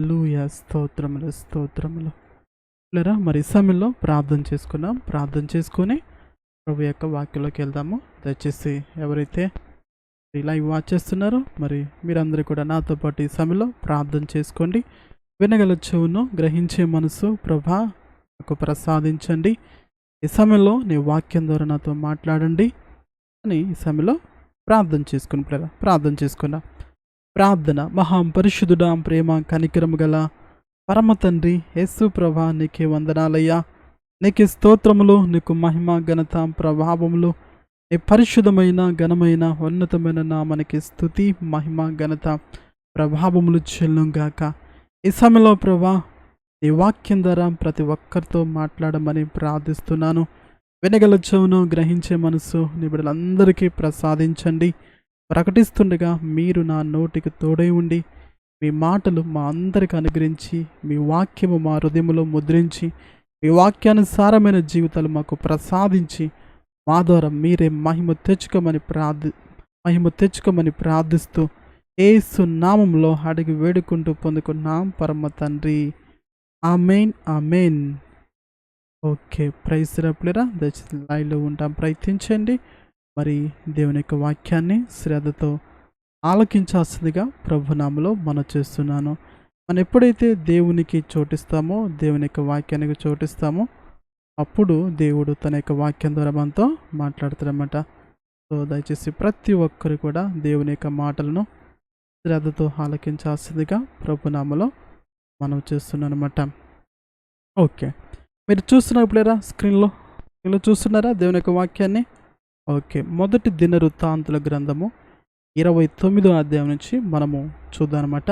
హల్లెలూయా. స్తోత్రములు, స్తోత్రములు. పిల్లరా మరి ఈ సమయంలో ప్రార్థన చేసుకుందాం. ప్రార్థన చేసుకొని ప్రభు యొక్క వాక్యంలోకి వెళ్దాము. దయచేసి ఎవరైతే ఈ లైవ్ వాచ్ చేస్తున్నారో మరి మీరందరూ కూడా నాతో పాటు ఈ సమయంలో ప్రార్థన చేసుకోండి. వినగల చెవును, గ్రహించే మనసు ప్రభా నాకు ప్రసాదించండి. ఈ సమయంలో నీ వాక్యం ద్వారా నాతో మాట్లాడండి అని ఈ సమయంలో ప్రార్థన చేసుకుని పిల్లరా ప్రార్థన చేసుకున్నా. ప్రార్థన. మహాపరిశుద్ధుడా, ప్రేమ కనికరము గల పరమ తండ్రి యేసు ప్రభా, నీకే వందనాలయ్యా, నీకే స్తోత్రములు, నీకు మహిమ ఘనత ప్రభావములు. నీ పరిశుద్ధమైన ఘనమైన ఉన్నతమైన నామనికి స్తుతి మహిమ ఘనత ప్రభావములు చెల్లుగాక. ఈ సమయంలో ప్రభా నీ వాక్యం ద్వారా ప్రతి ఒక్కరితో మాట్లాడమని ప్రార్థిస్తున్నాను. వినగల చెవును, గ్రహించే మనసు నీ బిడ్డలందరికీ ప్రసాదించండి. ప్రకటిస్తుండగా మీరు నా నోటికి తోడై ఉండి మీ మాటలు మా అందరికి అనుగ్రహించి మీ వాక్యము మా హృదయములో ముద్రించి మీ వాక్యానుసారమైన జీవితాలు మాకు ప్రసాదించి మా ద్వారా మీరే మహిమ తెచ్చుకోమని ప్రార్థిస్తూ యేసు నామములో అడిగి వేడుకుంటూ పొందుకున్నాం పరమ తండ్రి. ఆమేన్, ఆమేన్. ఓకే, ప్రైజ్ రాపులేరా. దయచేసి లైవ్లో ఉంటాం, ప్రయత్నించండి. మరి దేవుని యొక్క వాక్యాన్ని శ్రద్ధతో ఆలకించాల్సిందిగా ప్రభునామలో మనం చేస్తున్నాను. మనం ఎప్పుడైతే దేవునికి చోటిస్తామో, దేవుని యొక్క వాక్యానికి చోటిస్తామో, అప్పుడు దేవుడు తన యొక్క వాక్యం ద్వారా మనతో మాట్లాడుతారన్నమాట. సో దయచేసి ప్రతి ఒక్కరు కూడా దేవుని యొక్క మాటలను శ్రద్ధతో ఆలకించాల్సిందిగా ప్రభునామలో మనం చేస్తున్నాను అన్నమాట. ఓకే, మీరు చూస్తున్నప్పుడేరా స్క్రీన్లో చూస్తున్నారా దేవుని యొక్క వాక్యాన్ని? ఓకే, మొదటి దినవృత్తాంతుల గ్రంథము 29వ అధ్యాయం నుంచి మనము చూద్దాం అనమాట.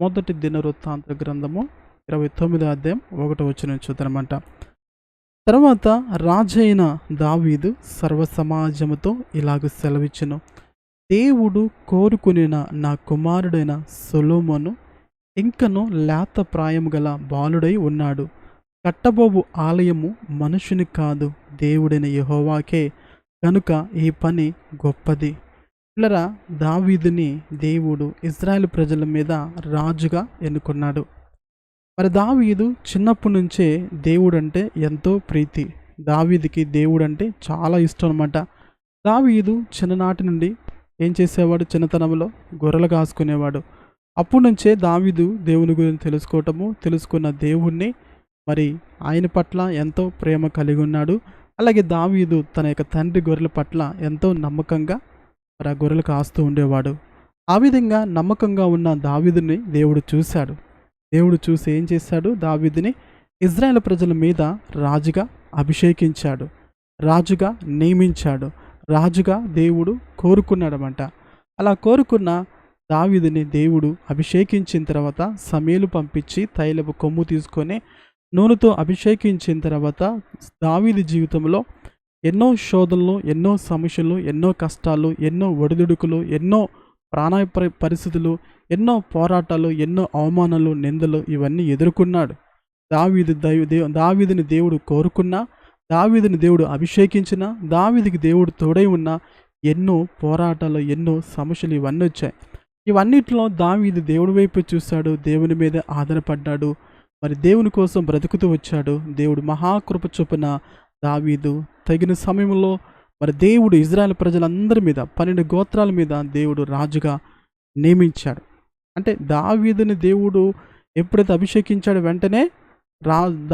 మొదటి దినవృత్తాంతుల గ్రంథము 29వ అధ్యాయం 1వ వచనం చూద్దాం అనమాట. తర్వాత రాజైన దావీదు సర్వ సమాజముతో ఇలాగ సెలవిచ్చెను, దేవుడు కోరుకునిన నా కుమారుడైన సొలొమోను ఇంకను లేత ప్రాయము గల బాలుడై ఉన్నాడు. కట్టబోవు ఆలయము మనుషుని కాదు, దేవుడైన యెహోవాకే, కనుక ఈ పని గొప్పది. పిల్లరా, దావీదుని దేవుడు ఇజ్రాయెల్ ప్రజల మీద రాజుగా ఎన్నుకున్నాడు. మరి దావీదు చిన్నప్పటి నుంచే దేవుడు అంటే ఎంతో ప్రీతి. దావీదుకి దేవుడు అంటే చాలా ఇష్టం అనమాట. దావీదు చిన్ననాటి నుండి ఏం చేసేవాడు? చిన్నతనంలో గొర్రెలు కాసుకునేవాడు. అప్పటి నుంచే దావీదు దేవుని గురించి తెలుసుకున్న దేవుణ్ణి మరి ఆయన పట్ల ఎంతో ప్రేమ కలిగి ఉన్నాడు. అలాగే దావీదు తన యొక్క తండ్రి గొర్రెల పట్ల ఎంతో నమ్మకంగా మరి ఆ గొర్రెలు కాస్తూ ఉండేవాడు. ఆ విధంగా నమ్మకంగా ఉన్న దావీదుని దేవుడు చూశాడు. దేవుడు చూసి ఏం చేశాడు? దావీదుని ఇజ్రాయెల్ ప్రజల మీద రాజుగా అభిషేకించాడు, రాజుగా నియమించాడు, రాజుగా దేవుడు కోరుకున్నాడన్నమాట. అలా కోరుకున్న దావీదుని దేవుడు అభిషేకించిన తర్వాత సమూయేలు పంపించి తైలపు కొమ్ము తీసుకొని నూనెతో అభిషేకించిన తర్వాత దావీదు జీవితంలో ఎన్నో శోధనలు, ఎన్నో సమస్యలు, ఎన్నో కష్టాలు, ఎన్నో ఒడిదుడుకులు, ఎన్నో ప్రాణాయ పరిస్థితులు, ఎన్నో పోరాటాలు, ఎన్నో అవమానాలు, నిందలు ఇవన్నీ ఎదుర్కొన్నాడు. దావీదుని దేవుడు కోరుకున్నా, దావీదుని దేవుడు అభిషేకించిన, దావీదుకి దేవుడు తోడై ఉన్న ఎన్నో పోరాటాలు, ఎన్నో సమస్యలు ఇవన్నీ వచ్చాయి. ఇవన్నిటిలో దావీదు దేవుడి వైపు చూశాడు, దేవుని మీద ఆధారపడ్డాడు, మరి దేవుని కోసం బ్రతుకుతూ వచ్చాడు. దేవుడు మహాకృప చొప్పున దావీదు తగిన సమయంలో మరి దేవుడు ఇజ్రాయెల్ ప్రజలందరి మీద 12 గోత్రాల మీద దేవుడు రాజుగా నియమించాడు. అంటే దావీదుని దేవుడు ఎప్పుడైతే అభిషేకించాడో వెంటనే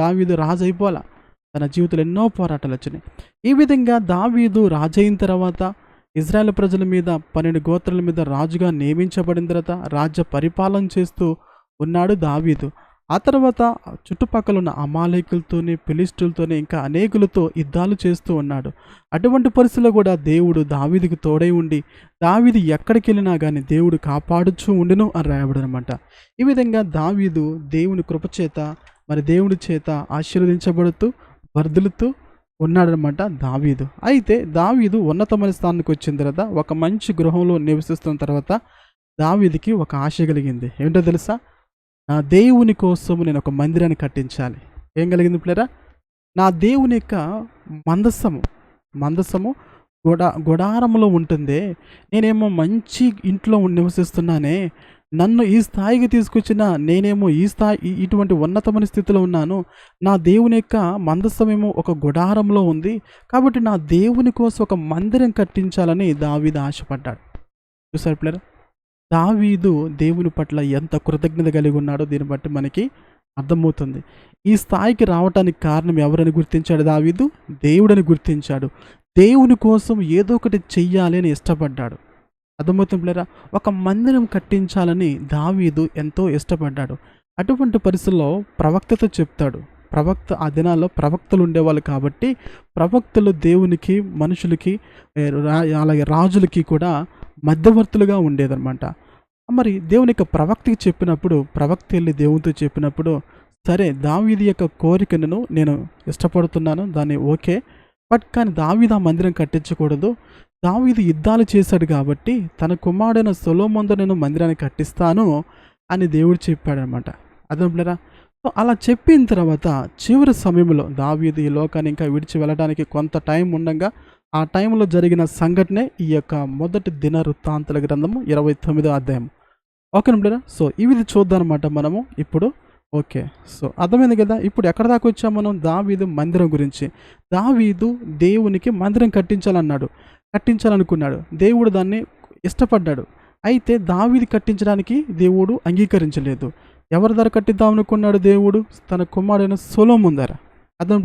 దావీదు రాజు అయిపోలా. తన జీవితంలో ఎన్నో పోరాటాలు వచ్చినాయి. ఈ విధంగా దావీదు రాజు అయిన తర్వాత ఇజ్రాయెల్ ప్రజల మీద 12 గోత్రాల మీద రాజుగా నియమించబడిన తర్వాత రాజ్య పరిపాలన చేస్తూ ఉన్నాడు దావీదు. ఆ తర్వాత చుట్టుపక్కల ఉన్న అమాలేకులతోని, ఫిలిష్టులతోని, ఇంకా అనేకులతో యుద్ధాలు చేస్తూ ఉన్నాడు. అటువంటి పరిస్థితుల్లో కూడా దేవుడు దావీదుకు తోడై ఉండి దావీదు ఎక్కడికి వెళ్ళినా కానీ దేవుడు కాపాడుచూ ఉండును అని రాయబడు అనమాట. ఈ విధంగా దావీదు దేవుని కృపచేత మరి దేవుడి చేత ఆశీర్వదించబడుతూ వర్ధిల్లుతూ ఉన్నాడనమాట దావీదు. అయితే దావీదు ఉన్నతమైన స్థానానికి వచ్చిన తర్వాత ఒక మంచి గృహంలో నివసిస్తున్న తర్వాత దావీదుకి ఒక ఆశ కలిగింది. ఏంటో తెలుసా? నా దేవుని కోసం నేను ఒక మందిరాన్ని కట్టించాలి. ఏం కలిగింది పిల్లరా? నా దేవుని యొక్క మందసము గుడారంలో ఉంటుంది. నేనేమో మంచి ఇంట్లో నివసిస్తున్నానే, నన్ను ఈ స్థాయికి తీసుకొచ్చిన నేనేమో ఈ స్థాయి ఇటువంటి ఉన్నతమైన స్థితిలో ఉన్నాను. నా దేవుని యొక్క మందసమేమో ఒక గుడారంలో ఉంది. కాబట్టి నా దేవుని కోసం ఒక మందిరం కట్టించాలని దావీదు ఆశపడ్డాడు. చూసారు పిల్లరా? దావీదు దేవుని పట్ల ఎంత కృతజ్ఞత కలిగి ఉన్నాడో దీన్ని బట్టి మనకి అర్థమవుతుంది. ఈ స్థాయికి రావటానికి కారణం ఎవరని గుర్తించాడు దావీదు? దేవుడని గుర్తించాడు. దేవుని కోసం ఏదో ఒకటి చెయ్యాలి అని ఇష్టపడ్డాడు. అర్థమవుతుంది పిల్లరా? ఒక మందిరం కట్టించాలని దావీదు ఎంతో ఇష్టపడ్డాడు. అటువంటి పరిస్థితుల్లో ప్రవక్తతో చెప్తాడు. ప్రవక్త ఆ దినాల్లో ప్రవక్తలు ఉండేవాళ్ళు కాబట్టి ప్రవక్తలు దేవునికి, మనుషులకి, అలాగే రాజులకి కూడా మధ్యవర్తులుగా ఉండేదన్నమాట. మరి దేవుని యొక్క ప్రవక్తకి చెప్పినప్పుడు, ప్రవక్త వెళ్ళి దేవునితో చెప్పినప్పుడు, సరే దావీదు యొక్క కోరికను నేను ఇష్టపడుతున్నాను, దాన్ని ఓకే, బట్ కానీ దావీదు ఆ మందిరం కట్టించకూడదు. దావీదు యుద్ధాలు చేశాడు కాబట్టి తన కుమారుడైన సొలొమోనుతో నేను మందిరాన్ని కట్టిస్తాను అని దేవుడు చెప్పాడనమాట. అర్థమవుతుందా? సో అలా చెప్పిన తర్వాత చివరి సమయంలో దావీదు ఈ లోకాన్ని ఇంకా విడిచి వెళ్ళడానికి కొంత టైం ఉండగా ఆ టైంలో జరిగిన సంఘటనే ఈ యొక్క మొదటి దినవృత్తాంతాల గ్రంథము 29వ అధ్యాయం. ఓకేనా? సో ఇవి చూద్దాం అనమాట మనము ఇప్పుడు. ఓకే, సో అర్థమైంది కదా. ఇప్పుడు ఎక్కడ దాకా వచ్చాం మనం? దావీదు మందిరం గురించి. దావీదు దేవునికి మందిరం కట్టించాలనుకున్నాడు. దేవుడు దాన్ని ఇష్టపడ్డాడు. అయితే దావీదు కట్టించడానికి దేవుడు అంగీకరించలేదు. ఎవరి ధర కట్టిద్దాం అనుకున్నాడు దేవుడు? తన కుమారుడైన సొలొమోను ధర. అర్థం.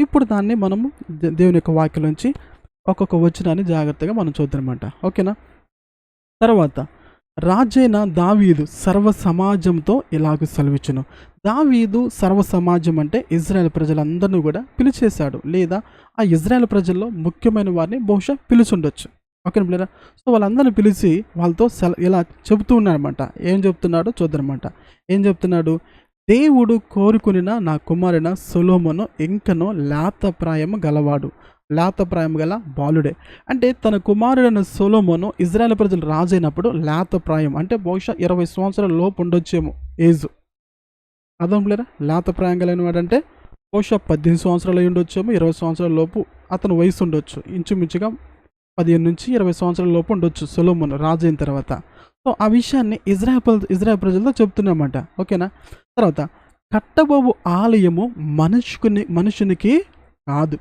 ఇప్పుడు దాన్ని మనము దేవుని యొక్క వాక్యం నుంచి ఒక్కొక్క వచనాన్ని జాగ్రత్తగా మనం చూద్దామన్నమాట. ఓకేనా? తర్వాత రాజైన దావీదు సర్వ సమాజంతో ఇలాగ సెలవిచ్చును. దావీదు సర్వ సమాజం అంటే ఇజ్రాయెల్ ప్రజలందరినీ కూడా పిలిచేశాడు, లేదా ఆ ఇజ్రాయెల్ ప్రజల్లో ముఖ్యమైన వారిని బహుశా పిలిచుండొచ్చు. ఓకేనా పిల్లరా? సో వాళ్ళందరినీ పిలిచి వాళ్ళతో ఇలా చెబుతూ ఉన్నాడనమాట. ఏం చెప్తున్నాడో చూద్దామన్నమాట. ఏం చెప్తున్నాడు? దేవుడు కోరుకునిన నా కుమారుడైన సొలొమోను ఇంకనో లేతప్రాయము గలవాడు, లేతప్రాయం గల బాలుడే. అంటే తన కుమారుడైన సొలొమోను ఇజ్రాయెల్ ప్రజలు రాజైనప్పుడు లేతప్రాయం అంటే బహుశా 20 సంవత్సరాల లోపు ఉండొచ్చేమో ఏజ్. అర్థం లేరా? లేతప్రాయం కలిగిన వాడంటే బహుశా 18 సంవత్సరాలు అయి ఉండొచ్చేమో, 20 సంవత్సరాల లోపు అతను వయసు ఉండొచ్చు. ఇంచుమించుగా 15 నుంచి 20 సంవత్సరాల లోపు ఉండొచ్చు సొలొమోను రాజు అయిన తర్వాత. సో ఆ విషయాన్ని ఇజ్రాయెల్ ప్రజలతో చెప్తున్నమాట. ఓకేనా? తర్వాత కట్టబోవు ఆలయము మనుషునికి కాదు.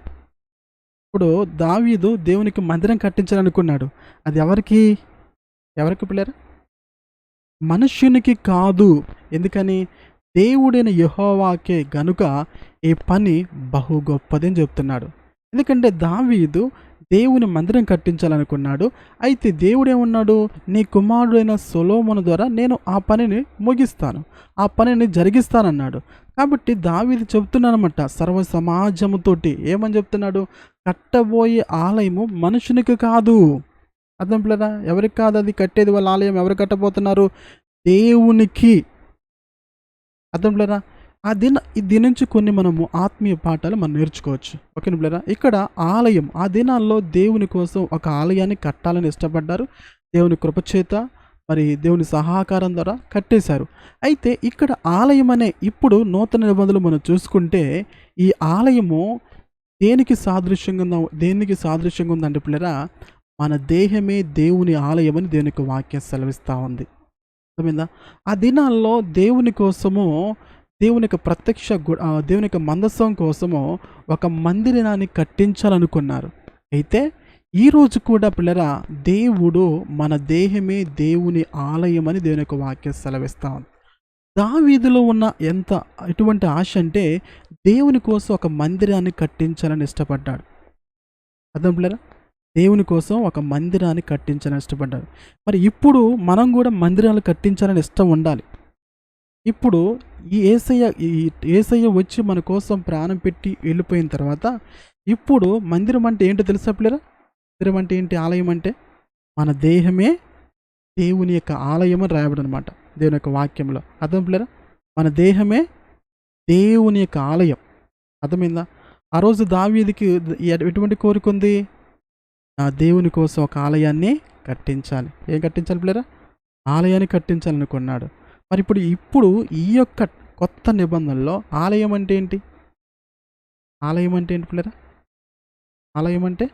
ఇప్పుడు దావీదు దేవునికి మందిరం కట్టించాలనుకున్నాడు. అది ఎవరికి పిల్లరా? మనుష్యునికి కాదు. ఎందుకని? దేవుడైన యెహోవాకే గనుక ఈ పని బహు గొప్పదని చెప్తున్నాడు. ఎందుకంటే దావీదు దేవుని మందిరం కట్టించాలనుకున్నాడు. అయితే దేవుడేమన్నాడు? నీ కుమారుడైన సొలొమోను ద్వారా నేను ఆ పనిని ముగిస్తాను, ఆ పనిని జరిగిస్తానన్నాడు. కాబట్టి దావీదు చెప్తున్నానమాట సర్వ సమాజముతోటి. ఏమని చెప్తున్నాడు? కట్టబోయే ఆలయము మనుషునికి కాదు. అర్థం పిల్లరా? ఎవరికి కాదు అది కట్టేది? వాళ్ళ ఆలయం ఎవరు కట్టబోతున్నారు? దేవునికి. అర్థం పిల్లరా? దీని నుంచి కొన్ని మనము ఆత్మీయ పాఠాలు మనం నేర్చుకోవచ్చు. ఓకేనా పిల్లరా? ఇక్కడ ఆలయం ఆ దినాల్లో దేవుని కోసం ఒక ఆలయాన్ని కట్టాలని ఇష్టపడ్డారు. దేవుని కృపచేత మరి దేవుని సహకారం ద్వారా కట్టేశారు. అయితే ఇక్కడ ఆలయం అనే ఇప్పుడు నూతన నిబంధనలు మనం చూసుకుంటే ఈ ఆలయము దేనికి సాదృశ్యంగా ఉందంటే పిల్లరా, మన దేహమే దేవుని ఆలయం అని దేవుని యొక్క వాక్యం సెలవిస్తూ ఉంది. అర్థమైందా? ఆ దినాల్లో దేవుని కోసము, దేవుని యొక్క దేవుని యొక్క మందసం కోసము ఒక మందిరాన్ని కట్టించాలనుకున్నారు. అయితే ఈరోజు కూడా పిల్లరా, దేవుడు మన దేహమే దేవుని ఆలయం అని దేవుని యొక్క వాక్యం సెలవిస్తూ ఉంది. దావీదులో ఉన్న ఎటువంటి ఆశ అంటే దేవుని కోసం ఒక మందిరాన్ని కట్టించాలని ఇష్టపడ్డాడు. అర్థం పిల్లరా? దేవుని కోసం ఒక మందిరాన్ని కట్టించాలని ఇష్టపడ్డాడు. మరి ఇప్పుడు మనం కూడా మందిరాలు కట్టించాలని ఇష్టం ఉండాలి. ఇప్పుడు ఈ యేసయ్య వచ్చి మన కోసం ప్రాణం పెట్టి వెళ్ళిపోయిన తర్వాత ఇప్పుడు మందిరం అంటే ఏంటో తెలుసా పిల్లరా? మందిరం అంటే ఏంటి? ఆలయం అంటే మన దేహమే దేవుని యొక్క ఆలయం అని రాయబడి అనమాట దేవుని యొక్క వాక్యంలో. అర్థం పిల్లరా? మన దేహమే దేవుని యొక్క ఆలయం. అర్థమైందా? ఆ రోజు దావీదుకి ఎటువంటి కోరిక ఉంది? నా దేవుని కోసం ఒక ఆలయాన్ని కట్టించాలి. ఏం కట్టించాలి పిల్లరా? ఆలయాన్ని కట్టించాలనుకున్నాడు. మరి ఇప్పుడు ఈ యొక్క కొత్త నిబంధనలో ఆలయం అంటే ఏంటి? ఆలయం అంటే ఏంటి పిల్లరా? ఆలయం అంటే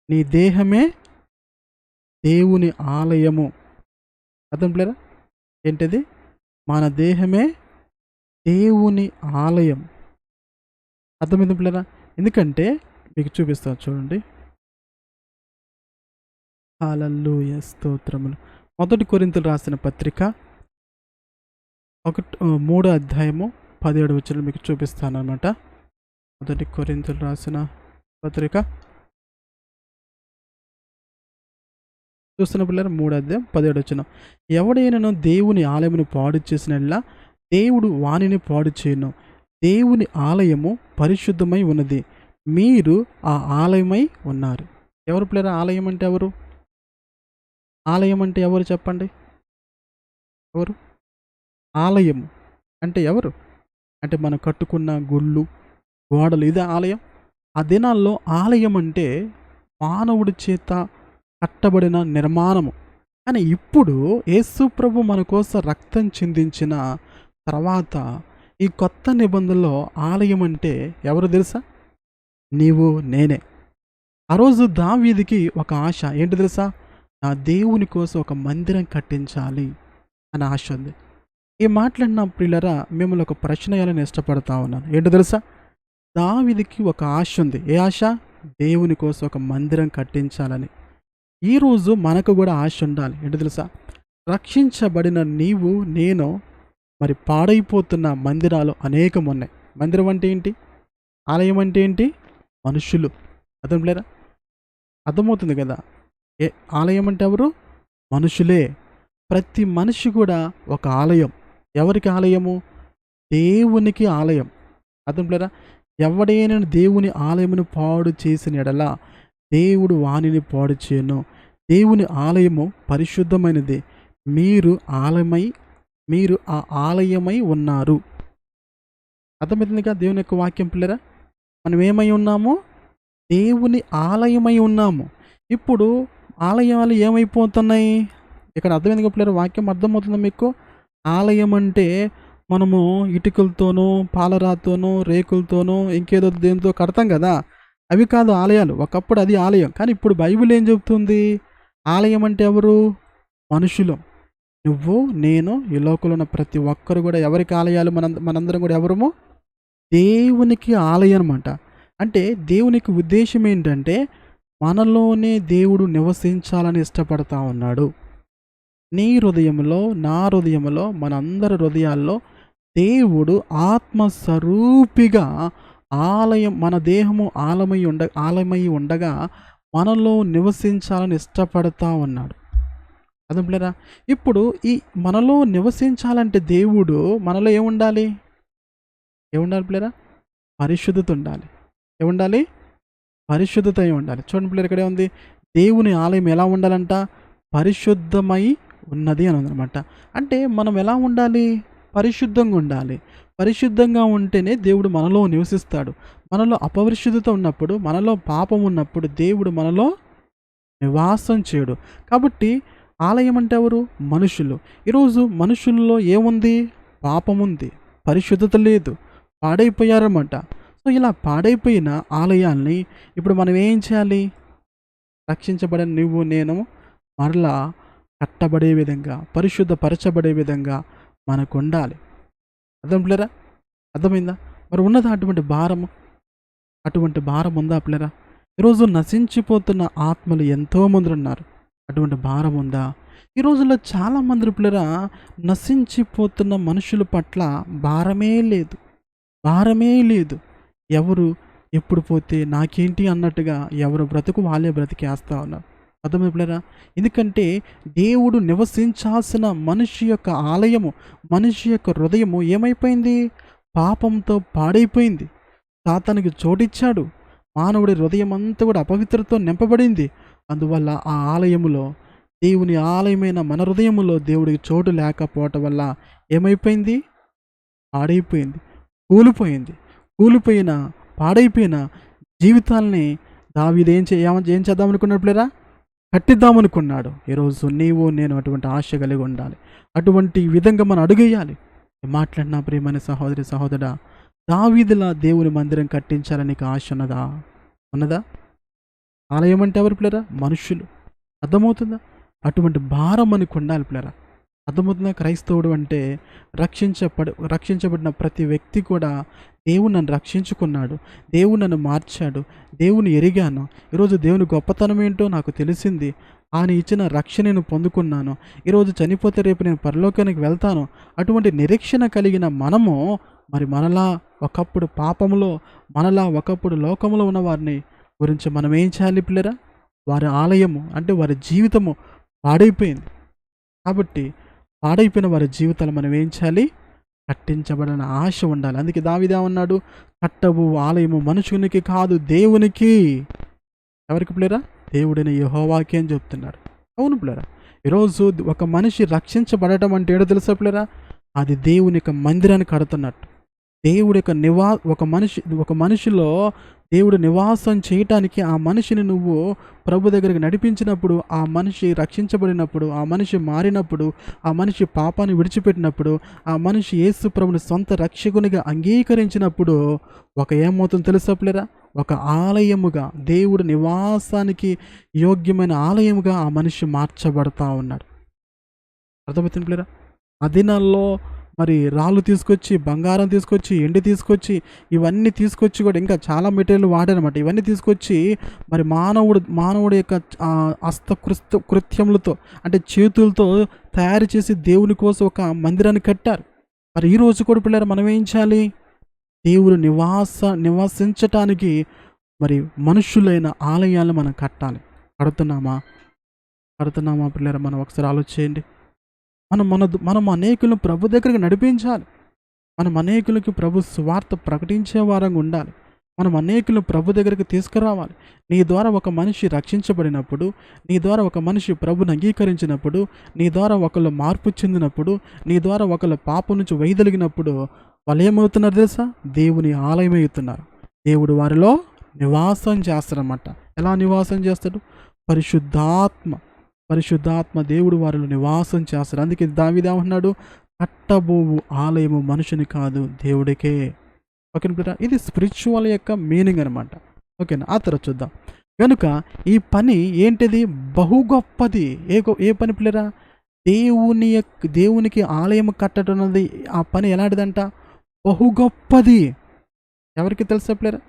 నీ దేహమే దేవుని ఆలయము. అర్థం పిల్లరా? ఏంటిది? మన దేహమే దేవుని ఆలయం. అర్థమైందా పిల్లరా? ఎందుకంటే మీకు చూపిస్తాను చూడండి. హల్లెలూయా స్తోత్రములు. మొదటి కొరింథీయులకు రాసిన పత్రిక 3 అధ్యాయము 17 వచనం మీకు చూపిస్తానన్నమాట. మొదటి కొరింథీయులకు రాసిన పత్రిక చూస్తున్న పిల్లలు 3 అధ్యాయం 17 వచనం. ఎవడైనను దేవుని ఆలయమును పాడు చేసినట్లా దేవుడు వానిని పాడు చేయను. దేవుని ఆలయము పరిశుద్ధమై ఉన్నది, మీరు ఆ ఆలయమై ఉన్నారు. ఎవరు పిల్లరా ఆలయం అంటే ఎవరు? ఆలయం అంటే ఎవరు చెప్పండి? ఎవరు? ఆలయము అంటే ఎవరు? అంటే మనం కట్టుకున్న గుళ్ళు, గోడలు, ఇదే ఆలయం. ఆ దినాల్లో ఆలయం అంటే మానవుడి చేత కట్టబడిన నిర్మాణము. కానీ ఇప్పుడు యేసు ప్రభు మన కోసం రక్తం చిందించిన తర్వాత ఈ కొత్త నిబంధనలో ఆలయం అంటే ఎవరు తెలుసా? నీవు నేనే. ఆ రోజు దావీదుకి ఒక ఆశ ఏంటి తెలుసా? నా దేవుని కోసం ఒక మందిరం కట్టించాలి అని ఆశ ఉంది. ఈ మాట్లాడిన ప్రియులరా మిమ్మల్ని ఒక ప్రశ్న వేయాలని ఇష్టపడతా ఉన్నాను. ఏంటో తెలుసా? దావీదుకి ఒక ఆశ ఉంది. ఏ ఆశ? దేవుని కోసం ఒక మందిరం కట్టించాలని. ఈరోజు మనకు కూడా ఆశ ఉండాలి. ఏంటో తెలుసా? రక్షించబడిన నీవు నేను మరి పాడైపోతున్న మందిరాలు అనేకం ఉన్నాయి. మందిరం అంటే ఏంటి? ఆలయం అంటే ఏంటి? మనుషులు. అర్థం లేరా? అర్థమవుతుంది కదా? ఆలయం అంటే ఎవరు? మనుషులే. ప్రతి మనిషి కూడా ఒక ఆలయం. ఎవరికి ఆలయము? దేవునికి ఆలయం. అర్థం లేరా? ఎవడైనా దేవుని ఆలయమును పాడు చేసిన ఎడల దేవుడు వానిని పాడు చేయను. దేవుని ఆలయము పరిశుద్ధమైనది, మీరు ఆ ఆలయమై ఉన్నారు. అర్థమవుతుందిగా దేవుని యొక్క వాక్యం పిల్లరా? మనం ఏమై ఉన్నాము? దేవుని ఆలయమై ఉన్నాము. ఇప్పుడు ఆలయాలు ఏమైపోతున్నాయి? ఇక్కడ అర్థమైంది పిల్లరా? వాక్యం అర్థమవుతుందా మీకు? ఆలయం అంటే మనము ఇటుకలతోనూ, పాలరాతోనూ, రేకులతోనూ, ఇంకేదో దేనితో కడతాం కదా, అవి కాదు ఆలయాలు. ఒకప్పుడు అది ఆలయం. కానీ ఇప్పుడు బైబిల్ ఏం చెబుతుంది? ఆలయం అంటే ఎవరు? మనుషులు. నువ్వు, నేను, ఈ లోకంలో ఉన్న ప్రతి ఒక్కరు కూడా ఎవరికి ఆలయాలు? మనందరం కూడా ఎవరము? దేవునికి ఆలయం అనమాట. అంటే దేవునికి ఉద్దేశం ఏంటంటే మనలోనే దేవుడు నివసించాలని ఇష్టపడతా ఉన్నాడు. నీ హృదయంలో, నా హృదయంలో, మనందరి హృదయాల్లో దేవుడు ఆత్మస్వరూపిగా మన దేహము ఆలయమై ఉండగా మనలో నివసించాలని ఇష్టపడతా ఉన్నాడు. అర్థంలేరా? ఇప్పుడు ఈ మనలో నివసించాలంటే దేవుడు మనలో ఏముండాలి పిల్లరా? పరిశుద్ధత ఉండాలి. ఏముండాలి? పరిశుద్ధత ఉండాలి. చూడండి పిల్లలు, ఇక్కడే ఉంది దేవుని ఆలయం ఎలా ఉండాలంట? పరిశుద్ధమై ఉన్నది అని ఉందన్నమాట. అంటే మనం ఎలా ఉండాలి? పరిశుద్ధంగా ఉండాలి. పరిశుద్ధంగా ఉంటేనే దేవుడు మనలో నివసిస్తాడు. మనలో అపరిశుద్ధత ఉన్నప్పుడు, మనలో పాపం ఉన్నప్పుడు దేవుడు మనలో నివాసం చేయడు. కాబట్టి ఆలయం అంటే ఎవరు? మనుషులు. ఈరోజు మనుషుల్లో ఏముంది? పాపం ఉంది, పరిశుద్ధత లేదు, పాడైపోయారన్నమాట. సో ఇలా పాడైపోయిన ఆలయాల్ని ఇప్పుడు మనం ఏం చేయాలి? రక్షించబడిన నువ్వు నేను మరలా కట్టబడే విధంగా, పరిశుద్ధపరచబడే విధంగా మనకు ఉండాలి. అర్థం పిల్లరా? అర్థమైందా? మరి ఉన్నదా అటువంటి భారము? అటువంటి భారం ఉందా పిల్లరా? ఈరోజు నశించిపోతున్న ఆత్మలు ఎంతోమంది ఉన్నారు. అటువంటి భారం ఉందా? ఈ రోజుల్లో చాలామంది పిల్లరా నశించిపోతున్న మనుషుల పట్ల భారమే లేదు. ఎవరు ఎప్పుడు పోతే నాకేంటి అన్నట్టుగా ఎవరు బ్రతుకు వాళ్ళే బ్రతికేస్తా ఉన్నారు. అర్థమై పిల్లరా? ఎందుకంటే దేవుడు నివసించాల్సిన మనిషి యొక్క ఆలయము, మనిషి యొక్క హృదయము ఏమైపోయింది? పాపంతో పాడైపోయింది. సాతానుకి చోటిచ్చాడు. మానవుడి హృదయం అంతా కూడా అపవిత్రతో నింపబడింది. అందువల్ల ఆ ఆలయములో, దేవుని ఆలయమైన మన హృదయములో దేవుడికి చోటు లేకపోవటం వల్ల ఏమైపోయింది? పాడైపోయింది, కూలిపోయిన పాడైపోయిన జీవితాలని దావీదు ఏం చేద్దామనుకున్నట్లేరా? కట్టిద్దామనుకున్నాడు. ఈరోజు నీవు నేను అటువంటి ఆశ కలిగి ఉండాలి. అటువంటి విధంగా మనం అడుగేయాలి. మాట్లాడిన ప్రియమైన సహోదరి సహోదరుడా, దావీదులా దేవుని మందిరం కట్టించాలని నీకు ఆశ ఉన్నదా? ఆలయం అంటే ఎవరు పిల్లరా? మనుషులు. అర్థమవుతుందా? అటువంటి భారం మనకు ఉండాలి పిల్లరా. అర్థమవుతుందా? క్రైస్తవుడు అంటే రక్షించబడిన ప్రతి వ్యక్తి కూడా దేవుడు నన్ను రక్షించుకున్నాడు, దేవుడు నన్ను మార్చాడు, దేవుని ఎరిగాను, ఈరోజు దేవుని గొప్పతనం ఏంటో నాకు తెలిసింది, ఆయన ఇచ్చిన రక్షణ నేను పొందుకున్నాను, ఈరోజు చనిపోతే రేపు నేను పరలోకానికి వెళ్తాను. అటువంటి నిరీక్షణ కలిగిన మనము మరి మనలా ఒకప్పుడు పాపములో, మనలా ఒకప్పుడు లోకములో ఉన్న వారిని గురించి మనం ఏం చేయాలి పిల్లరా? వారి ఆలయము అంటే వారి జీవితము పాడైపోయింది కాబట్టి పాడైపోయిన వారి జీవితాలు మనం ఏం చేయాలి? కట్టించబడిన ఆశ ఉండాలి. అందుకే దావీదేమన్నాడు? కట్టవు ఆలయము మనుషునికి కాదు దేవునికి. ఎవరికి పిల్లరా? దేవుడైన యెహోవాకి అని చెప్తున్నాడు. అవును పిల్లరా, ఈరోజు ఒక మనిషి రక్షించబడటం అంటే ఏడో తెలుసా పిల్లరా? అది దేవుని యొక్క మందిరాన్ని కడుతున్నట్టు. దేవుడి యొక్క ఒక మనిషిలో దేవుడు నివాసం చేయటానికి ఆ మనిషిని నువ్వు ప్రభు దగ్గరికి నడిపించినప్పుడు, ఆ మనిషి రక్షించబడినప్పుడు, ఆ మనిషి మారినప్పుడు, ఆ మనిషి పాపాన్ని విడిచిపెట్టినప్పుడు, ఆ మనిషి యేసు ప్రభుని సొంత రక్షకునిగా అంగీకరించినప్పుడు ఏమవుతుందో తెలుసా పిల్లరా? ఒక ఆలయముగా, దేవుడు నివాసానికి యోగ్యమైన ఆలయముగా ఆ మనిషి మార్చబడతా ఉన్నాడు. అర్థమవుతుంది పిల్లరా? ఆ దినాల్లో మరి రాళ్ళు తీసుకొచ్చి, బంగారం తీసుకొచ్చి, ఎండి తీసుకొచ్చి, ఇవన్నీ తీసుకొచ్చి కూడా ఇంకా చాలా మెటీరియల్ వాడారనమాట. ఇవన్నీ తీసుకొచ్చి మరి మానవుడి యొక్క కృత్యములతో అంటే చేతులతో తయారు చేసి దేవుని కోసం ఒక మందిరాన్ని కట్టారు. మరి ఈరోజు కూడా పిల్లలు మనం ఏం చేయాలి? దేవుడు నివసించటానికి మరి మనుషులైన ఆలయాలను మనం కట్టాలి. కడుతున్నామా పిల్లలు? మనం ఒకసారి ఆలోచించండి. మనం అనేకులను ప్రభు దగ్గరికి నడిపించాలి. మనం అనేకులకి ప్రభు సువార్త ప్రకటించే వారంగా ఉండాలి. మనం అనేకులను ప్రభు దగ్గరికి తీసుకురావాలి. నీ ద్వారా ఒక మనిషి రక్షించబడినప్పుడు, నీ ద్వారా ఒక మనిషి ప్రభుని అంగీకరించినప్పుడు, నీ ద్వారా ఒకళ్ళు మార్పు చెందినప్పుడు, నీ ద్వారా ఒకళ్ళు పాపం నుంచి వైదొలిగినప్పుడు వాళ్ళు ఏమవుతున్నారు తెలుసా? దేవుని ఆలయం అవుతున్నారు. దేవుడు వారిలో నివాసం చేస్తారన్నమాట. ఎలా నివాసం చేస్తాడు? పరిశుద్ధాత్మ దేవుడు వారిలో నివాసం చేస్తాడు. అందుకే దావీదేమన్నాడు? కట్టబోవు ఆలయము మనుషుని కాదు దేవుడికే. ఓకేనా? ఇది స్పిరిచువల్ యొక్క మీనింగ్ అనమాట. ఓకేనా? ఆ తర్వాత చూద్దాం. కనుక ఈ పని ఏంటిది? బహు గొప్పది. ఏ పని పిల్లరా? దేవునికి ఆలయం కట్టడం అన్నది ఆ పని ఎలాంటిదంట? బహు గొప్పది. ఎవరికి తెలుసా పిల్లరా?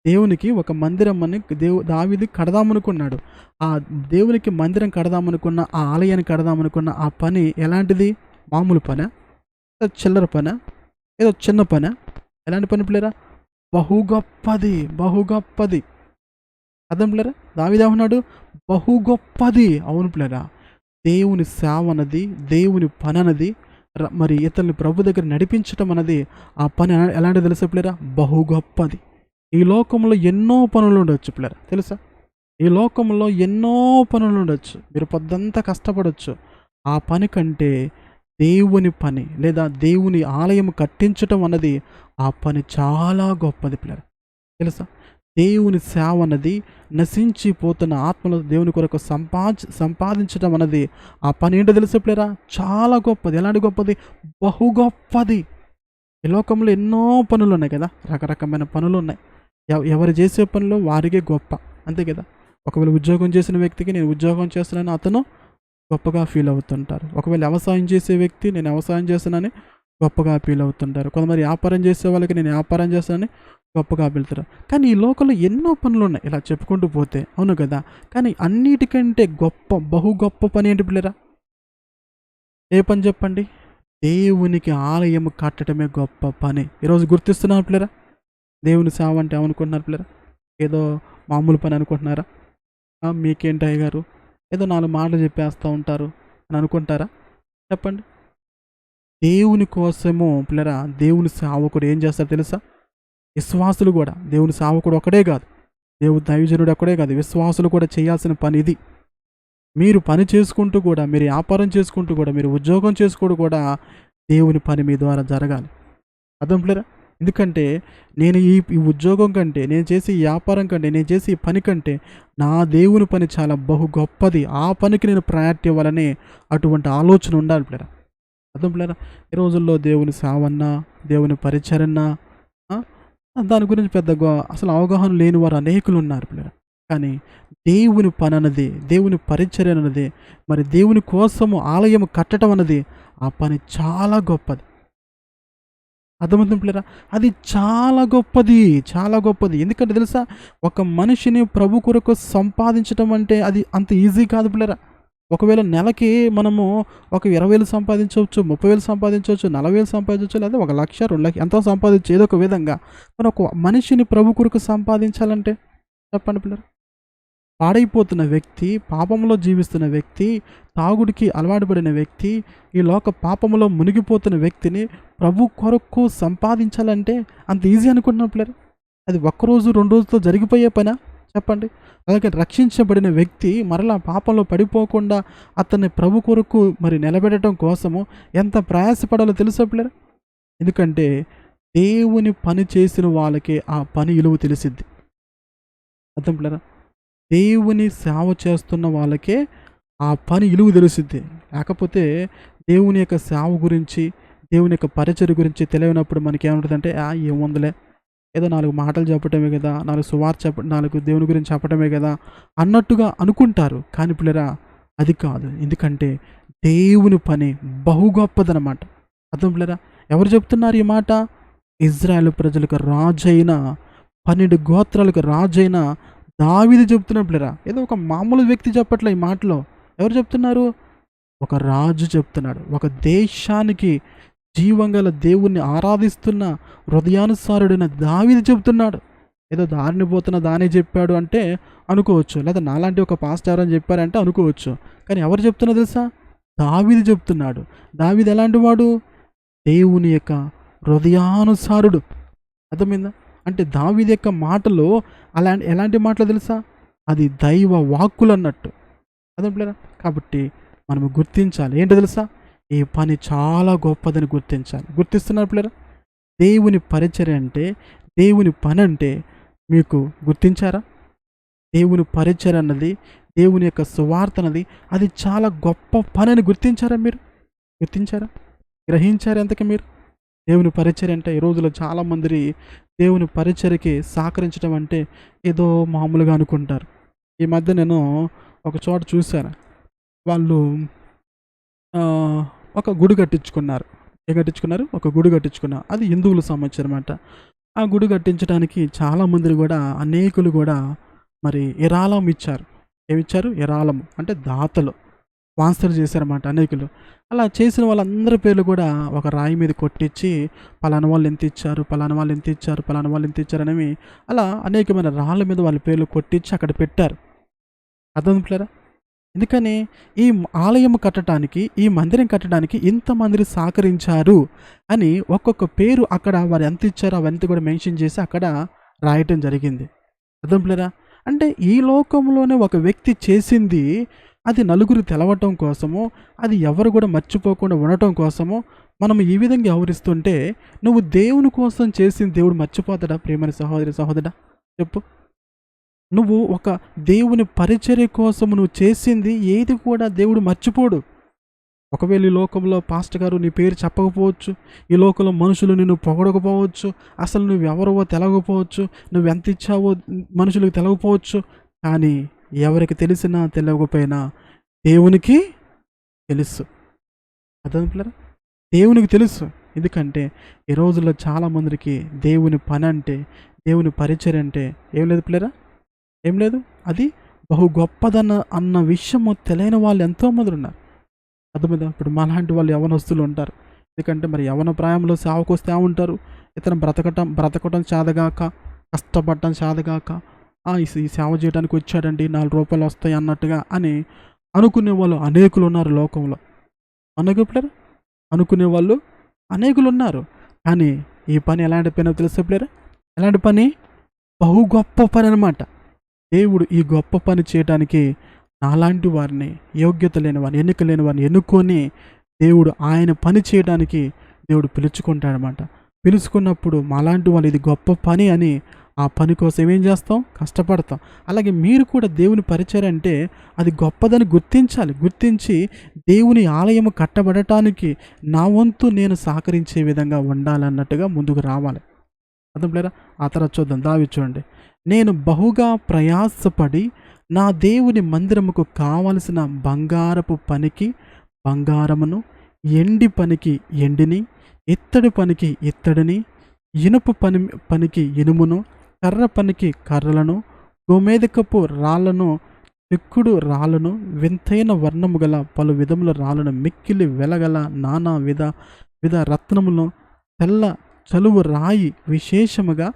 దేవునికి ఒక మందిరం అని దావీదు కడదామనుకున్నాడు. ఆ దేవునికి మందిరం కడదామనుకున్న, ఆ ఆలయాన్ని కడదామనుకున్న ఆ పని ఎలాంటిది? మామూలు పనా? చిల్లర పనా? ఏదో చిన్న పనా? ఎలాంటి పని పిల్లరా? బహు గొప్పది. అర్థం పిల్లరా? దావీదేమన్నాడు? బహు గొప్పది. అవును పిల్లరా, దేవుని సేవ అన్నది, దేవుని పని అన్నది, మరి ఇతరుని ప్రభు దగ్గర నడిపించటం అన్నది ఆ పని ఎలాంటిది తెలుసా పిల్లరా? బహు గొప్పది. ఈ లోకంలో ఎన్నో పనులు ఉండొచ్చు పిల్లరా, తెలుసా? ఈ లోకంలో ఎన్నో పనులు ఉండొచ్చు. మీరు పొద్దంతా కష్టపడవచ్చు. ఆ పని కంటే దేవుని పని లేదా దేవుని ఆలయం కట్టించటం అన్నది ఆ పని చాలా గొప్పది పిల్లరా, తెలుసా? దేవుని సేవ అన్నది, నశించిపోతున్న ఆత్మలు దేవుని కొరకు సంపాదించడం అన్నది ఆ పని ఏంటో తెలుసా పిల్లరా? చాలా గొప్పది. ఎలాంటి గొప్పది? బహు గొప్పది. ఈ లోకంలో ఎన్నో పనులు ఉన్నాయి కదా, రకరకమైన పనులు ఉన్నాయి. ఎవరు చేసే పనిలో వారికే గొప్ప, అంతే కదా? ఒకవేళ ఉద్యోగం చేసిన వ్యక్తికి నేను ఉద్యోగం చేస్తున్నాను అతను గొప్పగా ఫీల్ అవుతుంటారు. ఒకవేళ వ్యవసాయం చేసే వ్యక్తి నేను వ్యవసాయం చేస్తున్నానని గొప్పగా ఫీల్ అవుతుంటారు. కొంతమంది వ్యాపారం చేసే వాళ్ళకి నేను వ్యాపారం చేస్తానని గొప్పగా వెళ్తారు. కానీ ఈ లోకంలో ఎన్నో పనులు ఉన్నాయి ఇలా చెప్పుకుంటూ పోతే, అవును కదా? కానీ అన్నిటికంటే బహు గొప్ప పని ఏంటి పిల్లరా? ఏ పని చెప్పండి? దేవునికి ఆలయం కట్టడమే గొప్ప పని. ఈరోజు గుర్తిస్తున్నారు పిల్లరా? దేవుని సేవ అంటే ఏమనుకుంటున్నారు పిల్లరా? ఏదో మామూలు పని అనుకుంటున్నారా? మీకేంటి అయ్య గారు, ఏదో 4 మాటలు చెప్పేస్తూ ఉంటారు అని అనుకుంటారా? చెప్పండి. దేవుని కోసము పిల్లరా, దేవుని సేవకుడు ఏం చేస్తారో తెలుసా? విశ్వాసులు కూడా, దేవుని సేవకుడు ఒకడే కాదు, దేవుని దైవజనుడు ఒకడే కాదు, విశ్వాసులు కూడా చేయాల్సిన పని ఇది. మీరు పని చేసుకుంటూ కూడా, మీరు వ్యాపారం చేసుకుంటూ కూడా, మీరు ఉద్యోగం చేసుకోవడం కూడా దేవుని పని మీ ద్వారా జరగాలి. అర్థం పిల్లరా? ఎందుకంటే నేను ఈ ఉద్యోగం కంటే, నేను చేసే ఈ వ్యాపారం కంటే, నేను చేసే ఈ పని కంటే నా దేవుని పని చాలా బహు గొప్పది. ఆ పనికి నేను ప్రయారిటీ ఇవ్వాలనే అటువంటి ఆలోచన ఉండాలి పిల్లరా. అర్థం పిల్లరా? ఈ రోజుల్లో దేవుని సేవన్నా, దేవుని పరిచరన్నా దాని గురించి అసలు అవగాహన లేని వారు అనేకులు ఉన్నారు పిల్లరా. కానీ దేవుని పని అన్నది, దేవుని పరిచర్య అన్నది, మరి దేవుని కోసము ఆలయం కట్టడం అన్నది, ఆ పని చాలా గొప్పది. అర్థమవుతుంది పిల్లరా? అది చాలా గొప్పది. చాలా గొప్పది. ఎందుకంటే తెలుసా? ఒక మనిషిని ప్రభు కొరకు సంపాదించటం అంటే అది అంత ఈజీ కాదు పిల్లరా. ఒకవేళ నెలకి మనము ఒక 20,000 సంపాదించవచ్చు, 30,000 సంపాదించవచ్చు, 40,000 సంపాదించవచ్చు, లేదా 1,00,000, 2,00,000 ఎంతో సంపాదించు ఏదో ఒక విధంగా. కానీ ఒక మనిషిని ప్రభు కొరకు సంపాదించాలంటే చెప్పండి పిల్లరా? పాడైపోతున్న వ్యక్తి, పాపంలో జీవిస్తున్న వ్యక్తి, తాగుడికి అలవాటు పడిన వ్యక్తి, ఈ లోక పాపములో మునిగిపోతున్న వ్యక్తిని ప్రభు కొరకు సంపాదించాలంటే అంత ఈజీ అనుకుంటున్నాం పిల్లలు. అది ఒక్కరోజు 2 రోజులతో జరిగిపోయే పనా చెప్పండి? అలాగే రక్షించబడిన వ్యక్తి మరలా పాపంలో పడిపోకుండా అతన్ని ప్రభు కొరకు మరి నిలబెట్టడం కోసము ఎంత ప్రయాసపడాలో తెలుసా పిల్లలు? ఎందుకంటే దేవుని పని చేసిన వాళ్ళకే ఆ పని విలువ తెలిసిద్ది. అర్థం పిల్లరా? దేవుని సేవ చేస్తున్న వాళ్ళకే ఆ పని విలువ తెలుస్తుంది. లేకపోతే దేవుని యొక్క సేవ గురించి, దేవుని యొక్క పరిచర్య గురించి తెలియనప్పుడు మనకేముంటుందంటే ఏముందిలే, ఏదో 4 మాటలు చెప్పటమే కదా, 4 దేవుని గురించి చెప్పటమే కదా అన్నట్టుగా అనుకుంటారు. కానీ పిల్లరా అది కాదు. ఎందుకంటే దేవుని పని బహు గొప్పదనమాట. అర్థం పిల్లరా? ఎవరు చెప్తున్నారు ఈ మాట? ఇజ్రాయేల్ ప్రజలకు రాజైన 12 గోత్రాలకు రాజైన దావీదు చెప్తున్నాడు పిల్లరా. ఏదో ఒక మామూలు వ్యక్తి చెప్పట్లే ఈ మాటలో. ఎవరు చెప్తున్నారు? ఒక రాజు చెప్తున్నాడు. ఒక దేశానికి జీవంగల దేవుణ్ణి ఆరాధిస్తున్న హృదయానుసారుడైన దావీదు చెప్తున్నాడు. ఏదో దారిని పోతున్న దానే చెప్పాడు అంటే అనుకోవచ్చు, లేదా నాలాంటి ఒక పాస్టర్ అని చెప్పారంటే అనుకోవచ్చు. కానీ ఎవరు చెప్తున్నా తెలుసా? దావీదు చెప్తున్నాడు. దావీదు ఎలాంటి వాడు? దేవుని యొక్క హృదయానుసారుడు. అర్థమైందా? అంటే దావీదు యొక్క మాటలు ఎలాంటి మాటలు తెలుసా? అది దైవ వాక్కులు అన్నట్టు. అదే పిల్లరా? కాబట్టి మనము గుర్తించాలి. ఏంటో తెలుసా? ఈ పని చాలా గొప్పదని గుర్తించాలి. గుర్తిస్తున్నారు పిల్లరా? దేవుని పరిచర్య అంటే, దేవుని పని అంటే మీకు గుర్తించారా? దేవుని పరిచర్య అన్నది, దేవుని యొక్క సువార్త అన్నది అది చాలా గొప్ప పని అని గుర్తించారా మీరు? గుర్తించారా? గ్రహించారా ఎంతకి మీరు? దేవుని పరిచర్య అంటే ఈ రోజుల్లో చాలామంది దేవుని పరిచర్యకి సహకరించడం అంటే ఏదో మామూలుగా అనుకుంటారు. ఈ మధ్య నేను ఒక చోట చూశాను. వాళ్ళు ఒక గుడి కట్టించుకున్నారు. ఏం కట్టించుకున్నారు? ఒక గుడి కట్టించుకున్నారు. అది హిందువులకు సంబంధించి అనమాట. ఆ గుడి కట్టించడానికి చాలామంది కూడా, అనేకులు కూడా మరి విరాళం ఇచ్చారు. ఏమిచ్చారు? విరాళము అంటే దాతలు స్పాన్సర్ చేశారన్నమాట అనేకులు. అలా చేసిన వాళ్ళందరి పేర్లు కూడా ఒక రాయి మీద కొట్టించి పలానా వాళ్ళు ఎంత ఇచ్చారు, పలానా వాళ్ళు ఎంత ఇచ్చారు, పలానా వాళ్ళు ఎంత ఇచ్చారు అనేవి అలా అనేకమైన రాళ్ళ మీద వాళ్ళ పేర్లు కొట్టించి అక్కడ పెట్టారు. అర్థం. ఎందుకని ఈ ఆలయం కట్టడానికి, ఈ మందిరం కట్టడానికి ఇంతమంది సహకరించారు అని ఒక్కొక్క పేరు అక్కడ వారు ఎంత ఇచ్చారో అవన్నీ కూడా మెన్షన్ చేసి అక్కడ రాయటం జరిగింది. అర్థం. అంటే ఈ లోకంలోనే ఒక వ్యక్తి చేసింది అది నలుగురు తెలవటం కోసము, అది ఎవరు కూడా మర్చిపోకుండా ఉండటం కోసము మనం ఈ విధంగా వ్యవహరిస్తుంటే, నువ్వు దేవుని కోసం చేసింది దేవుడు మర్చిపోతాడా? ప్రియమైన సహోదరి సహోదరుడా చెప్పు. నువ్వు ఒక దేవుని పరిచర్య కోసం నువ్వు చేసింది ఏది కూడా దేవుడు మర్చిపోడు. ఒకవేళ ఈ లోకంలో పాస్టర్ గారు నీ పేరు చెప్పకపోవచ్చు, ఈ లోకంలో మనుషులు నిన్ను పొగడకపోవచ్చు, అసలు నువ్వెవరవో తెలవకపోవచ్చు, నువ్వెంత ఇచ్చావో మనుషులకు తెలవకపోవచ్చు. కానీ ఎవరికి తెలిసినా తెలియకపోయినా దేవునికి తెలుసు. అర్థం పిల్లరా? దేవునికి తెలుసు. ఎందుకంటే ఈ రోజుల్లో చాలామందికి దేవుని పని అంటే, దేవుని పరిచర్య అంటే ఏం లేదు పిల్లరా, ఏం లేదు. అది బహు అన్న విషయము తెలియని వాళ్ళు ఎంతోమంది ఉన్నారు. అర్థమైందా? ఇప్పుడు మాలాంటి వాళ్ళు యవనస్తులు ఉంటారు. ఎందుకంటే మరి యవన ప్రాయంలో సేవకు వస్తే ఉంటారు, ఇతను బ్రతకటం చేతగాక, కష్టపడటం చేతగాక, ఈ సేవ చేయడానికి వచ్చాడండి, 4 రూపాయలు వస్తాయి అన్నట్టుగా అని అనుకునే వాళ్ళు అనేకులు ఉన్నారు లోకంలో. అనుకుంటారు అనుకునే వాళ్ళు అనేకులు ఉన్నారు. కానీ ఈ పని ఎలాంటి పని తెలుసా పిల్లరా? ఎలాంటి పని? బహు గొప్ప పని అనమాట. దేవుడు ఈ గొప్ప పని చేయడానికి నాలాంటి వారిని, యోగ్యత లేని వారిని, ఎన్నిక లేని వారిని ఎన్నుకొని దేవుడు ఆయన పని చేయడానికి దేవుడు పిలుచుకుంటాడనమాట. పిలుచుకున్నప్పుడు మాలాంటి వాళ్ళు ఇది గొప్ప పని అని ఆ పని కోసం ఏం చేస్తాం? కష్టపడతాం. అలాగే మీరు కూడా దేవుని పరిచర్య అంటే అది గొప్పదని గుర్తించాలి. గుర్తించి దేవుని ఆలయము కట్టబడటానికి నా వంతు నేను సహకరించే విధంగా ఉండాలన్నట్టుగా ముందుకు రావాలి. అర్థం లేరా? ఆ తర్వాత చూద్దాం. దావీదు చూడండి, నేను బహుగా ప్రయాసపడి నా దేవుని మందిరముకు కావలసిన బంగారపు పనికి బంగారమును, ఎండి పనికి ఎండిని, ఇత్తడి పనికి ఇత్తడిని, ఇనుపు పనికి ఇనుమును, కర్ర పనికి కర్రలను, గోమేధికపు రాళ్లను, చెక్కుడు రాళ్లను, వింతైన వర్ణము గల పలు విధముల రాళ్లను, మిక్కిలి వెలగల నానా విధ రత్నములను, తెల్ల చలువు రాయి విశేషముగా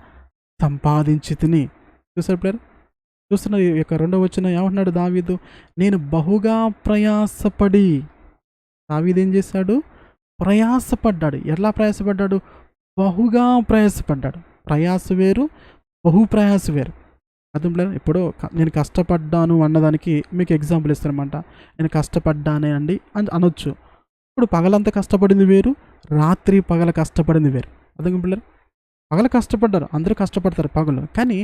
సంపాదించి తిని. చూసారు ప్లేయర్? చూస్తున్న ఈ యొక్క 2వ వచనం ఏమంటున్నాడు దావీదు? నేను బహుగా ప్రయాసపడి. దావీదు ఏం చేశాడు? ప్రయాసపడ్డాడు. ఎలా ప్రయాసపడ్డాడు? బహుగా ప్రయాసపడ్డాడు. ప్రయాస వేరు, బహు ప్రయాస వేరు. అర్థం లేదు. ఇప్పుడు నేను కష్టపడ్డాను అన్నదానికి మీకు ఎగ్జాంపుల్ ఇస్తానమాట. నేను కష్టపడ్డానే అండి అని అనొచ్చు. ఇప్పుడు పగలంతా కష్టపడింది వేరు, రాత్రి పగల కష్టపడింది వేరు. అర్థం పిల్లలు? పగలు కష్టపడ్డారు, అందరూ కష్టపడతారు పగలు. కానీ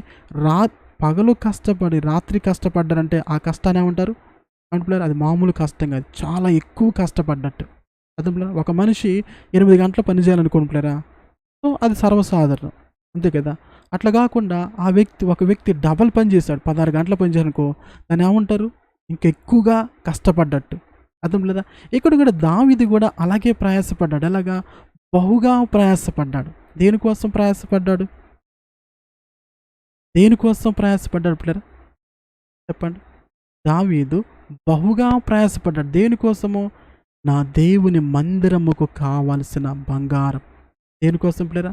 పగలు కష్టపడి రాత్రి కష్టపడ్డారంటే ఆ కష్టాన్ని ఏమంటారు అంటున్నారు? అది మామూలు కష్టం కాదు, చాలా ఎక్కువ కష్టపడ్డట్టు. అర్థం పిల్లలు? ఒక మనిషి 8 గంటలు పని చేయాలనుకుంటున్నారా? సో అది సర్వసాధారణం, అంతే కదా. అట్లా కాకుండా ఒక వ్యక్తి డబల్ పని చేశాడు, 16 గంటల పని చేయాలనుకో, దాన్ని ఏమంటారు? ఇంకెక్కువగా కష్టపడ్డట్టు. అర్థం లేదా? ఇక్కడ కూడా దావీదు కూడా అలాగే ప్రయాసపడ్డాడు. ఎలాగా? బహుగా ప్రయాసపడ్డాడు. దేనికోసం ప్రయాసపడ్డాడు? దేనికోసం ప్రయాసపడ్డాడు పిల్లరా? చెప్పండి. దావీదు బహుగా ప్రయాసపడ్డాడు. దేనికోసము? నా దేవుని మందిరముకు కావలసిన బంగారం. దేనికోసం పిల్లరా?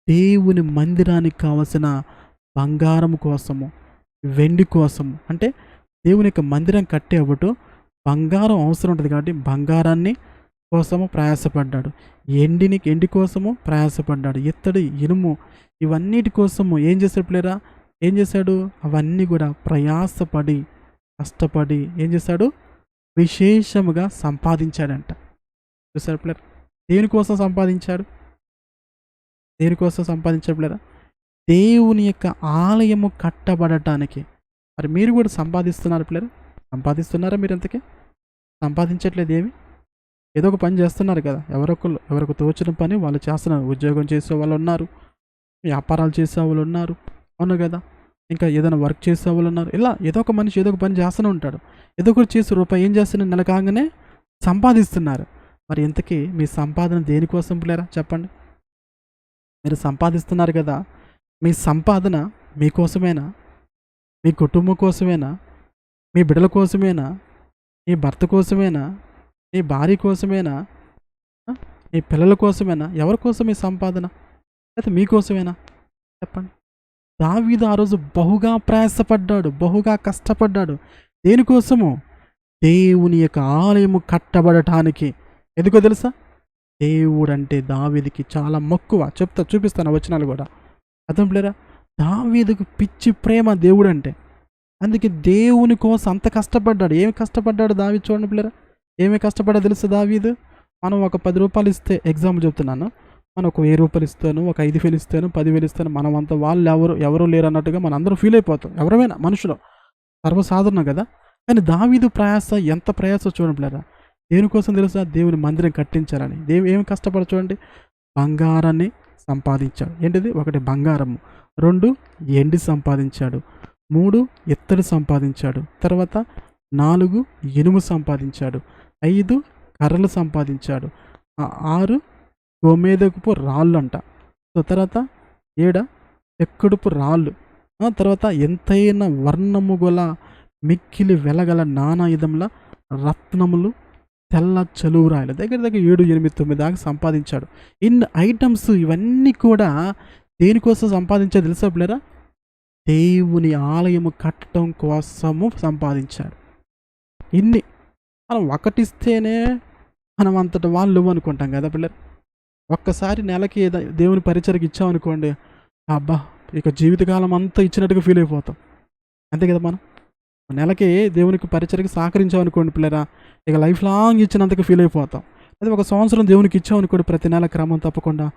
దేవుని మందిరానికి కావలసిన బంగారం కోసము, వెండి కోసము. అంటే దేవుని యొక్క మందిరం కట్టేటప్పుడు బంగారం అవసరం ఉంటుంది కాబట్టి బంగారాన్ని కోసము ప్రయాసపడ్డాడు. ఎండి కోసము ప్రయాసపడ్డాడు. ఇత్తడి, ఇనుము, ఇవన్నిటి కోసము ఏం చేశాడు పిల్లరా? ఏం చేశాడు? అవన్నీ కూడా ప్రయాసపడి, కష్టపడి ఏం చేశాడు? విశేషముగా సంపాదించాడంట. చూసారు పిల్లరా? దేనికోసం సంపాదించాడు? దేనికోసం సంపాదించాడు పిల్లరా? దేవుని యొక్క ఆలయము కట్టబడటానికి. మరి మీరు కూడా సంపాదిస్తున్నారు పిల్లరా? సంపాదిస్తున్నారా? మీరు ఎంతకీ సంపాదించట్లేదు ఏమి? ఏదో ఒక పని చేస్తున్నారు కదా. ఎవరికి తోచిన పని వాళ్ళు చేస్తున్నారు. ఉద్యోగం చేసే వాళ్ళు ఉన్నారు, వ్యాపారాలు చేసే వాళ్ళు ఉన్నారు, అవును కదా. ఇంకా ఏదైనా వర్క్ చేసే వాళ్ళు ఉన్నారు. ఇలా ఏదో ఒక మనిషి ఏదో ఒక పని చేస్తూనే ఉంటాడు. ఏదో ఒకటి చేసి రూపాయి ఏం చేస్తున్నారు? నెల కాగానే సంపాదిస్తున్నారు. మరి ఇంతకీ మీ సంపాదన దేనికోసం పిల్లరా? చెప్పండి. మీరు సంపాదిస్తున్నారు కదా, మీ సంపాదన మీకోసమేనా? మీ కుటుంబం కోసమేనా? మీ బిడ్డల కోసమేనా? మీ భర్త కోసమేనా? మీ భార్య కోసమేనా? మీ పిల్లల కోసమేనా? ఎవరి కోసం ఈ సంపాదన? లేకపోతే మీకోసమేనా? చెప్పండి. దావీదు ఆ రోజు బహుగా ప్రయాసపడ్డాడు, బహుగా కష్టపడ్డాడు. దేనికోసము? దేవుని యొక్క ఆలయము కట్టబడటానికి. ఎందుకో తెలుసా? దేవుడంటే దావీదుకి చాలా మక్కువ. చూపిస్తాను వచనాలు కూడా. అర్థం లేరా? దావీదుకు పిచ్చి ప్రేమ దేవుడంటే. అందుకే దేవుని కోసం అంత కష్టపడ్డాడు. ఏమి కష్టపడ్డాడు దావీదు? చూడండి పిల్లరా, ఏమి కష్టపడ్డా తెలుసు దావీదు? మనం ఒక 10 రూపాయలు ఇస్తే, ఎగ్జాంపుల్ చెప్తున్నాను, మనం ఒక 1000 రూపాయలు ఇస్తాను, ఒక 5,000 ఇస్తాను, 10,000 ఇస్తాను, మనం అంతా వాళ్ళు ఎవరు లేరు అన్నట్టుగా మనం అందరూ ఫీల్ అయిపోతాం. ఎవరైనా మనుషులు సర్వసాధారణం కదా. కానీ దావీదు ప్రయాస, ఎంత ప్రయాస చూడండి పిల్లరా. దేనికోసం తెలుసా? దేవుని మందిరం కట్టించాలని. ఏమి కష్టపడ చూడండి. బంగారాన్ని సంపాదించాడు. ఏంటిది? 1 బంగారము, 2 ఎండి సంపాదించాడు, 3 ఇత్తడి సంపాదించాడు, తర్వాత 4 ఇనుము సంపాదించాడు, 5 కర్రలు సంపాదించాడు, 6 గోమేదకపు రాళ్ళు అంట. సో తర్వాత 7 చెక్కడుపు రాళ్ళు, తర్వాత ఎంతైన వర్ణము గల మిక్కిలి వెలగల నానా విధముల రత్నములు, తెల్ల చలువురాయలు, దగ్గర 7, 8, 9 దాకా సంపాదించాడు. ఇన్ని ఐటమ్స్ ఇవన్నీ కూడా దేనికోసం సంపాదించాడు తెలుసా పిల్లరా? దేవుని ఆలయము కట్టడం కోసము సంపాదించాడు. ఇన్ని మనం ఒకటిస్తేనే మనం అంతటి వాళ్ళు అనుకుంటాం కదా పిల్లలు. ఒక్కసారి నెలకి దేవుని పరిచయకి ఇచ్చామనుకోండి, అబ్బా ఇక జీవితకాలం అంతా ఇచ్చినట్టుగా ఫీల్ అయిపోతాం, అంతే కదా. మనం నెలకి దేవునికి పరిచయకి సహకరించామనుకోండి పిల్లరా, ఇక లైఫ్ లాంగ్ ఇచ్చినంతగా ఫీల్ అయిపోతాం. అదే 1 సంవత్సరం దేవునికి ఇచ్చామనుకోండి, ప్రతి నెల క్రమం తప్పకుండా,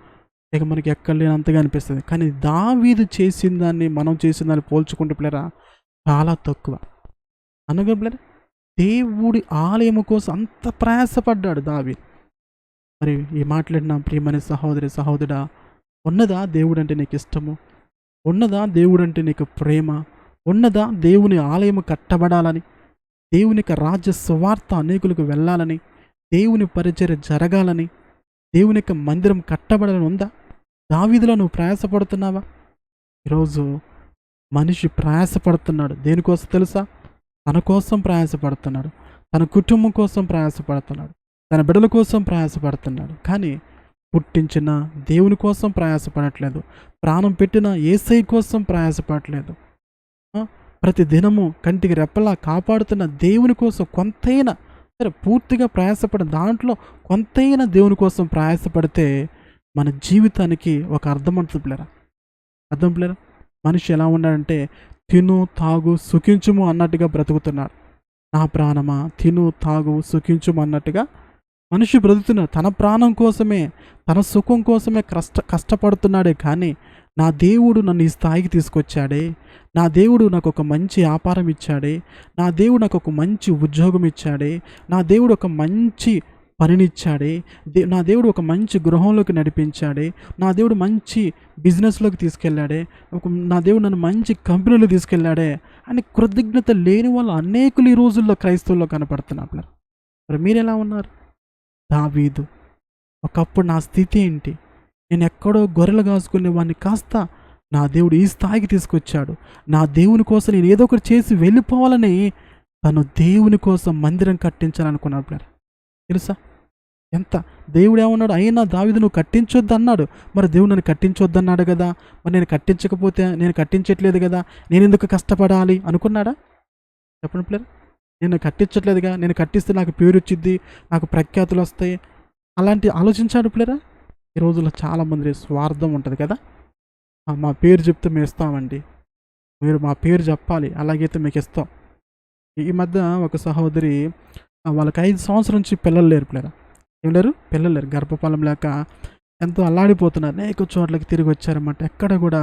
ఇక మనకి ఎక్కడ లేనంతగా అనిపిస్తుంది. కానీ దావీదు చేసిన దాన్ని మనం చేసిన దాన్ని పోల్చుకుంటే పిల్లరా చాలా తక్కువ. అనగా పిల్లరా, దేవుడి ఆలయము కోసం అంత ప్రయాసపడ్డాడు దావీదు. మరి ఈ మాట్లాడిన ప్రియమైన సహోదరి సహోదరుడా, ఉన్నదా దేవుడంటే నీకు ఇష్టము? ఉన్నదా దేవుడంటే నీకు ప్రేమ? ఉన్నదా దేవుని ఆలయం కట్టబడాలని, దేవుని యొక్క రాజ్య సువార్త అనేకులకు వెళ్ళాలని, దేవుని పరిచర్య జరగాలని, దేవుని యొక్క మందిరం కట్టబడాలని ఉందా? దావీదులా నువ్వు ప్రయాసపడుతున్నావా? ఈరోజు మనిషి ప్రయాసపడుతున్నాడు. దేనికోసం తెలుసా? తన కోసం ప్రయాసపడుతున్నాడు, తన కుటుంబం కోసం ప్రయాసపడుతున్నాడు, తన బిడ్డల కోసం ప్రయాసపడుతున్నాడు. కానీ పుట్టించిన దేవుని కోసం ప్రయాసపడట్లేదు, ప్రాణం పెట్టిన యేసయ్య కోసం ప్రయాసపడట్లేదు. ప్రతి దినము కంటికి రెప్పలా కాపాడుతున్న దేవుని కోసం కొంతైనా, సరే పూర్తిగా ప్రయాసపడిన దాంట్లో కొంతైనా దేవుని కోసం ప్రయాసపడితే మన జీవితానికి ఒక అర్థం ఉంటుంది పిల్లరా. అర్థం పిల్లరా, మనిషి ఎలా ఉన్నాడంటే తిను తాగు సుఖించుము అన్నట్టుగా బ్రతుకుతున్నాడు. నా ప్రాణమా తిను తాగు సుఖించుము అన్నట్టుగా మనిషి బ్రతుకుతున్నాడు. తన ప్రాణం కోసమే, తన సుఖం కోసమే కష్టపడుతున్నాడే. కానీ నా దేవుడు నన్ను ఈ స్థాయికి తీసుకొచ్చాడే, నా దేవుడు నాకు ఒక మంచి వ్యాపారం ఇచ్చాడే, నా దేవుడు నాకు ఒక మంచి ఉద్యోగం ఇచ్చాడే, నా దేవుడు ఒక మంచి పనినిచ్చాడే, నా దేవుడు ఒక మంచి గృహంలోకి నడిపించాడే, నా దేవుడు మంచి బిజినెస్లోకి తీసుకెళ్ళాడే, నా దేవుడు నన్ను మంచి కంపెనీలో తీసుకెళ్ళాడే అని కృతజ్ఞత లేని వాళ్ళు అనేకులు ఈ రోజుల్లో క్రైస్తవుల్లో కనపడుతున్నారు. మరి మీరు ఎలా ఉన్నారు? దావీదు, ఒకప్పుడు నా స్థితి ఏంటి? నేను ఎక్కడో గొర్రెలు కాసుకునేవాడిని కాస్త నా దేవుడు ఈ స్థాయికి తీసుకొచ్చాడు. నా దేవుని కోసం నేను ఏదో ఒకటి చేసి వెళ్ళిపోవాలని తను దేవుని కోసం మందిరం కట్టించాలనుకున్నాడు. తెలుసా ఎంత దేవుడు ఏమన్నాడు? అయినా దావీదు నువ్వు కట్టించొద్దు అన్నాడు. మరి దేవుడు నన్ను కట్టించొద్దు అన్నాడు కదా, మరి నేను కట్టించకపోతే, నేను కట్టించట్లేదు కదా, నేను ఎందుకు కష్టపడాలి అనుకున్నాడా? చెప్పండి పిల్లలు. నేను కట్టించట్లేదుగా, నేను కట్టిస్తే నాకు పేరు వచ్చిద్ది, నాకు ప్రఖ్యాతులు వస్తాయి, అలాంటి ఆలోచించాడు పిల్లరా. ఈ రోజుల్లో చాలామంది స్వార్థం ఉంటుంది కదా. మా పేరు చెప్తే మేము ఇస్తామండి, మీరు మా పేరు చెప్పాలి, అలాగైతే మీకు ఇస్తాం. ఈ మధ్య ఒక సహోదరి, వాళ్ళకి 5 సంవత్సరాల నుంచి పిల్లలు లేరు పిల్లరా. ఏం లేరు? పిల్లలు లేరు. గర్భఫలం లేక ఎంతో అల్లాడిపోతున్నారు. అనేక చోట్లకి తిరిగి వచ్చారన్నమాట. ఎక్కడ కూడా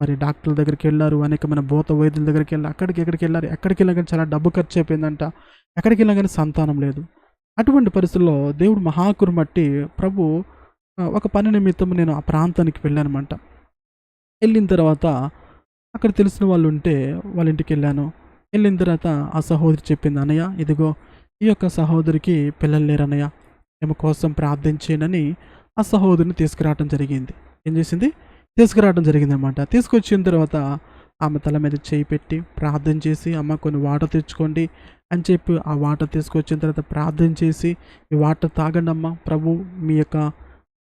మరి డాక్టర్ల దగ్గరికి వెళ్ళారు, అనేకమైన భూత వైద్యుల దగ్గరికి వెళ్ళారు, ఎక్కడికి వెళ్ళారు. ఎక్కడికి వెళ్ళా కానీ చాలా డబ్బు ఖర్చు అయిపోయిందంట. ఎక్కడికి వెళ్ళా కానీ సంతానం లేదు. అటువంటి పరిస్థితుల్లో దేవుడు మహాకృప బట్టి ప్రభు ఒక పని నిమిత్తం నేను ఆ ప్రాంతానికి వెళ్ళానమాట. వెళ్ళిన తర్వాత అక్కడ తెలిసిన వాళ్ళు ఉంటే వాళ్ళ ఇంటికి వెళ్ళాను. వెళ్ళిన తర్వాత ఆ సహోదరి చెప్పింది, అన్నయ్య ఇదిగో ఈ యొక్క సహోదరికి పిల్లలు లేరన్నయ్య, మేము కోసం ప్రార్థించేనని ఆ సహోదరిని తీసుకురావడం జరిగింది. ఏం చేసింది? తీసుకురావడం జరిగింది అనమాట. తీసుకొచ్చిన తర్వాత ఆమె తల మీద చేయి పెట్టి ప్రార్థన చేసి, అమ్మ కొన్ని వాటర్ తెచ్చుకోండి అని చెప్పి ఆ వాటర్ తీసుకొచ్చిన తర్వాత ప్రార్థన చేసి, ఈ వాటర్ తాగండి అమ్మ, ప్రభు మీ యొక్క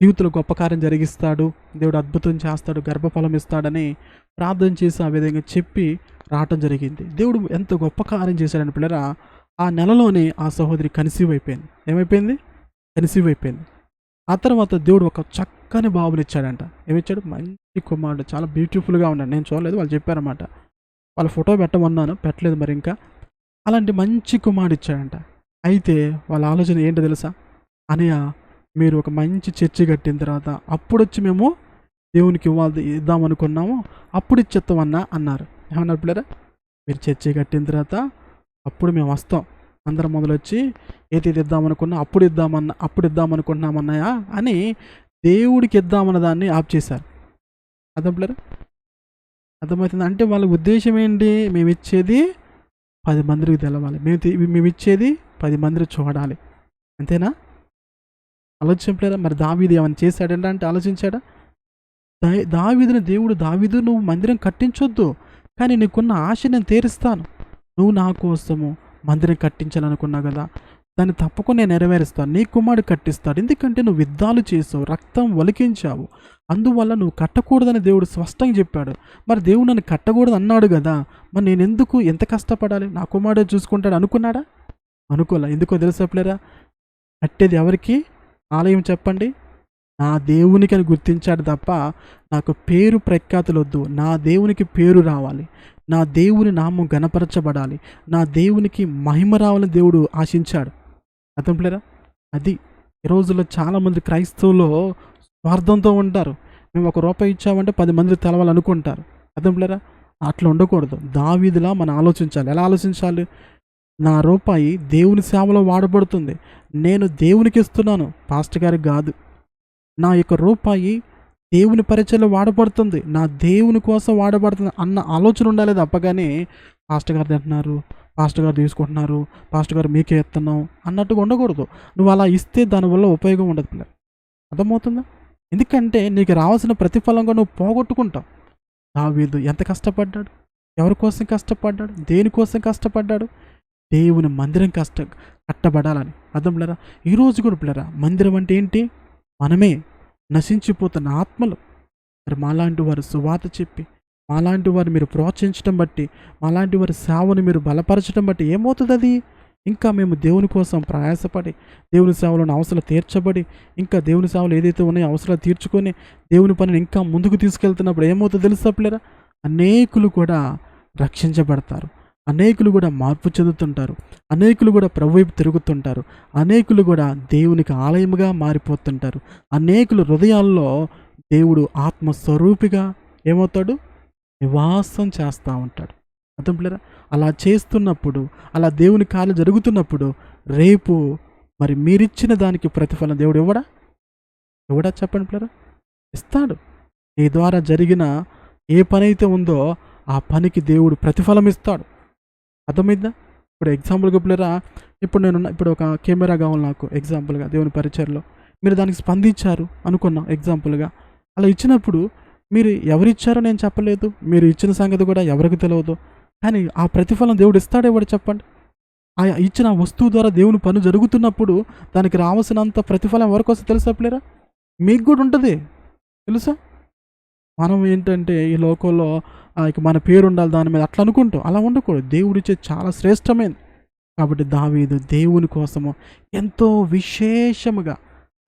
జీవితంలో గొప్ప కార్యం జరిగిస్తాడు, దేవుడు అద్భుతం చేస్తాడు, గర్భఫలం ఇస్తాడని ప్రార్థన చేసి ఆ విధంగా చెప్పి రావటం జరిగింది. దేవుడు ఎంత గొప్ప కార్యం చేశాడని పిల్లరా, ఆ నెలలోనే ఆ సహోదరి కన్సీవ్ అయిపోయింది. ఏమైపోయింది? కన్సీవ్ అయిపోయింది. ఆ తర్వాత దేవుడు ఒక చక్కని బాబుని ఇచ్చాడంట. ఏమిచ్చాడు? మంచి కుమారుడు, చాలా బ్యూటిఫుల్గా ఉన్నాడు. నేను చూడలేదు, వాళ్ళు చెప్పారన్నమాట. వాళ్ళ ఫోటో పెట్టమన్నాను, పెట్టలేదు మరి ఇంకా. అలాంటి మంచి కుమారుడు ఇచ్చాడంట. అయితే వాళ్ళ ఆలోచన ఏంటో తెలుసా? అనయ్య మీరు ఒక మంచి చర్చి కట్టిన తర్వాత అప్పుడు వచ్చి మేము దేవునికి ఇద్దామనుకున్నాము, అప్పుడు ఇచ్చేస్తామన్నా అన్నారు. ఏమన్నారు పిల్లరా? మీరు చర్చి కట్టిన తర్వాత అప్పుడు మేము వస్తాం, అందరం మొదలొచ్చి ఏది ఇద్దామనుకున్నా అప్పుడు ఇద్దామనుకుంటున్నామన్నాయా అని దేవుడికి ఇద్దామన్న దాన్ని ఆప్ చేశారు. అర్థం పిల్లరా? అర్థమవుతుంది. అంటే వాళ్ళ ఉద్దేశం ఏంటి? మేము ఇచ్చేది 10 మందికి తెలవాలి, మేము ఇచ్చేది 10 మందిని చూడాలి, అంతేనా? ఆలోచించలేరా? మరి దావీదు ఏమైనా చేశాడంటే అంటే ఆలోచించాడా? దావీదుని దేవుడు, దావీదు నువ్వు మందిరం కట్టించొద్దు, కానీ నీకున్న ఆశ నేను తీరుస్తాను, నువ్వు నా కోసము మందిరం కట్టించాలనుకున్నావు కదా, దాన్ని తప్పకుండా నేను నెరవేరుస్తాను, నీ కుమారుడు కట్టిస్తాడు, ఎందుకంటే నువ్వు యుద్ధాలు చేసావు, రక్తం ఒలికించావు, అందువల్ల నువ్వు కట్టకూడదని దేవుడు స్పష్టంగా చెప్పాడు. మరి దేవుడు నన్ను కట్టకూడదు అన్నాడు కదా, మరి నేను ఎందుకు ఎంత కష్టపడాలి, నా కుమారుడే చూసుకుంటాడు అనుకున్నాడా? అనుకోలే. ఎందుకో తెలుసా? కట్టేది ఎవరికి ఆలయం చెప్పండి? నా దేవునికి అని గుర్తించాడు తప్ప నాకు పేరు ప్రఖ్యాతులు వద్దు, నా దేవునికి పేరు రావాలి, నా దేవుని నామం గణపరచబడాలి, నా దేవునికి మహిమ రావాలని దేవుడు ఆశించాడు. అర్థం పిల్లరా? అది ఈ రోజుల్లో చాలామంది క్రైస్తవులు స్వార్థంతో ఉంటారు. మేము ₹1 ఇచ్చామంటే 10 మంది తెలవాలనుకుంటారు. అర్థం పిల్లరా? అట్లా ఉండకూడదు. దావీదులా మనం ఆలోచించాలి. ఎలా ఆలోచించాలి? నా రూపాయి దేవుని సేవలో వాడబడుతుంది, నేను దేవునికి ఇస్తున్నాను, పాస్టర్ గారికి కాదు. నా యొక్క రూపాయి దేవుని పరిచయలో వాడబడుతుంది, నా దేవుని కోసం వాడబడుతుంది అన్న ఆలోచన ఉండాలి తప్ప కానీ పాస్టర్ గారు తింటున్నారు, పాస్టర్ గారు తీసుకుంటున్నారు, పాస్టర్ గారు మీకే ఇస్తున్నాం అన్నట్టుగా ఉండకూడదు. నువ్వు అలా ఇస్తే దానివల్ల ఉపయోగం ఉండదు పిల్లలు. అర్థమవుతుందా? ఎందుకంటే నీకు రావాల్సిన ప్రతిఫలంగా నువ్వు పోగొట్టుకుంటావు. దావీదు ఎంత కష్టపడ్డాడు, ఎవరి కోసం కష్టపడ్డాడు, దేనికోసం కష్టపడ్డాడు? దేవుని మందిరం కట్టబడాలని. అర్థం లేరా? ఈరోజు కూడా పిల్లరా, మందిరం అంటే ఏంటి? మనమే, నశించిపోతున్న ఆత్మలు. మరి మాలాంటి వారు సువార్త చెప్పి, మాలాంటి వారు మీరు ప్రోత్సహించడం బట్టి, మాలాంటి వారి సేవను మీరు బలపరచడం బట్టి ఏమవుతుంది? అది ఇంకా మేము దేవుని కోసం ప్రయాసపడి, దేవుని సేవలను అవసరాలు తీర్చబడి, ఇంకా దేవుని సేవలు ఏదైతే ఉన్నాయో అవసరాలు తీర్చుకొని దేవుని పనిని ఇంకా ముందుకు తీసుకెళ్తున్నప్పుడు ఏమవుతుందో తెలుసా పిల్లరా? అనేకులు కూడా రక్షించబడతారు, అనేకులు కూడా మార్పు చెందుతుంటారు, అనేకులు కూడా ప్రభు వైపు తిరుగుతుంటారు, అనేకులు కూడా దేవునికి ఆలయముగా మారిపోతుంటారు, అనేకుల హృదయాల్లో దేవుడు ఆత్మస్వరూపిగా ఏమవుతాడు? నివాసం చేస్తూ ఉంటాడు. అర్థం పిల్లరా? అలా చేస్తున్నప్పుడు, అలా దేవుని కార్యం జరుగుతున్నప్పుడు రేపు మరి మీరిచ్చిన దానికి ప్రతిఫలం దేవుడు ఎవడా చెప్పండి పిల్లరా? ఇస్తాడు. నీ ద్వారా జరిగిన ఏ పని అయితే ఉందో ఆ పనికి దేవుడు ప్రతిఫలం ఇస్తాడు. అర్థమైందా? ఇప్పుడు ఎగ్జాంపుల్గా పిల్లరా, ఇప్పుడు ఒక కెమెరా కావాలి నాకు, ఎగ్జాంపుల్గా దేవుని పరిచయలో మీరు దానికి స్పందించారు అనుకున్నాం ఎగ్జాంపుల్గా. అలా ఇచ్చినప్పుడు మీరు ఎవరిచ్చారో నేను చెప్పలేదు, మీరు ఇచ్చిన సంగతి కూడా ఎవరికి తెలియదు, కానీ ఆ ప్రతిఫలం దేవుడు ఇస్తాడేవాడు చెప్పండి. ఆ ఇచ్చిన వస్తువు ద్వారా దేవుని పని జరుగుతున్నప్పుడు దానికి రావాల్సినంత ప్రతిఫలం ఎవరికి వస్తే తెలుసా పిల్లరా? మీకు కూడా ఉంటుంది తెలుసా? మనం ఏంటంటే ఈ లోకంలో ఇక మన పేరు ఉండాలి దాని మీద అట్లా అనుకుంటాం. అలా ఉండకూడదు. దేవుడిచ్చే చాలా శ్రేష్టమైనది. కాబట్టి దావీదు దేవుని కోసము ఎంతో విశేషముగా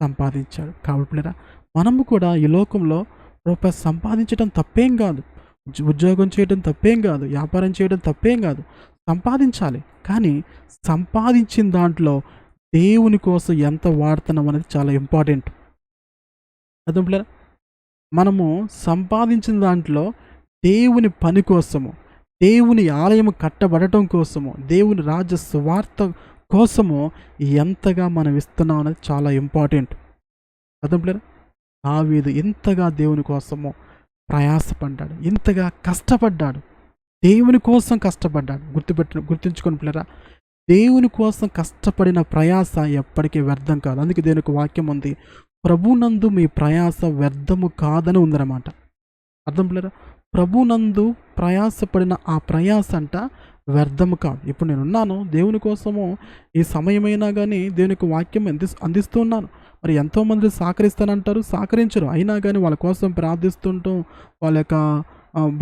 సంపాదించాడు. కాబట్టి పిల్లరా, మనము కూడా ఈ లోకంలో రూపాయి సంపాదించడం తప్పేం కాదు, ఉద్యోగం చేయడం తప్పేం కాదు, వ్యాపారం చేయడం తప్పేం కాదు, సంపాదించాలి. కానీ సంపాదించిన దాంట్లో దేవుని కోసం ఎంత వాడుతున్నాం అనేది చాలా ఇంపార్టెంట్. అర్థం పిల్లరా? మనము సంపాదించిన దాంట్లో దేవుని పని కోసము, దేవుని ఆలయము కట్టబడటం కోసము, దేవుని రాజ్య సువార్త కోసము ఎంతగా మనం ఇస్తున్నాం అనేది చాలా ఇంపార్టెంట్. అర్థం పిల్లరా? దావీదు ఇంతగా దేవుని కోసము ప్రయాసపడ్డాడు, ఇంతగా కష్టపడ్డాడు, దేవుని కోసం కష్టపడ్డాడు. గుర్తుంచుకొని పిల్లరా, దేవుని కోసం కష్టపడిన ప్రయాస ఎప్పటికీ వ్యర్థం కాదు. అందుకే దేవునికి వాక్యం ఉంది, ప్రభునందు మీ ప్రయాస వ్యర్థము కాదని ఉందన్నమాట. అర్థం పిల్లరా? ప్రభునందు ప్రయాసపడిన ఆ ప్రయాస అంట వ్యర్థము కాదు. ఇప్పుడు నేనున్నాను దేవుని కోసము, ఈ సమయమైనా కానీ దేవునికి వాక్యం అందిస్తూ ఉన్నాను. మరి ఎంతోమంది సహకరిస్తానంటారు, సహకరించరు, అయినా కానీ వాళ్ళ కోసం ప్రార్థిస్తుంటాం, వాళ్ళ యొక్క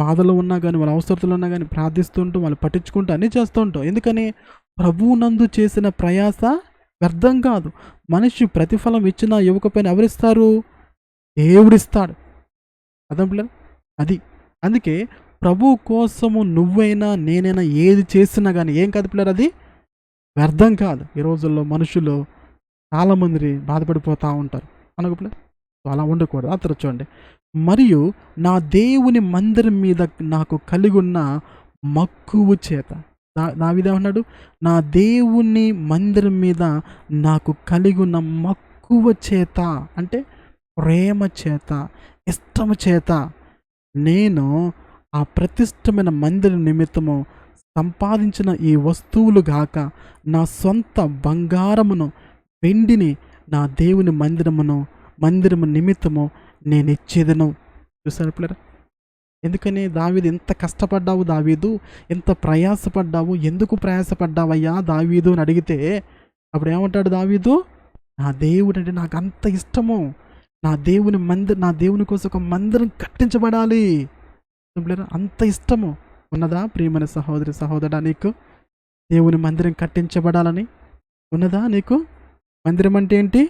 బాధలు ఉన్నా కానీ, వాళ్ళ అవసరతలు ఉన్నా కానీ ప్రార్థిస్తుంటాం, వాళ్ళు పట్టించుకుంటూ అన్నీ చేస్తూ ఉంటాం. ఎందుకని? ప్రభువునందు చేసిన ప్రయాస వ్యర్థం కాదు. మనిషి ప్రతిఫలం ఇచ్చినా ఇవ్వకపోయినా ఎవరిస్తారు? దేవుడిస్తాడు. అర్థం పిల్లలు? అది అందుకే ప్రభు కోసము నువ్వైనా నేనైనా ఏది చేసినా కానీ ఏం కాదు పిల్లలు, అది వ్యర్థం కాదు. ఈ రోజుల్లో మనుషులు చాలామంది బాధపడిపోతూ ఉంటారు అనకు పిల్లలు. అలా ఉండకూడదు. ఆ తర్వాత చూడండి, మరియు నా దేవుని మందిరం మీద నాకు కలిగి ఉన్న మక్కువ చేత, దావీదేమన్నాడు? నా దేవుని మందిరం మీద నాకు కలిగి ఉన్న మక్కువ చేత అంటే ప్రేమ చేత, ఇష్టము చేత నేను ఆ ప్రతిష్టమైన మందిరం నిమిత్తము సంపాదించిన ఈ వస్తువులు గాక నా సొంత బంగారమును వెండిని నా దేవుని మందిరము నిమిత్తము నేను ఇచ్చేదను. చూసారు పిల్లరా? ఎందుకని దావీదు ఎంత కష్టపడ్డావు, దావీదు ఎంత ప్రయాసపడ్డావు, ఎందుకు ప్రయాసపడ్డావయ్యా దావీదు అని అడిగితే అప్పుడు ఏమంటాడు దావీదు? నా దేవుడు అంటే నాకు అంత ఇష్టము, నా దేవుని కోసం ఒక మందిరం కట్టించబడాలి, అంత ఇష్టము ఉన్నదా? ప్రియమైన సహోదరి సహోదరుడా, నీకు దేవుని మందిరం కట్టించబడాలని ఉన్నదా నీకు? మందిరం అంటే ఏంటి?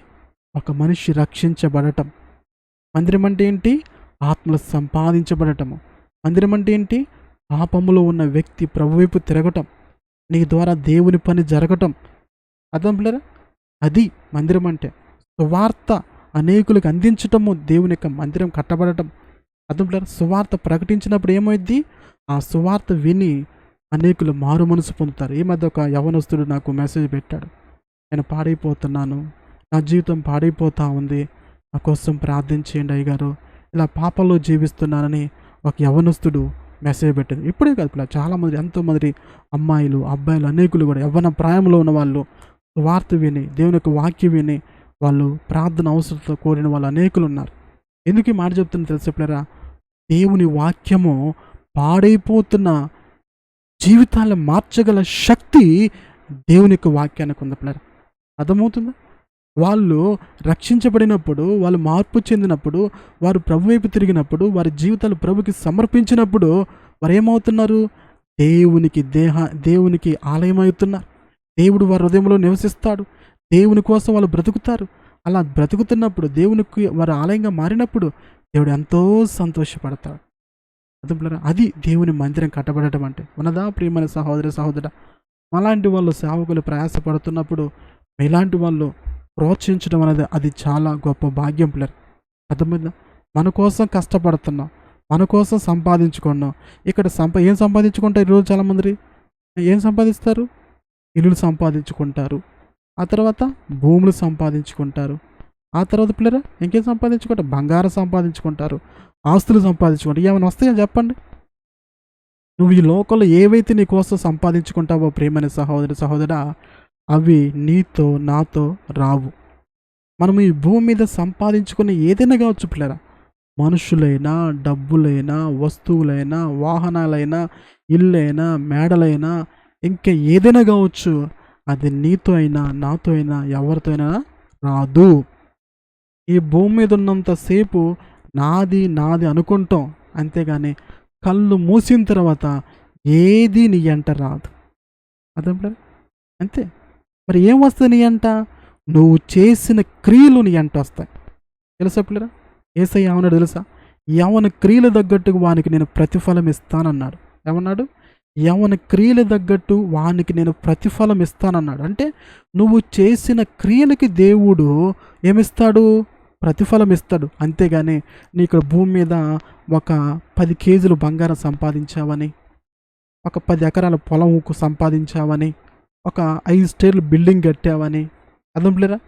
ఒక మనిషి రక్షించబడటం. మందిరం అంటే ఏంటి? ఆత్మలు సంపాదించబడటము. మందిరం అంటే ఏంటి? పాపములో ఉన్న వ్యక్తి ప్రభువైపు తిరగటం, నీ ద్వారా దేవుని పని జరగటం. అర్థం పిల్లరా? అది మందిరం అంటే. సువార్త అనేకులకు అందించటము దేవుని యొక్క మందిరం కట్టబడటం. అర్థం పిల్లరా? సువార్త ప్రకటించినప్పుడు ఏమైంది? ఆ సువార్త విని అనేకులు మారు మనసు పొందుతారు. ఈ మధ్య ఒక యవనస్తుడు నాకు మెసేజ్ పెట్టాడు, నేను పాడైపోతున్నాను, నా జీవితం పాడైపోతూ ఉంది, నా కోసం ప్రార్థన చేయండి అయ్యగారు, ఇలా పాపంలో జీవిస్తున్నానని ఒక యవ్వనస్తుడు మెసేజ్ పెట్టారు. ఇప్పుడే కాదు పిల్లలు, చాలామంది ఎంతోమంది అమ్మాయిలు, అబ్బాయిలు అనేకులు కూడా యవ్వన ప్రాయంలో ఉన్న వాళ్ళు వార్త విని, దేవుని యొక్క వాక్యం విని వాళ్ళు ప్రార్థన అవసరంతో కోరిన వాళ్ళు అనేకులు ఉన్నారు. ఎందుకు ఈ మాట చెప్తున్నా తెలుసా పిల్లరా? దేవుని వాక్యము పాడైపోతున్న జీవితాలను మార్చగల శక్తి దేవుని యొక్క వాక్యానికి ఉంది పిల్లరా. అర్థమవుతుందా? వాళ్ళు రక్షించబడినప్పుడు, వాళ్ళు మార్పు చెందినప్పుడు, వారు ప్రభు వైపు తిరిగినప్పుడు, వారి జీవితాలు ప్రభుకి సమర్పించినప్పుడు వారు ఏమవుతున్నారు? దేవునికి ఆలయం అవుతున్నారు. దేవుడు వారి హృదయంలో నివసిస్తాడు. దేవుని కోసం వాళ్ళు బ్రతుకుతారు. అలా బ్రతుకుతున్నప్పుడు, దేవునికి వారు ఆలయంగా మారినప్పుడు దేవుడు ఎంతో సంతోషపడతాడు. అది దేవుని మందిరం కట్టబడటం అంటే. ఉన్నదా ప్రియమైన సహోదరుడా? అలాంటి వాళ్ళు సేవకులు ప్రయాసపడుతున్నప్పుడు ఇలాంటి వాళ్ళు ప్రోత్సహించడం అనేది అది చాలా గొప్ప భాగ్యం పిల్లలు. అర్థమైందా? మన కోసం కష్టపడుతున్నాం, మన కోసం సంపాదించుకున్నాం. ఇక్కడ ఏం సంపాదించుకుంటారు ఈరోజు చాలామంది? ఏం సంపాదిస్తారు? ఇల్లులు సంపాదించుకుంటారు, ఆ తర్వాత భూములు సంపాదించుకుంటారు, ఆ తర్వాత పిల్లరా ఇంకేం సంపాదించుకుంటారు? బంగారం సంపాదించుకుంటారు, ఆస్తులు సంపాదించుకుంటారు. ఏమైనా వస్తాయో చెప్పండి? నువ్వు ఈ లోకంలో ఏవైతే నీ కోసం సంపాదించుకుంటావో ప్రియమైన సహోదరా, అవి నీతో నాతో రావు. మనం ఈ భూమి మీద సంపాదించుకునే ఏదైనా కావచ్చు పిల్లరా, మనుషులైనా, డబ్బులైనా, వస్తువులైనా, వాహనాలైనా, ఇల్లైనా, మేడలైనా, ఇంకా ఏదైనా కావచ్చు, అది నీతో అయినా నాతో అయినా ఎవరితో అయినా రాదు. ఈ భూమి మీద ఉన్నంతసేపు నాది నాది అనుకుంటాం, అంతేగాని కళ్ళు మూసిన తర్వాత ఏది నీ అంట రాదు. అదే అంతే. మరి ఏం వస్తుంది నీ అంట? నువ్వు చేసిన క్రియలు నీ అంట వస్తాయి. తెలుసా పిల్లరా? యేసయ్య ఏమన్నాడు తెలుసా? యవన క్రియలు తగ్గట్టుగా వానికి నేను ప్రతిఫలం ఇస్తానన్నాడు. ఏమన్నాడు? యవన క్రియలు తగ్గట్టు వానికి నేను ప్రతిఫలం ఇస్తానన్నాడు. అంటే నువ్వు చేసిన క్రియలకి దేవుడు ఏమిస్తాడు? ప్రతిఫలం ఇస్తాడు. అంతేగాని నీ ఇక్కడ భూమి మీద ఒక 10 కేజీలు బంగారం సంపాదించావని, ఒక 10 ఎకరాల పొలం సంపాదించావని, ఒక 5 స్టేర్లు బిల్డింగ్ కట్టావని, అర్థం పిల్లరా,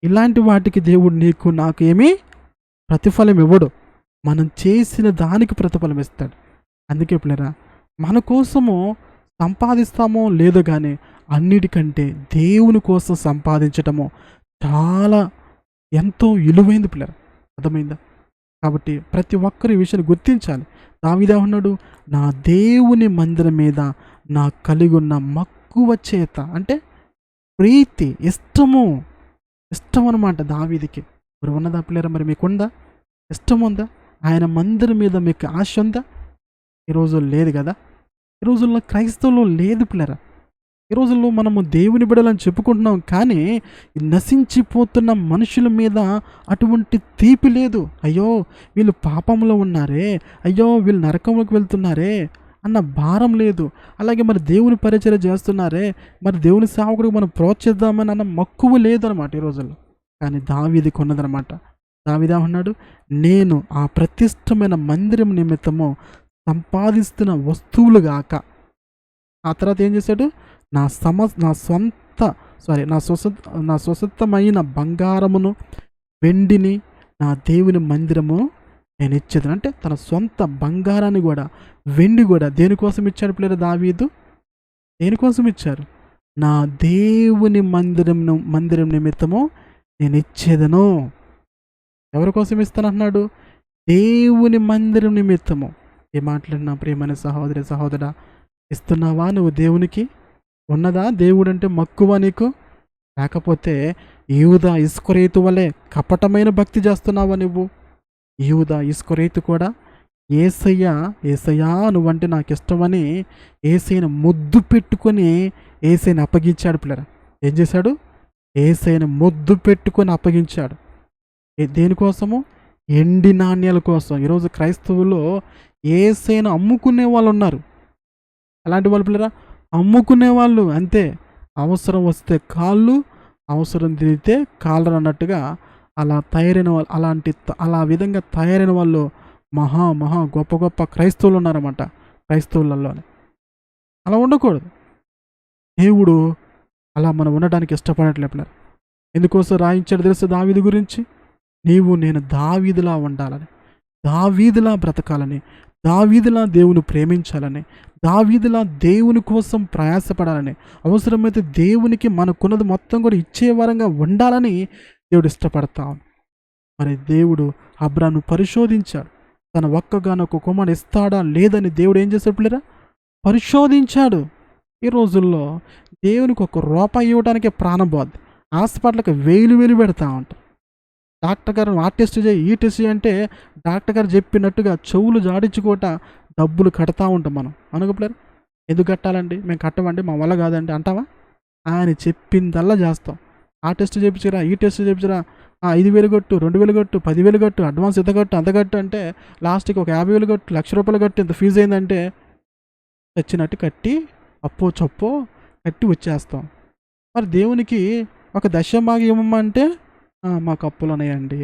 ఇలాంటి వాటికి దేవుడు నీకు నాకు ఏమీ ప్రతిఫలం ఇవ్వడు. మనం చేసిన దానికి ప్రతిఫలం ఇస్తాడు. అందుకే పిల్లరా, మన కోసము సంపాదిస్తామో లేదో కానీ అన్నిటికంటే దేవుని కోసం సంపాదించటము చాలా ఎంతో విలువైంది పిల్లరా. అర్థమైందా? కాబట్టి ప్రతి ఒక్కరు ఈ విషయాన్ని గుర్తించాలి. దావీదేమన్నాడు? నా దేవుని మందిరం మీద నా కలిగి ఉన్న మక్కువ చేత, అంటే ప్రీతి, ఇష్టం అన్నమాట దావీదికి. మరి ఉన్నదా పిల్లరా? మరి మీకుందా? ఇష్టం ఉందా? ఆయన మందిరం మీద మీకు ఆశ ఉందా? ఈ రోజుల్లో లేదు కదా. ఈ రోజుల్లో క్రైస్తవులు లేదు పిల్లరా. ఈ రోజుల్లో మనము దేవుని బిడ్డలని చెప్పుకుంటున్నాం, కానీ నశించిపోతున్న మనుషుల మీద అటువంటి తీపి లేదు. అయ్యో వీళ్ళు పాపంలో ఉన్నారే, అయ్యో వీళ్ళు నరకంలోకి వెళ్తున్నారే అన్న భారం లేదు. అలాగే మరి దేవుని పరిచర్య చేస్తున్నారే, మరి దేవుని సేవకుడికి మనం ప్రోత్సహిద్దామని అన్న మక్కువ లేదనమాట ఈ రోజుల్లో. కానీ దావీదికి ఉన్నదనమాట. దావీదేమన్నాడు? నేను ఆ ప్రతిష్టమైన మందిరం నిమిత్తము సంపాదిస్తున్న వస్తువులు గాక, ఆ తర్వాత ఏం చేశాడు? నా స్వసత్తమైన బంగారమును వెండిని నా దేవుని మందిరము నేను ఇచ్చేది. అంటే తన సొంత బంగారాన్ని కూడా, వెండి కూడా దేనికోసం ఇచ్చాడు పిల్లలు దావీదు? దేనికోసం ఇచ్చారు? నా దేవుని మందిరం నిమిత్తము నేను ఇచ్చేదను. ఎవరి కోసం ఇస్తానంటున్నాడు? దేవుని మందిరం నిమిత్తము. ఏ మాట్లాడినా ప్రియమైన సహోదరా, ఇస్తున్నావా నువ్వు దేవునికి? ఉన్నదా దేవుడు అంటే మక్కువ నీకు? లేకపోతే యూదా ఇస్కరేతు వలె కపటమైన భక్తి చేస్తున్నావా నువ్వు? యూదా ఇస్కరేతు కూడా ఏసయ్యా నువ్వంటే నాకు ఇష్టమని ఏసైని ముద్దు పెట్టుకొని ఏసైని అప్పగించాడు పిల్లరా. ఏం చేశాడు? ఏసైని ముద్దు పెట్టుకొని అప్పగించాడు. దేనికోసము? ఎండి నాణ్యాల కోసం. ఈరోజు క్రైస్తవుల్లో ఏసైని అమ్ముకునే వాళ్ళు ఉన్నారు. అలాంటి వాళ్ళు పిల్లరా, అమ్ముకునే వాళ్ళు అంతే. అవసరం వస్తే కాళ్ళు, అవసరం తిరిగితే కాళ్ళరు అన్నట్టుగా అలా తయారైన వాళ్ళు, అలా విధంగా తయారైన వాళ్ళు మహా గొప్ప క్రైస్తవులు ఉన్నారన్నమాట. క్రైస్తవులలోనే అలా ఉండకూడదు. దేవుడు అలా మనం ఉండడానికి ఇష్టపడట్లేదు. ఎందుకోసం రాయించాడు తెలుసు దావీదు గురించి? నేను దావీదులా ఉండాలని. దావీదులా బ్రతకాలని, దావీదులా దేవుని ప్రేమించాలని, దావీదులా దేవుని కోసం ప్రయాసపడాలని, అవసరమైతే దేవునికి మనకున్నది మొత్తం కూడా ఇచ్చే వరంగా ఉండాలని దేవుడు ఇష్టపడతాం. మరి దేవుడు అబ్రాను పరిశోధించాడు. తన ఒక్కగానొక్క కుమారుడు ఇస్తాడా లేదని దేవుడు ఏం చేశాడు పిల్లరా? పరిశోధించాడు. ఈ రోజుల్లో దేవునికి ఒక రూపాయి ఇవ్వడానికే ప్రాణం పోద్ది. హాస్పిటల్కి వేలు పెడతా ఉంటారు. డాక్టర్ గారు ఆ టెస్ట్ చేయి, ఈ టెస్ట్ చేయి అంటే డాక్టర్ గారు చెప్పినట్టుగా చెవులు జాడించుకోట డబ్బులు కడతా ఉంటాం మనం. అనుకోలేరు. ఎందుకు కట్టాలండి? మేము కట్టమండి, మా వల్ల కాదండి అంటావా? ఆయన చెప్పిందల్లా చేస్తాం. ఆ టెస్ట్ చేయించరా, ఈ టెస్ట్ చేయించరా, 5,000 కొట్టు, 2,000 కొట్టు, 10,000 కొట్టు, అడ్వాన్స్ ఇంత కట్టు, అంత కట్టు అంటే లాస్ట్కి ఒక 50,000 కొట్టు, ₹1,00,000 కట్టు, ఇంత ఫీజు అయిందంటే వచ్చినట్టు కట్టి అప్పో చప్పో కట్టి వచ్చేస్తాం. మరి దేవునికి ఒక దశమాగి ఇవ్వమంటే మాకు అప్పులు ఉన్నాయండి,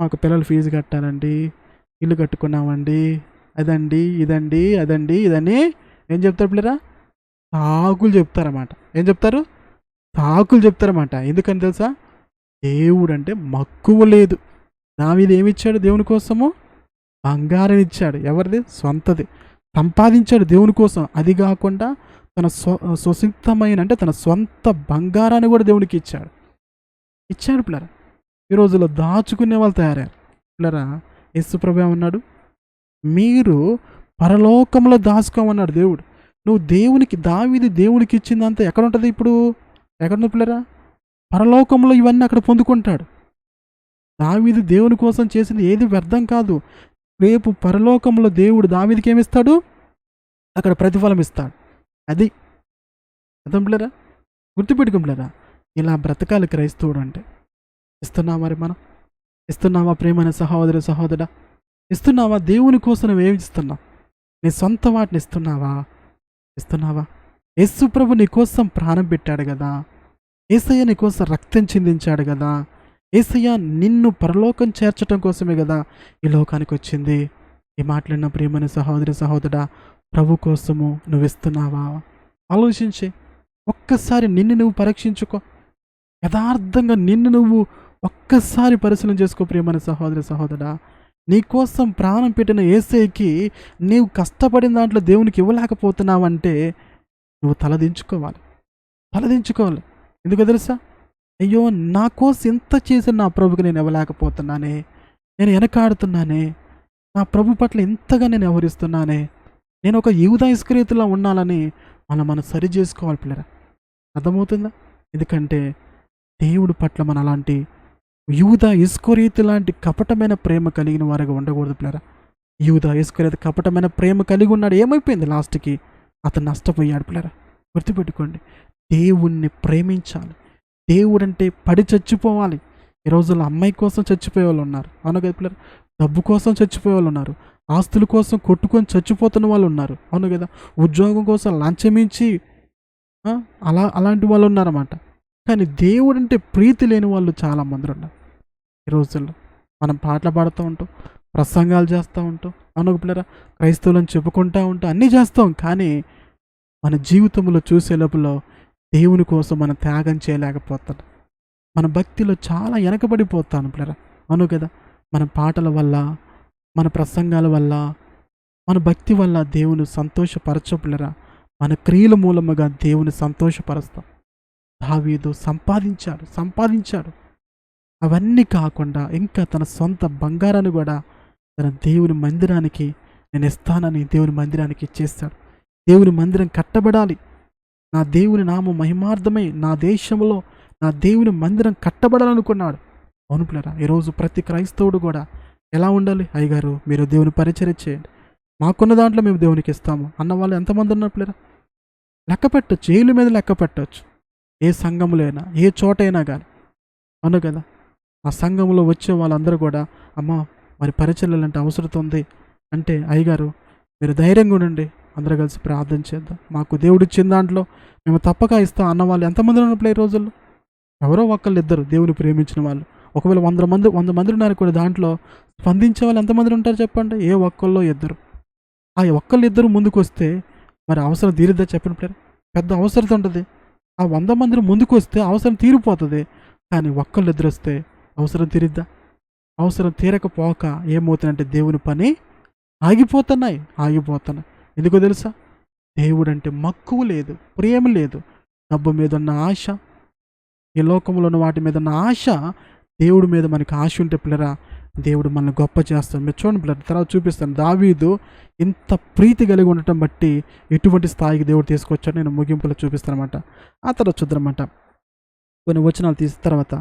మాకు పిల్లల ఫీజు కట్టాలండి, ఇల్లు కట్టుకున్నామండి, అదండి ఇదండి అదండి ఇదని ఏం చెప్తారు పిల్లరా? సాకులు చెప్తారన్నమాట. ఏం చెప్తారు? సాకులు చెప్తారన్నమాట. ఎందుకని తెలుసా? దేవుడు అంటే మక్కువ లేదు. దావీదు ఏమిచ్చాడు దేవుని కోసము? బంగారం ఇచ్చాడు. ఎవరిది? సొంతది. సంపాదించాడు దేవుని కోసం. అది కాకుండా తన స్వసిక్తమైన అంటే తన సొంత బంగారాన్ని కూడా దేవునికి ఇచ్చాడు పిల్లరా. ఈ రోజుల్లో దాచుకునే వాళ్ళు తయారయ్యారు పిల్లరా. యేసు ప్రభువు ఏమన్నాడు? మీరు పరలోకంలో దాచుకోమన్నాడు దేవుడు. నువ్వు దేవునికి, దావీదు దేవునికి ఇచ్చిందంతా ఎక్కడ ఉంటుంది ఇప్పుడు? ఎక్కడుంది పిల్లరా? పరలోకంలో ఇవన్నీ అక్కడ పొందుకుంటాడు. దావీదు దేవుని కోసం చేసింది ఏది వ్యర్థం కాదు. రేపు పరలోకంలో దేవుడు దావీదుకి ఏమిస్తాడు? అక్కడ ప్రతిఫలం ఇస్తాడు. అది అర్థం పిల్లరా, గుర్తుపెట్టుకుంటారా? ఇలా బ్రతకాలి క్రైస్తవుడు అంటే. ఇస్తున్నావా మరి మనం? ఇస్తున్నావా ప్రేమైన సహోదరుడా? ఇస్తున్నావా? దేవుని కోసం నువ్వేమి ఇస్తున్నావు? నీ సొంత వాటిని ఇస్తున్నావా? యేసు ప్రభు నీ కోసం ప్రాణం పెట్టాడు కదా. యేసయ్య నీ కోసం రక్తం చిందించాడు కదా. యేసయ్య నిన్ను పరలోకం చేర్చడం కోసమే కదా ఈ లోకానికి వచ్చింది. ఈ మాట్లాడిన ప్రియమైన సహోదరుడా, ప్రభు కోసము నువ్వు ఇస్తున్నావా? ఆలోచించి ఒక్కసారి నిన్ను నువ్వు పరీక్షించుకో. యథార్థంగా నిన్ను నువ్వు ఒక్కసారి పరిశీలన చేసుకో ప్రియమైన సహోదరుడా. నీ కోసం ప్రాణం పెట్టిన యేసయ్యకి నీవు కష్టపడిన దాంట్లో దేవునికి ఇవ్వలేకపోతున్నావంటే నువ్వు తలదించుకోవాలి. ఎందుకో తెలుసా? అయ్యో, నా కోసం ఇంత చేసిన నా ప్రభుకి నేను ఇవ్వలేకపోతున్నానే, నేను వెనకాడుతున్నానే, నా ప్రభు పట్ల ఇంతగా నేను వ్యవహరిస్తున్నానే, నేను ఒక యూదా ఇస్కరియోతులా ఉండాలని మనం సరి చేసుకోవాలి పిల్లరా. అర్థమవుతుందా? ఎందుకంటే దేవుడి పట్ల మన అలాంటి యూదా ఇస్కరియోతు లాంటి కపటమైన ప్రేమ కలిగిన వారిగా ఉండకూడదు పిల్లరా. యూదా ఇస్కరియోతు కపటమైన ప్రేమ కలిగి ఉన్నాడు. ఏమైపోయింది? లాస్ట్కి అతను నష్టపోయాడు పిల్లరా. గుర్తుపెట్టుకోండి, దేవుణ్ణి ప్రేమించాలి. దేవుడంటే పడి చచ్చిపోవాలి. ఈ రోజుల్లో అమ్మాయి కోసం చచ్చిపోయే వాళ్ళు ఉన్నారు. అవును కదా పిల్లలు? డబ్బు కోసం చచ్చిపోయే వాళ్ళు ఉన్నారు. ఆస్తుల కోసం కొట్టుకొని చచ్చిపోతున్న వాళ్ళు ఉన్నారు. అవును కదా? ఉద్యోగం కోసం లంచమించి అలాంటి వాళ్ళు ఉన్నారన్నమాట. కానీ దేవుడంటే ప్రీతి లేని వాళ్ళు చాలామంది ఉన్నారు ఈ రోజుల్లో. మనం పాటలు పాడుతూ ఉంటాం, ప్రసంగాలు చేస్తూ ఉంటాం, అవును పిల్లరా, క్రైస్తవులను చెప్పుకుంటూ ఉంటాం, అన్నీ చేస్తాం. కానీ మన జీవితంలో చూసే లోపల దేవుని కోసం మనం త్యాగం చేయలేకపోతాం. మన భక్తిలో చాలా వెనకబడిపోతాను పిల్లరా. అవును కదా? మన పాటల వల్ల, మన ప్రసంగాల వల్ల, మన భక్తి వల్ల దేవుని సంతోషపరచు పిల్లరా. మన క్రియల మూలముగా దేవుని సంతోషపరుస్తాం. దావీదు సంపాదించాడు. అవన్నీ కాకుండా ఇంకా తన సొంత బంగారాన్ని కూడా తన దేవుని మందిరానికి నేను ఇస్తానని దేవుని మందిరానికి ఇచ్చేస్తాడు. దేవుని మందిరం కట్టబడాలి, నా దేవుని నామం మహిమార్థమై నా దేశంలో నా దేవుని మందిరం కట్టబడాలనుకున్నాడు. అవును పిల్లరా, ఈరోజు ప్రతి క్రైస్తవుడు కూడా ఎలా ఉండాలి? అయ్యగారు, మీరు దేవుని పరిచర్య చేయండి, మాకున్న దాంట్లో మేము దేవునికి ఇస్తాము అన్న వాళ్ళు ఎంతమంది ఉన్నారు పిల్లరా? లెక్క పెట్టచ్చు, ఏళ్ళ మీద లెక్క పెట్టచ్చు. ఏ సంఘంలో అయినా, ఏ చోటైనా కానీ. అవును కదా? ఆ సంఘంలో వచ్చే వాళ్ళందరూ కూడా, అమ్మ మరి పరిచర్యలు అంటే అవసరం ఉంది అంటే, అయ్యగారు మీరు ధైర్యంగా ఉండండి, అందరూ కలిసి ప్రార్థన చేద్దాం, మాకు దేవుడు ఇచ్చిన దాంట్లో మేము తప్పక ఇస్తాం అన్న వాళ్ళు ఎంతమంది ఉన్నప్పుడు ఈ రోజుల్లో? ఎవరో ఒకళ్ళు ఇద్దరు దేవుని ప్రేమించిన వాళ్ళు. ఒకవేళ 100 మంది ఉన్నారు కూడా, దాంట్లో స్పందించే వాళ్ళు ఎంతమంది ఉంటారు చెప్పండి? ఏ ఒక్కళ్ళో ఇద్దరు. ఆ ఒక్కళ్ళిద్దరు ముందుకు వస్తే మరి అవసరం తీరిద్దా చెప్పినప్పుడు? పెద్ద అవసరం ఉంటుంది. ఆ 100 మంది ముందుకు వస్తే అవసరం తీరిపోతుంది. కానీ ఒక్కళ్ళిద్దరు వస్తే అవసరం తీరిద్దా? అవసరం తీరకపోక ఏమవుతుందంటే దేవుని పని ఆగిపోతున్నాయి. ఎందుకో తెలుసా? దేవుడంటే మక్కువ లేదు, ప్రేమ లేదు. డబ్బు మీద ఉన్న ఆశ, ఈ లోకంలో ఉన్న వాటి మీద ఉన్న ఆశ, దేవుడి మీద మనకి ఆశ ఉంటే పిల్లరా, దేవుడు మనల్ని గొప్ప చేస్తాడు. మీరు చూడండి పిల్లలు, తర్వాత చూపిస్తాను. దావీదు ఇంత ప్రీతి కలిగి ఉండటం బట్టి ఎటువంటి స్థాయికి దేవుడు తీసుకొచ్చాడో నేను ముగింపులో చూపిస్తాను అనమాట. ఆ తర్వాత చూద్దామన్నమాట. కొన్ని వచనాలు తీసిన తర్వాత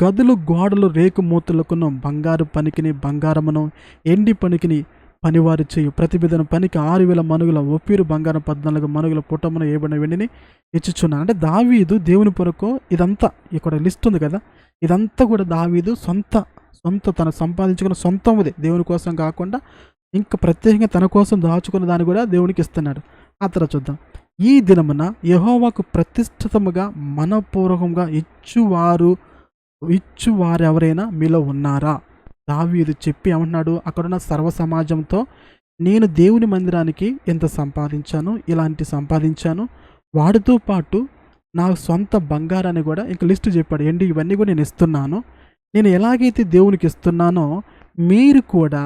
గదులు గోడలు రేకు మూతలకును బంగారు పనికిని బంగారమును ఎండి పనికిని పనివారు చేయు ప్రతి విధన పనికి 6,000 మనుగుల ఒప్పీరు బంగారం 14 మనుగుల పుటమున ఏబడిన వెండిని ఇచ్చుచున్నాను. అంటే దావీదు దేవుని కొరకు ఇదంతా, ఇక్కడ లిస్ట్ ఉంది కదా, ఇదంతా కూడా దావీదు సొంత తను సంపాదించుకున్న సొంతముదే, దేవుని కోసం కాకుండా ఇంకా ప్రత్యేకంగా తన కోసం దాచుకున్న దాన్ని కూడా దేవునికి ఇస్తున్నాడు. ఆ తర్వాత చూద్దాం. ఈ దినమున యెహోవాకు ప్రతిష్ఠితముగా మనపూర్వకంగా ఇచ్చువారు ఎవరైనా మీలో ఉన్నారా? దావీదు చెప్పి ఏమంటున్నాడు, అక్కడున్న సర్వ సమాజంతో, నేను దేవుని మందిరానికి ఎంత సంపాదించాను, ఇలాంటి సంపాదించాను, వాడితో పాటు నా సొంత బంగారాన్ని కూడా ఇంకా లిస్టు చెప్పాడు. ఏంటి ఇవన్నీ కూడా నేను ఇస్తున్నాను, నేను ఎలాగైతే దేవునికి ఇస్తున్నానో మీరు కూడా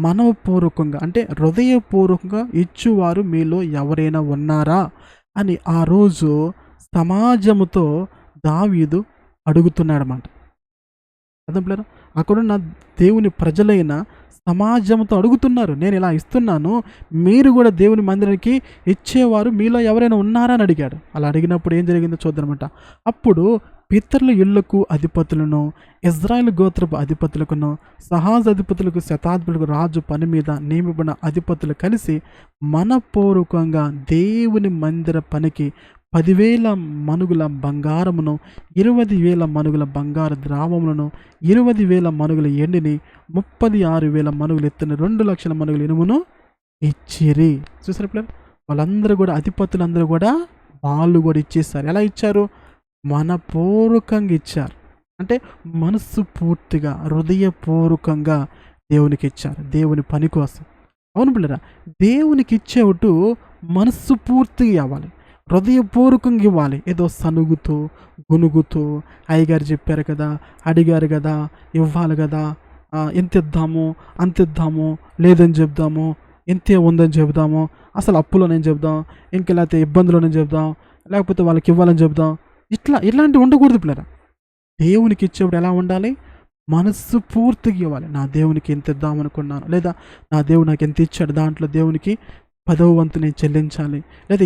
మనపూర్వకంగా అంటే హృదయపూర్వకంగా ఇచ్చువారు మీలో ఎవరైనా ఉన్నారా అని ఆ రోజు సమాజముతో దావీదు అడుగుతున్నాడన్నమాట. అర్థం అక్కడున్న దేవుని ప్రజలైన సమాజంతో అడుగుతున్నారు, నేను ఇలా ఇస్తున్నాను, మీరు కూడా దేవుని మందిరానికి ఇచ్చేవారు మీలో ఎవరైనా ఉన్నారా అని అడిగాడు. అలా అడిగినప్పుడు ఏం జరిగిందో చూద్దామన్నమాట. అప్పుడు పితరుల ఇళ్లకు అధిపతులను, ఇజ్రాయేల్ గోత్రపు అధిపతులకును, సహాజ అధిపతులకు, శతాధిపతులకు, రాజు పని మీద నియమించిన అధిపతులు కలిసి మనపూర్వకంగా దేవుని మందిర పనికి 10,000 మనుగుల బంగారమును, 20,000 మనుగుల బంగారు ద్రావములను, 20,000 మనుగుల ఎండిని, 36,000 మనుగులు ఎత్తున 2,00,000 మనుగుల ఇనుమును ఇచ్చిరి. చూసారు పిల్లలు, వాళ్ళందరూ కూడా అధిపతులందరూ కూడా వాళ్ళు కూడా ఇచ్చేస్తారు. ఎలా ఇచ్చారు? మనపూర్వకంగా ఇచ్చారు. అంటే మనస్సు పూర్తిగా హృదయపూర్వకంగా దేవునికి ఇచ్చారు, దేవుని పని కోసం. అవును పిల్లరా, దేవునికి ఇచ్చేవటు మనస్సు పూర్తిగా ఇవ్వాలి, హృదయపూర్వకంగా ఇవ్వాలి. ఏదో సనుగుతూ గునుగుతూ అయ్యగారు చెప్పారు కదా, అడిగారు కదా, ఇవ్వాలి కదా, ఎంత ఇద్దాము అంత ఇద్దాము, లేదని చెప్దాము, ఎంతే ఉందని చెబుదాము, అసలు అప్పులోనే చెప్దాం, ఇంక లేకపోతే ఇబ్బందులోనే చెప్దాం, లేకపోతే వాళ్ళకి ఇవ్వాలని చెప్దాం, ఇట్లాంటివి ఉండకూడదు పిల్లరా. దేవునికి ఇచ్చేప్పుడు ఎలా ఉండాలి? మనస్సు పూర్తిగా ఇవ్వాలి. నా దేవునికి ఎంత ఇద్దామనుకున్నాను, లేదా నా దేవుడు నాకు ఎంత ఇచ్చాడు, దాంట్లో దేవునికి 10వ వంతు నేను చెల్లించాలి, లేదా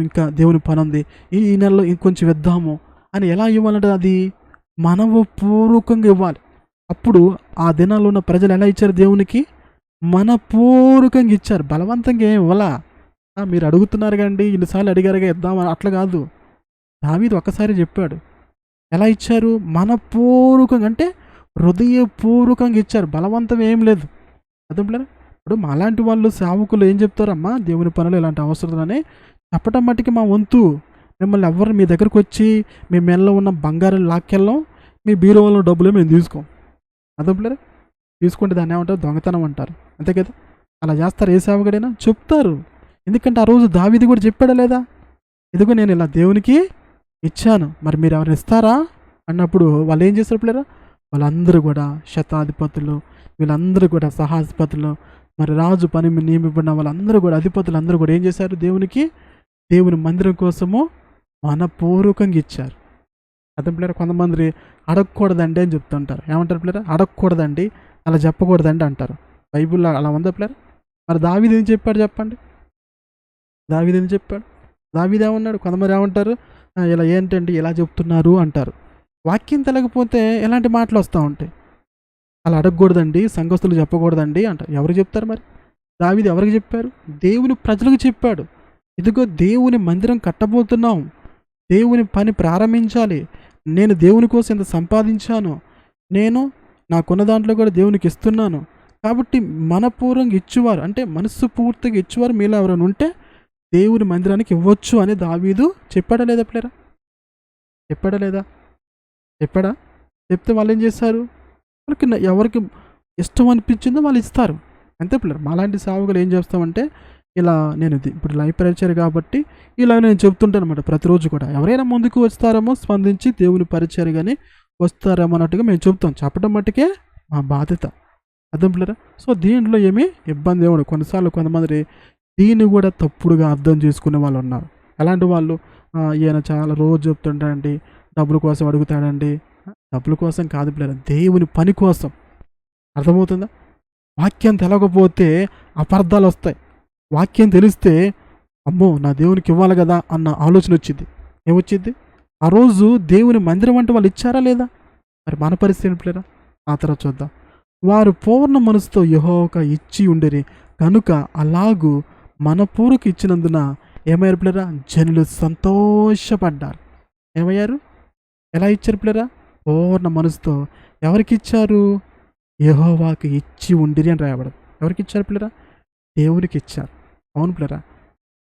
ఇంకా దేవుని పని ఉంది, ఈ నెలలో ఇంకొంచెం ఇద్దాము అని ఎలా ఇవ్వాలంటే అది మనపూర్వకంగా ఇవ్వాలి. అప్పుడు ఆ దినాల్లో ఉన్న ప్రజలు ఎలా ఇచ్చారు? దేవునికి మనపూర్వకంగా ఇచ్చారు, బలవంతంగా ఏం ఇవ్వాలా. మీరు అడుగుతున్నారు కండి, ఇన్నిసార్లు అడిగారుగా ఇద్దామని, అట్లా కాదు. దావీదు ఒక్కసారి చెప్పాడు. ఎలా ఇచ్చారు? మనపూర్వకంగా, అంటే హృదయపూర్వకంగా ఇచ్చారు, బలవంతం ఏం లేదు. అర్థంలేదా? ఇప్పుడు మాలాంటి వాళ్ళు సేవకులు ఏం చెప్తారమ్మా, దేవుని పనులు ఇలాంటి అవసరాలని చెప్పటం మట్టికి మా వంతు. మిమ్మల్ని ఎవరు మీ దగ్గరకు వచ్చి మీ మెల్లో ఉన్న బంగారం లాక్కెళ్ళం, మీ బీరువాలో డబ్బులు మేము తీసుకోం. అర్థంలేదా? తీసుకుంటే దాన్ని ఏమంటారు? దొంగతనం అంటారు, అంతే కదా. అలా చేస్తారు ఏ సేవకుడైనా, చెప్తారు. ఎందుకంటే ఆ రోజు దావీదు కూడా చెప్పాడా లేదా, ఇదిగో నేను ఇలా దేవునికి ఇచ్చాను, మరి మీరు ఎవరు ఇస్తారా అన్నప్పుడు వాళ్ళు ఏం చేస్తారు పిల్లరా? వాళ్ళందరూ కూడా శతాధిపతులు, వీళ్ళందరూ కూడా సహాధిపతులు, మరి రాజు పని నియమింపడిన వాళ్ళందరూ కూడా అధిపతులు అందరూ కూడా ఏం చేశారు? దేవుని మందిరం కోసము మనపూర్వకంగా ఇచ్చారు. అర్థం పిల్లరా? కొంతమంది అడగకూడదండి అని చెప్తుంటారు. ఏమంటారు పిల్లరా? అడగకూడదండి, అలా చెప్పకూడదండి అంటారు. బైబిల్లో అలా ఉందా పిల్లరా? మరి దావీదు ఏం చెప్పాడు చెప్పండి? దావీదు ఏం చెప్పాడు? దావీదు ఏమన్నాడు? కొంతమంది ఏమంటారు, ఇలా ఏంటండి ఇలా చెప్తున్నారు అంటారు. వాక్యం తెలియకపోతే ఎలాంటి మాటలు వస్తూ ఉంటాయి. అలా అడగకూడదండి, సంఘస్థులు చెప్పకూడదండి అంటారు. ఎవరు చెప్తారు మరి? దావీదు ఎవరికి చెప్పారు? దేవుని ప్రజలకు చెప్పాడు. ఇదిగో దేవుని మందిరం కట్టబోతున్నాం, దేవుని పని ప్రారంభించాలి, నేను దేవుని కోసం ఎంత సంపాదించాను, నేను నాకున్న దాంట్లో కూడా దేవునికి ఇస్తున్నాను, కాబట్టి మనపూర్వంగా ఇచ్చేవారు, అంటే మనస్సు పూర్తిగా ఇచ్చేవారు మీలో ఎవరైనా ఉంటే దేవుని మందిరానికి ఇవ్వచ్చు అని దావీదు చెప్పాడా లేదా పిల్లరా? చెప్పాడా లేదా? చెప్పాడా? చెప్తే వాళ్ళు ఏం చేస్తారు? వాళ్ళకి ఎవరికి ఇష్టం అనిపించిందో వాళ్ళు ఇస్తారు, అంతే పిల్లలు. మాలాంటి సేవకులు ఏం చేస్తామంటే, ఇలా నేను ఇప్పుడు లైవ్ పరిచయం కాబట్టి ఇలా నేను చెప్తుంటాను అనమాట. ప్రతిరోజు కూడా ఎవరైనా ముందుకు వస్తారేమో స్పందించి దేవుని పరిచయం కానీ వస్తారేమో అన్నట్టుగా మేము చెప్తాం. చెప్పడం మట్టుకే మా బాధ్యత. అర్థం పిల్లరా? సో, దీంట్లో ఏమీ ఇబ్బంది ఏమి ఉండదు. కొన్నిసార్లు కొంతమంది దీన్ని కూడా తప్పుడుగా అర్థం చేసుకునే వాళ్ళున్నారు. ఎలాంటి వాళ్ళు? ఈయన చాలా రోజు చెప్తుంటాడండి, డబ్బుల కోసం అడుగుతాడండి. డబ్బుల కోసం కాదు పిల్లరా, దేవుని పని కోసం. అర్థమవుతుందా? వాక్యం తెలవకపోతే అపార్థాలొస్తాయి. వాక్యం తెలిస్తే, అమ్మో! నా దేవునికి ఇవ్వాలి గదా! అన్న ఆలోచన వచ్చిద్ది. ఏమొచ్చిద్ది? ఆ రోజు దేవుని మందిరం అంటే వాళ్ళు ఇచ్చారా లేదా? మరి మన పరిస్థితి ఏంటి పిల్లరా? ఆ తర్వాత చూద్దాం. వారు పూర్ణ మనసుతో యెహోవాకు ఇచ్చి ఉండిరి కనుక అలాగు మనపూర్వక ఇచ్చినందున ఏమయ్యారు పిల్లరా? జనులు సంతోషపడ్డారు. ఏమయ్యారు? ఎలా ఇచ్చారు పిల్లరా? పూర్ణ మనసుతో. ఎవరికిచ్చారు? యెహోవాకు ఇచ్చి ఉండిరి అని రాయబడదు. ఎవరికిచ్చారు పిల్లరా? దేవునికి ఇచ్చారు. అవును పిల్లరా.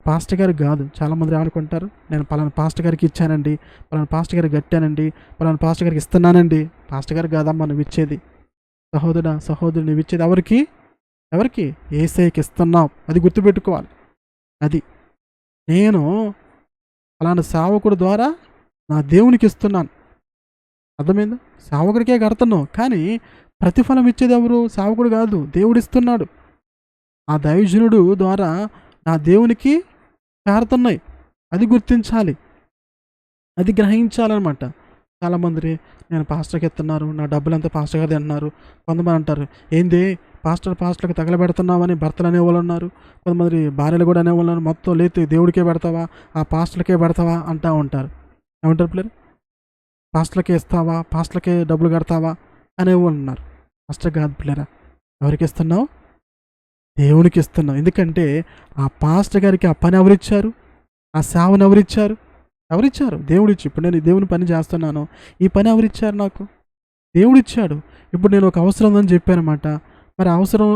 పాస్టర్ గారికి కాదు. చాలామంది ఏమనుకుంటారు, నేను పలానా పాస్టర్ గారికి ఇచ్చానండి, పలానా పాస్టర్ గారికి కట్టానండి, పలానా పాస్టర్ గారికి ఇస్తున్నానండి. పాస్టర్ గారికి కాదమ్మా నువ్వు ఇచ్చేది. సహోదరా, సహోదరుడు, నువ్వు ఇచ్చేది ఎవరికి? ఎవరికి? యేసయ్యకి ఇస్తున్నావు. అది గుర్తుపెట్టుకోవాలి. అది నేను పలానా సేవకుడు ద్వారా నా దేవునికి ఇస్తున్నాను. అర్థమైందా? సేవకుడికే కడుతున్నావు, కానీ ప్రతిఫలం ఇచ్చేది ఎవరు? సేవకుడు కాదు, దేవుడిస్తున్నాడు. ఆ దైవజనుడు ద్వారా నా దేవునికి చేరుతున్నాయి. అది గుర్తించాలి, అది గ్రహించాలన్నమాట. చాలామంది నేను పాస్టర్కి ఇస్తున్నారు, నా డబ్బులంతా పాస్టర్ గారిది అంటున్నారు. కొంతమంది అంటారు, ఏంది పాస్టర్కి తగలబెడుతున్నామని భర్తలు అనేవాళ్ళు ఉన్నారు. కొంతమంది భార్యలు కూడా అనేవాళ్ళు ఉన్నారు. మొత్తం లేతే దేవుడికే పెడతావా, ఆ పాస్టర్కే పెడతావా అంటూ ఉంటారు. ఏమంటారు పిల్లలు? పాస్టర్లకే ఇస్తావా, పాస్టర్లకే డబ్బులు కడతావా అనేవాళ్ళు ఉన్నారు. పాస్టర్ కాదు పిల్లరా. ఎవరికి ఇస్తున్నావు? దేవునికి ఇస్తున్నావు. ఎందుకంటే ఆ పాస్టర్ గారికి ఆ పని ఎవరిచ్చారు? ఆ సేవను ఎవరిచ్చారు? ఎవరిచ్చారు? దేవుడిచ్చి. ఇప్పుడు నేను దేవుని పని చేస్తున్నాను, ఈ పని ఎవరిచ్చారు నాకు? దేవుడిచ్చాడు. ఇప్పుడు నేను ఒక అవసరం ఉందని చెప్పానమాట. మరి అవసరం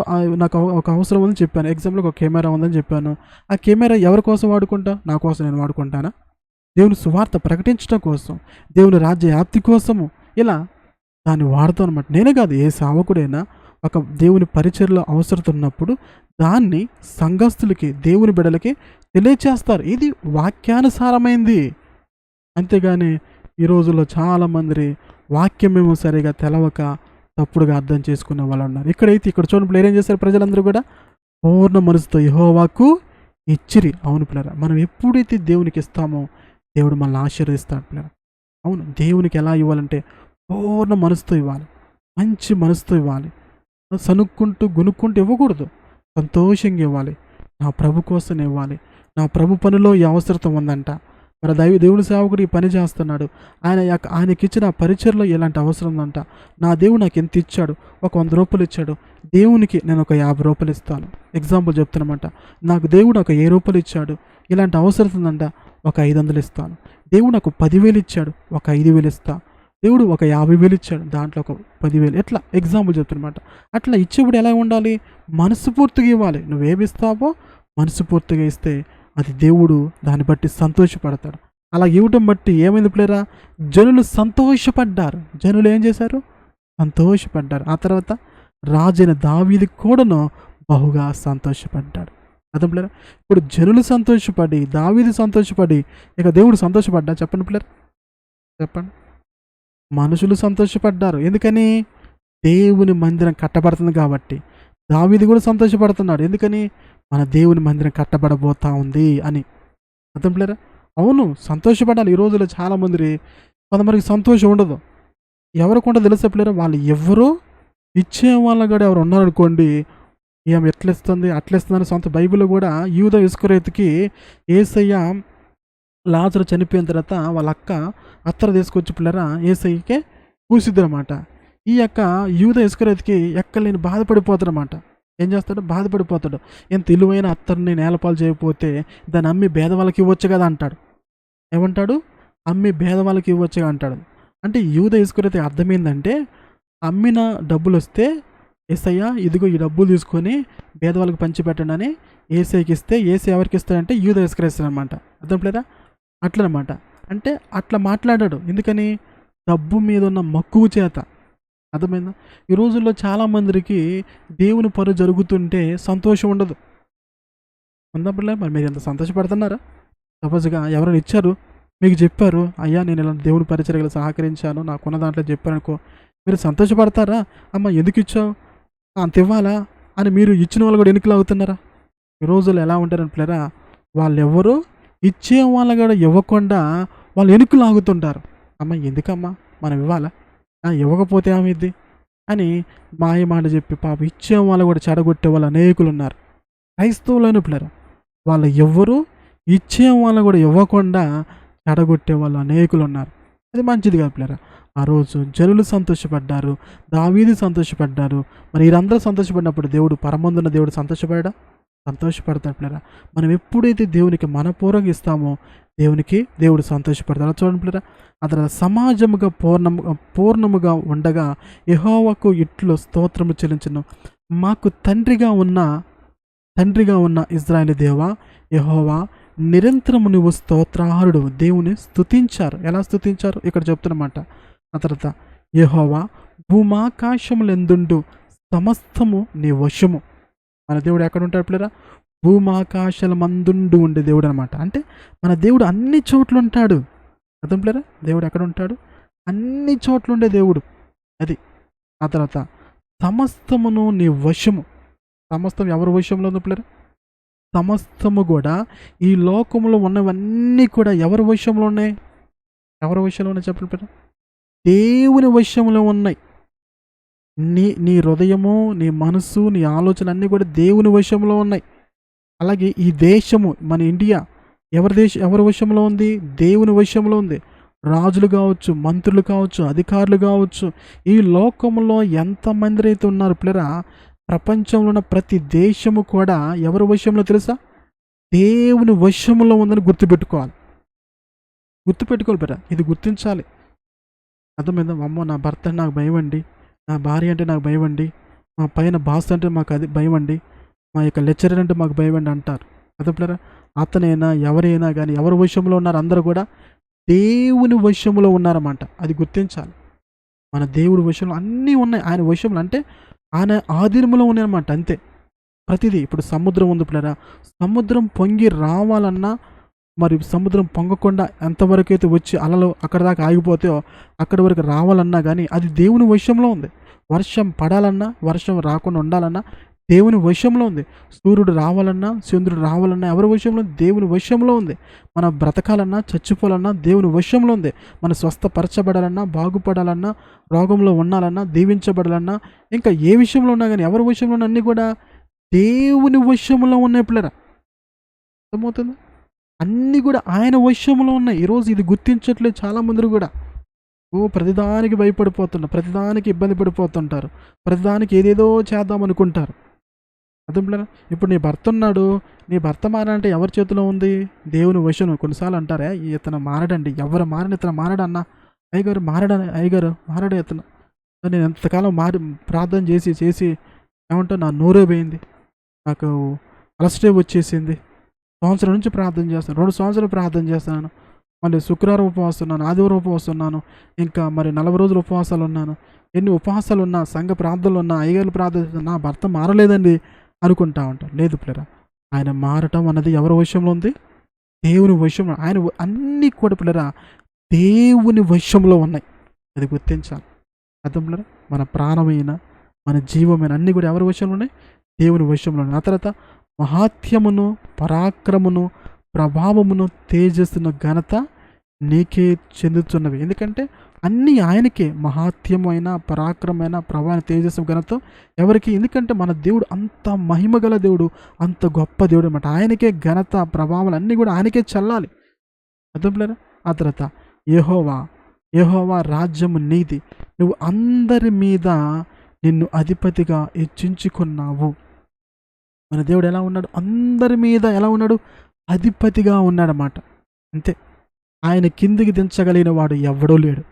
నాకు ఒక అవసరం ఉందని చెప్పాను. ఎగ్జాంపుల్‌కి ఒక కెమెరా ఉందని చెప్పాను. ఆ కెమెరా ఎవరి కోసం వాడుకుంటా? నా కోసం నేను వాడుకుంటానా? దేవుని సువార్త ప్రకటించడం కోసం, దేవుని రాజ్య వ్యాప్తి కోసము ఇలా దాన్ని వాడతాను అనమాట. నేనే కాదు, ఏ సేవకుడైనా ఒక దేవుని పరిచర్యలో అవసరత ఉన్నప్పుడు దాన్ని సంఘస్థులకి, దేవుని బిడ్డలకి తెలియచేస్తారు. ఇది వాక్యానుసారమైంది. అంతేగాని ఈ రోజుల్లో చాలామంది వాక్యమేమో సరిగా తెలవక తప్పుడుగా అర్థం చేసుకునే వాళ్ళు ఉన్నారు. ఇక్కడ చూడండి, ఏం చేశారు ప్రజలందరూ కూడా? పూర్ణ మనసుతో యెహోవాకు ఇచ్చిరి. అవును పిల్లరా, మనం ఎప్పుడైతే దేవునికి ఇస్తామో దేవుడు మనల్ని ఆశీర్వదిస్తాడు పిల్లరా. అవును, దేవునికి ఎలా ఇవ్వాలంటే పూర్ణ మనసుతో ఇవ్వాలి, మంచి మనసుతో ఇవ్వాలి. సనుక్కుంటూ గునుక్కుంటూ ఇవ్వకూడదు. సంతోషంగా ఇవ్వాలి. నా ప్రభు కోసం ఇవ్వాలి. నా ప్రభు పనిలో ఈ అవసరత ఉందంట, మరి దేవుని సేవకుడు ఈ పని చేస్తున్నాడు, ఆయనకిచ్చిన పరిచయలో ఇలాంటి అవసరం ఉందంట, నా దేవుడు నాకు ఎంత ఇచ్చాడు, ఒక 100 రూపాయలు ఇచ్చాడు, దేవునికి నేను ఒక 50 రూపాయలు ఇస్తాను. ఎగ్జాంపుల్ చెప్తున్నమాట. నాకు దేవుడు ఒక 10 రూపాయలు ఇచ్చాడు, ఇలాంటి అవసరం ఉందంట, ఒక 500 ఇస్తాను. దేవుడు నాకు 10,000 ఇచ్చాడు, ఒక 5,000 ఇస్తాను. దేవుడు ఒక 50,000 ఇచ్చాడు, దాంట్లో ఒక 10,000. ఎట్లా ఎగ్జాంపుల్ చెప్తున్నమాట. అట్లా ఇచ్చేప్పుడు ఎలా ఉండాలి? మనస్ఫూర్తిగా ఇవ్వాలి. నువ్వేమిస్తావో మనస్ఫూర్తిగా ఇస్తే అది దేవుడు దాన్ని బట్టి సంతోషపడతాడు. అలా ఇవ్వటం బట్టి ఏమైంది పిల్లరా? జనులు సంతోషపడ్డారు. జనులు ఏం చేశారు? సంతోషపడ్డారు. ఆ తర్వాత రాజైన దావీదు కూడాను బహుగా సంతోషపడ్డాడు. అర్థం పిల్లరా? ఇప్పుడు జనులు సంతోషపడి, దావీదు సంతోషపడి, ఇక దేవుడు సంతోషపడ్డా? చెప్పండి పిల్లరా, చెప్పండి. మనుషులు సంతోషపడ్డారు. ఎందుకని? దేవుని మందిరం కట్టబడుతుంది కాబట్టి. దావీదు కూడా సంతోషపడుతున్నాడు. ఎందుకని? మన దేవుని మందిరం కట్టబడబోతా ఉంది అని. అర్థం పిల్లరా? అవును, సంతోషపడాలి. ఈ రోజుల్లో చాలామంది, కొంతమందికి సంతోషం ఉండదు. ఎవరికి ఉండదు తెలుసా పిల్లరా? వాళ్ళు ఎవరో ఇచ్చే వాళ్ళు కూడా ఎవరు ఉన్నారనుకోండి, ఏమి ఎట్లిస్తుంది అట్లిస్తుందని సొంత బైబిల్లో కూడా యూదా ఇస్కరియోతుకి యేసయ్య లాజరు చనిపోయిన తర్వాత వాళ్ళ అక్క అత్తరు తీసుకొచ్చి పిల్లరా యేసయ్యకే పూసిద్దనమాట. ఈ యొక్క యూదా ఇస్కరియోతుకి ఎక్కలేని బాధపడిపోతాడనమాట. ఏం చేస్తాడు? బాధపడిపోతాడు. ఎంత విలువైన అత్తర్ని నేలపాలు చేయకపోతే దాన్ని అమ్మి పేదవాళ్ళకి ఇవ్వచ్చు కదా అంటాడు. ఏమంటాడు? అమ్మి పేదవాళ్ళకి ఇవ్వచ్చు అంటాడు. అంటే యూదా ఇస్కరియోతు అర్థమైందంటే, అమ్మిన డబ్బులు వస్తే యేసయ్య ఇదిగో ఈ డబ్బులు తీసుకొని పేదవాళ్ళకి పంచిపెట్టండి అని యేసయ్యకి ఇస్తే, యేసయ్య ఎవరికి ఇస్తాడంటే యూదా ఇస్కరియోతు అనమాట. అర్థం లేదా? అట్లనమాట. అంటే అట్లా మాట్లాడాడు. ఎందుకని? డబ్బు మీద ఉన్న మక్కువ చేత. అర్థమైందా? ఈ రోజుల్లో చాలామందికి దేవుని పని జరుగుతుంటే సంతోషం ఉండదు. ఉన్నప్పుడులే మరి మీరు ఎంత సంతోషపడుతున్నారా? సపోజ్గా ఎవరైనా ఇచ్చారు, మీకు చెప్పారు, అయ్యా నేను ఇలా దేవుని పరిచర్యలు సహకరించాను, నాకున్న దాంట్లో చెప్పారనుకో, మీరు సంతోషపడతారా? అమ్మ ఎందుకు ఇచ్చావు? అంత ఇవ్వాలా? అని మీరు ఇచ్చిన వాళ్ళు కూడా ఎన్నికలు అవుతున్నారా? ఈ రోజుల్లో ఎలా ఉంటారంటారా, వాళ్ళెవరో ఇచ్చే వాళ్ళు కూడా ఇవ్వకుండా వాళ్ళు ఎన్నికలు ఆగుతుంటారు. అమ్మ ఎందుకమ్మా మనం ఇవ్వాలా? ఇవ్వకపోతే ఏమైద్ది అని మాయ మాట చెప్పి పాప ఇచ్చే వాళ్ళు కూడా చెడగొట్టే వాళ్ళు అనేకులు ఉన్నారు. క్రైస్తవులైన పిల్లరా, వాళ్ళు ఎవ్వరూ ఇచ్చే వాళ్ళు కూడా ఇవ్వకుండా చెడగొట్టే వాళ్ళు అనేకులు ఉన్నారు. అది మంచిది కాదు పిల్లరా. ఆ రోజు జనులు సంతోషపడ్డారు, దావీదు సంతోషపడ్డారు. మరి వీరందరూ సంతోషపడినప్పుడు దేవుడు, పరమందున్న దేవుడు సంతోషపడతాడు పిల్లరా. మనం ఎప్పుడైతే దేవునికి మనపూర్వకంగా ఇస్తామో దేవుడు సంతోషపడతాడు. చూడండి పిల్లరా, ఆ తర్వాత సమాజముగా పూర్ణముగా ఉండగా యెహోవాకు ఇట్లు స్తోత్రము చెల్లించును. మాకు తండ్రిగా ఉన్న ఇశ్రాయేలు దేవా యెహోవా, నిరంతరము నువ్వు స్తోత్రార్హుడు. దేవుని స్తుతించారు. ఎలా స్తుతించారు ఇక్కడ చెప్తున్నమాట. ఆ తర్వాత యెహోవా, భూమాకాశములెందుండు సమస్తము నీ వశము. మన దేవుడు ఎక్కడ ఉంటాడు పిల్లరా? భూమాకాశాల మందుండు ఉండే దేవుడు అనమాట. అంటే మన దేవుడు అన్ని చోట్ల ఉంటాడు. అర్థం పిల్లరా? దేవుడు ఎక్కడ ఉంటాడు? అన్ని చోట్ల ఉండే దేవుడు అది. ఆ తర్వాత సమస్తమును నీ వశము. సమస్తం ఎవరి వశంలో ఉంది పిల్లరా? సమస్తము కూడా ఈ లోకంలో ఉన్నవన్నీ కూడా ఎవరి వశంలో ఉన్నాయి? ఎవరి వశంలో ఉన్నాయి చెప్పండి పిల్లరా? దేవుని వశంలో ఉన్నాయి. నీ హృదయము, నీ మనసు, నీ ఆలోచన అన్నీ కూడా దేవుని వశంలో ఉన్నాయి. అలాగే ఈ దేశము, మన ఇండియా ఎవరి వశంలో ఉంది? దేవుని వశంలో ఉంది. రాజులు కావచ్చు, మంత్రులు కావచ్చు, అధికారులు కావచ్చు, ఈ లోకంలో ఎంతమంది అయితే ఉన్నారు పిల్లరా, ప్రపంచంలో ఉన్న ప్రతి దేశము కూడా ఎవరి వశంలో తెలుసా? దేవుని వశంలో ఉందని గుర్తుపెట్టుకోవాలి పిల్లరా. ఇది గుర్తించాలి. అర్థమైందా? అమ్మో నా భర్త అంటే నాకు భయం అండి, నా భార్య అంటే నాకు భయం అండి, మా పైన బాస్ అంటే మాకు అది భయం అండి, మా యొక్క లెక్చరర్ అంటే మాకు భయం అండి అంటారు. అర్థం అతనైనా ఎవరైనా కానీ ఎవరి వశంలో ఉన్నారు? అందరూ కూడా దేవుని వశంలో ఉన్నారన్నమాట. అది గుర్తించాలి. మన దేవుడి వశంలో అన్నీ ఉన్నాయి. ఆయన వశంలో అంటే ఆయన ఆధీనంలో ఉన్నాయన్నమాట. అంతే ప్రతిదీ. ఇప్పుడు సముద్రం ఉంది పిల్లరా, సముద్రం పొంగి రావాలన్నా, మరి సముద్రం పొంగకుండా ఎంతవరకు అయితే వచ్చి అలలు అక్కడ దాకా ఆగిపోతాయో అక్కడి వరకు రావాలన్నా కానీ అది దేవుని వశంలో ఉంది. వర్షం పడాలన్నా, వర్షం రాకుండా ఉండాలన్నా దేవుని వశంలో ఉంది. సూర్యుడు రావాలన్నా, చంద్రుడు రావాలన్నా ఎవరి వశంలో? దేవుని వశంలో ఉంది. మనం బ్రతకాలన్నా, చచ్చిపోవాలన్నా దేవుని వశంలో ఉంది. మనం స్వస్థపరచబడాలన్నా, బాగుపడాలన్నా, రోగంలో ఉండాలన్నా, దీవించబడాలన్నా, ఇంకా ఏ విషయంలో ఉన్నా కానీ ఎవరి వశంలో ఉన్నా అన్నీ కూడా దేవుని వశంలో ఉన్నాయి పిల్లరా. అర్థమవుతుంది? అన్నీ కూడా ఆయన వశంలో ఉన్నాయి. ఈరోజు ఇది గుర్తించట్లేదు చాలామంది కూడా. ప్రతిదానికి భయపడిపోతున్నారు, ప్రతిదానికి ఇబ్బంది పడిపోతుంటారు, ప్రతిదానికి ఏదేదో చేద్దాం అనుకుంటారు. అర్థంలేరా? ఇప్పుడు నీ భర్త ఉన్నాడు, నీ భర్త మారాలంటే ఎవరి చేతిలో ఉంది? దేవుని వశం. కొన్నిసార్లు అంటారే, ఇతను మారడండి, ఎవరు మారని ఇతను మారడన్నా, అయ్యగారు మారడే ఇతను. నేను ఎంతకాలం ప్రార్థన చేసి ఏమంటా నా నోరే పోయింది, నాకు అలసటే వచ్చేసింది, సంవత్సరం నుంచి ప్రార్థన చేస్తాను, 2 సంవత్సరాలు ప్రార్థన చేస్తున్నాను, మళ్ళీ శుక్రవారం ఉపవాసం ఉన్నాను, ఆదివారం ఉపవాసం ఉన్నాను, ఇంకా మరి 40 రోజులు ఉపవాసాలు ఉన్నాను, ఎన్ని ఉపవాసాలు ఉన్నా, సంఘ ప్రార్థనలు ఉన్నా, అయ్యగారు ప్రార్థన, నా భర్త మారలేదండి అనుకుంటా ఉంటాం. లేదు పిల్లరా, ఆయన మారటం అన్నది ఎవరి వశంలో ఉంది? దేవుని వశంలో. ఆయన అన్నీ కూడా పిల్లరా దేవుని వశంలో ఉన్నాయి. అది గుర్తించాలి. అర్థం పిల్లరా? మన ప్రాణమైన, మన జీవమైన అన్నీ కూడా ఎవరి వశంలో ఉన్నాయి? దేవుని వశంలో ఉన్నాయి. ఆ తర్వాత మహాత్యమును, పరాక్రమును, ప్రభావమును, తేజస్సును, ఘనత నీకే చెందుతున్నవి. ఎందుకంటే అన్నీ ఆయనకే. మహాత్యమైన, పరాక్రమైన, ప్రభావ, తేజస్సు, ఘనత ఎవరికి? ఎందుకంటే మన దేవుడు అంత మహిమగల దేవుడు, అంత గొప్ప దేవుడు అనమాట. ఆయనకే ఘనత, ప్రభావాలు అన్నీ కూడా ఆయనకే చెల్లాలి. అర్థంలేరా? ఆ తర్వాత యెహోవా రాజ్యము నీది, నువ్వు అందరి మీద నిన్ను అధిపతిగా హెచ్చించుకున్నావు. మన దేవుడు ఎలా ఉన్నాడు? అందరి మీద ఎలా ఉన్నాడు? అధిపతిగా ఉన్నాడన్నమాట. అంతే. ఆయన కిందికి దించగలిగిన వాడు ఎవడూ లేడు.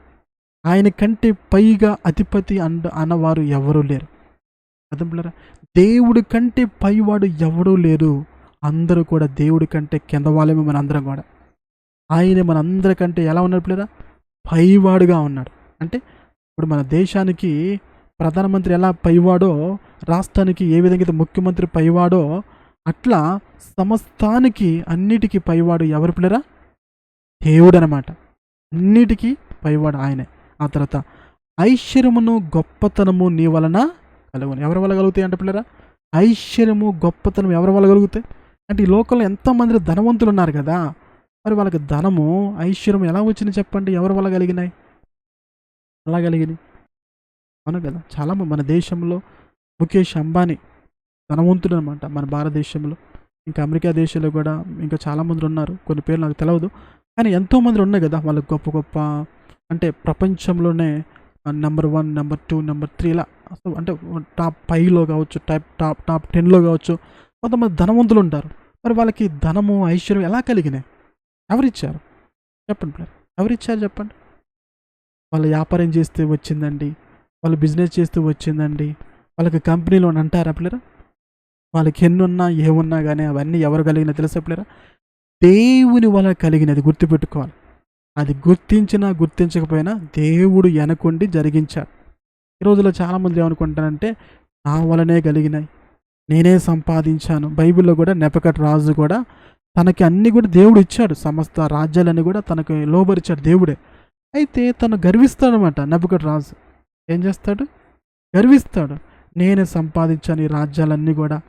ఆయన కంటే పైగా అధిపతి అన్నవారు ఎవరూ లేరు. అర్థంలేరా? దేవుడి కంటే పైవాడు ఎవడూ లేరు. అందరూ కూడా దేవుడి కంటే కింద వాళ్ళమే. మన అందరం కూడా ఆయన మనందరికంటే ఎలా ఉన్నాడు పిల్లరా? పైవాడుగా ఉన్నాడు. అంటే ఇప్పుడు మన దేశానికి ప్రధానమంత్రి ఎలా పైవాడో, రాష్ట్రానికి ఏ విధంగా అయితే ముఖ్యమంత్రి పైవాడో, అట్లా సమస్తానికి అన్నిటికీ పైవాడు ఎవరు పిల్లరా? దేవుడు అనమాట. అన్నిటికీ పైవాడు ఆయనే. ఆ తర్వాత ఐశ్వర్యమును గొప్పతనము నీ వలన కలుగును. ఎవరి వల్ల కలుగుతాయి అంటే పిల్లరా? ఐశ్వర్యము గొప్పతనం ఎవరి వల్ల కలుగుతాయి అంటే, ఈ లోకంలో ఎంతోమంది ధనవంతులు ఉన్నారు కదా, మరి వాళ్ళకి ధనము ఐశ్వర్యం ఎలా వచ్చింది చెప్పండి? ఎవరి వల్ల కలిగినాయి? అలా కలిగినాయి అవును కదా. చాలా మన దేశంలో ముఖేష్ అంబానీ ధనవంతుడు అనమాట మన భారతదేశంలో. ఇంకా అమెరికా దేశంలో కూడా ఇంకా చాలామంది ఉన్నారు, కొన్ని పేర్లు నాకు తెలియదు, కానీ ఎంతోమంది ఉన్నాయి కదా. వాళ్ళకి గొప్ప గొప్ప అంటే ప్రపంచంలోనే నెంబర్ 1, నెంబర్ 2, నెంబర్ 3 ఇలా అసలు అంటే టాప్ 5లో కావచ్చు, టాప్ 10లో కావచ్చు, కొంతమంది ధనవంతులు ఉంటారు. మరి వాళ్ళకి ధనము ఐశ్వర్యం ఎలా కలిగినాయి? ఎవరిచ్చారు చెప్పండి పిల్లలు? ఎవరిచ్చారు చెప్పండి? వాళ్ళు వ్యాపారం చేస్తే వచ్చిందండి, వాళ్ళు బిజినెస్ చేస్తూ వచ్చిందండి, వాళ్ళకి కంపెనీలో అంటారా పిల్లరా? వాళ్ళకి ఎన్నున్నా ఏమున్నా కానీ అవన్నీ ఎవరు కలిగినా తెలుసా పిల్లరా? దేవుని వల్ల కలిగినది గుర్తుపెట్టుకోవాలి. అది గుర్తించినా గుర్తించకపోయినా దేవుడు వెనకుండి జరిగించాడు. ఈ రోజుల్లో చాలామంది ఏమనుకుంటారంటే, నా వలనే కలిగినాయి, నేనే సంపాదించాను. బైబిల్లో కూడా నెబుకద్ రాజు కూడా తనకి అన్నీ కూడా దేవుడు ఇచ్చాడు, సమస్త రాజ్యాలన్నీ కూడా తనకు లోబరిచాడు దేవుడే. అయితే తను గర్విస్తాడనమాట నెబుకద్ రాజు. ఏం చేస్తాడు? గర్విస్తాడు. నేనే సంపాదించాను ఈ రాజ్యాలన్నీ కూడా,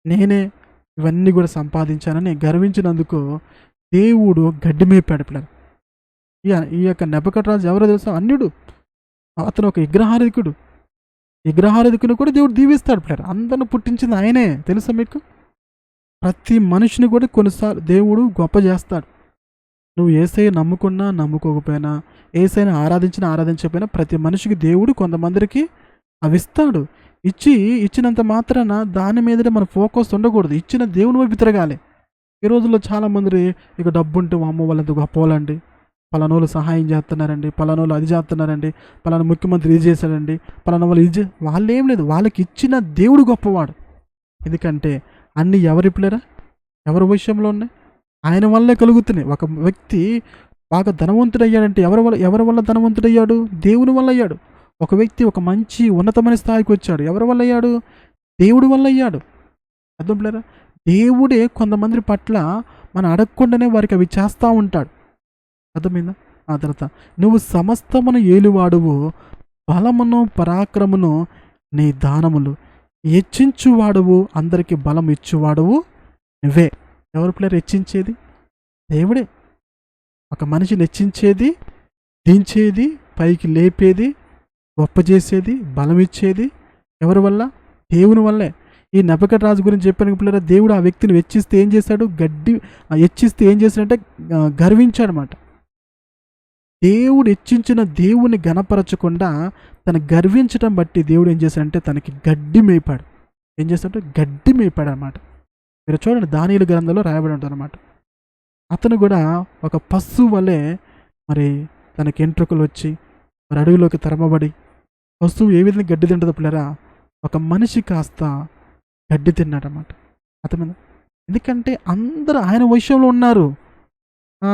నేనే ఇవన్నీ కూడా సంపాదించానని గర్వించినందుకు దేవుడు గడ్డి మేపాడు పిల్లలు. ఈ యొక్క నెబుకద్ రాజు ఎవరో తెలుసా? అన్యుడు. అతను ఒక విగ్రహారాధికుడు. విగ్రహారాధికుని కూడా దేవుడు దీవిస్తాడు పిల్లలు. అందరిని పుట్టించింది ఆయనే, తెలుసా మీకు? ప్రతి మనిషిని కూడా కొన్నిసార్లు దేవుడు గొప్ప చేస్తాడు. నువ్వు యేసయ్య నమ్ముకున్నా నమ్ముకోకపోయినా, యేసయ్యని ఆరాధించకపోయినా ప్రతి మనిషికి దేవుడు కొంతమందికి అవి ఇస్తాడు. ఇచ్చినంత మాత్రాన దాని మీదనే మన ఫోకస్ ఉండకూడదు. ఇచ్చిన దేవుని వైపు తిరగాలి. ఈ రోజుల్లో చాలామంది ఇక డబ్బుంటే అమ్మ వాళ్ళంత గొప్పవాళ్ళండి, పలానోళ్ళు సహాయం చేస్తున్నారండి, పలానోళ్ళు అది చేస్తున్నారండి, పలానా ముఖ్యమంత్రి ఇది చేశారండి, పలానా వాళ్ళు వాళ్ళు ఏం లేదు, వాళ్ళకి ఇచ్చిన దేవుడు గొప్పవాడు. ఎందుకంటే అన్నీ ఎవరి పిల్లరా? ఎవరి విషయంలో ఉన్నాయి? ఆయన వల్లే కలుగుతున్నాయి. ఒక వ్యక్తి బాగా ధనవంతుడయ్యాడంటే ఎవరి వల్ల ధనవంతుడయ్యాడు? దేవుని వల్ల అయ్యాడు. ఒక వ్యక్తి ఒక మంచి ఉన్నతమైన స్థాయికి వచ్చాడు, ఎవరి వల్ల అయ్యాడు? దేవుడి వల్ల అయ్యాడు. అర్థం పిల్లరా? దేవుడే కొంతమంది పట్ల మనం అడగకుండానే వారికి అవి చేస్తూ ఉంటాడు. అర్థమైందా? ఆ తర్వాత నువ్వు సమస్తమును ఏలువాడువు, బలమును పరాక్రమును నీ దానములు హెచ్చించువాడువు, అందరికీ బలం ఇచ్చువాడువు నువ్వే. ఎవరు పిల్లలు హెచ్చించేది? దేవుడే. ఒక మనిషిని హెచ్చించేది, దించేది, పైకి లేపేది, గొప్ప చేసేది, బలం ఇచ్చేది ఎవరి వల్ల? దేవుని వల్లే. ఈ నెబుకద్ రాజు గురించి చెప్పాను పిల్లరా, దేవుడు ఆ వ్యక్తిని హెచ్చిస్తే ఏం చేశాడు? హెచ్చిస్తే ఏం చేశాడంటే గర్వించాడనమాట. దేవుడు హెచ్చించిన దేవుని గణపరచకుండా తను గర్వించడం బట్టి దేవుడు ఏం చేశాడంటే తనకి గడ్డి మేపాడు. ఏం చేస్తాడంటే గడ్డి మేపాడు అనమాట. మీరు చూడండి, దానియేలు గ్రంథంలో రాయబడి ఉంటుంది అనమాట. అతను కూడా ఒక పశువు వలె మరి తనకి ఎంట్రుకలు వచ్చి మరి అడవిలోకి తరమబడి, పశువు ఏ విధంగా గడ్డి తింటుందో పిల్లరా, ఒక మనిషి కాస్త గడ్డి తిన్నాడనమాట. అతను ఎందుకంటే అందరూ ఆయన విషయంలో ఉన్నారు.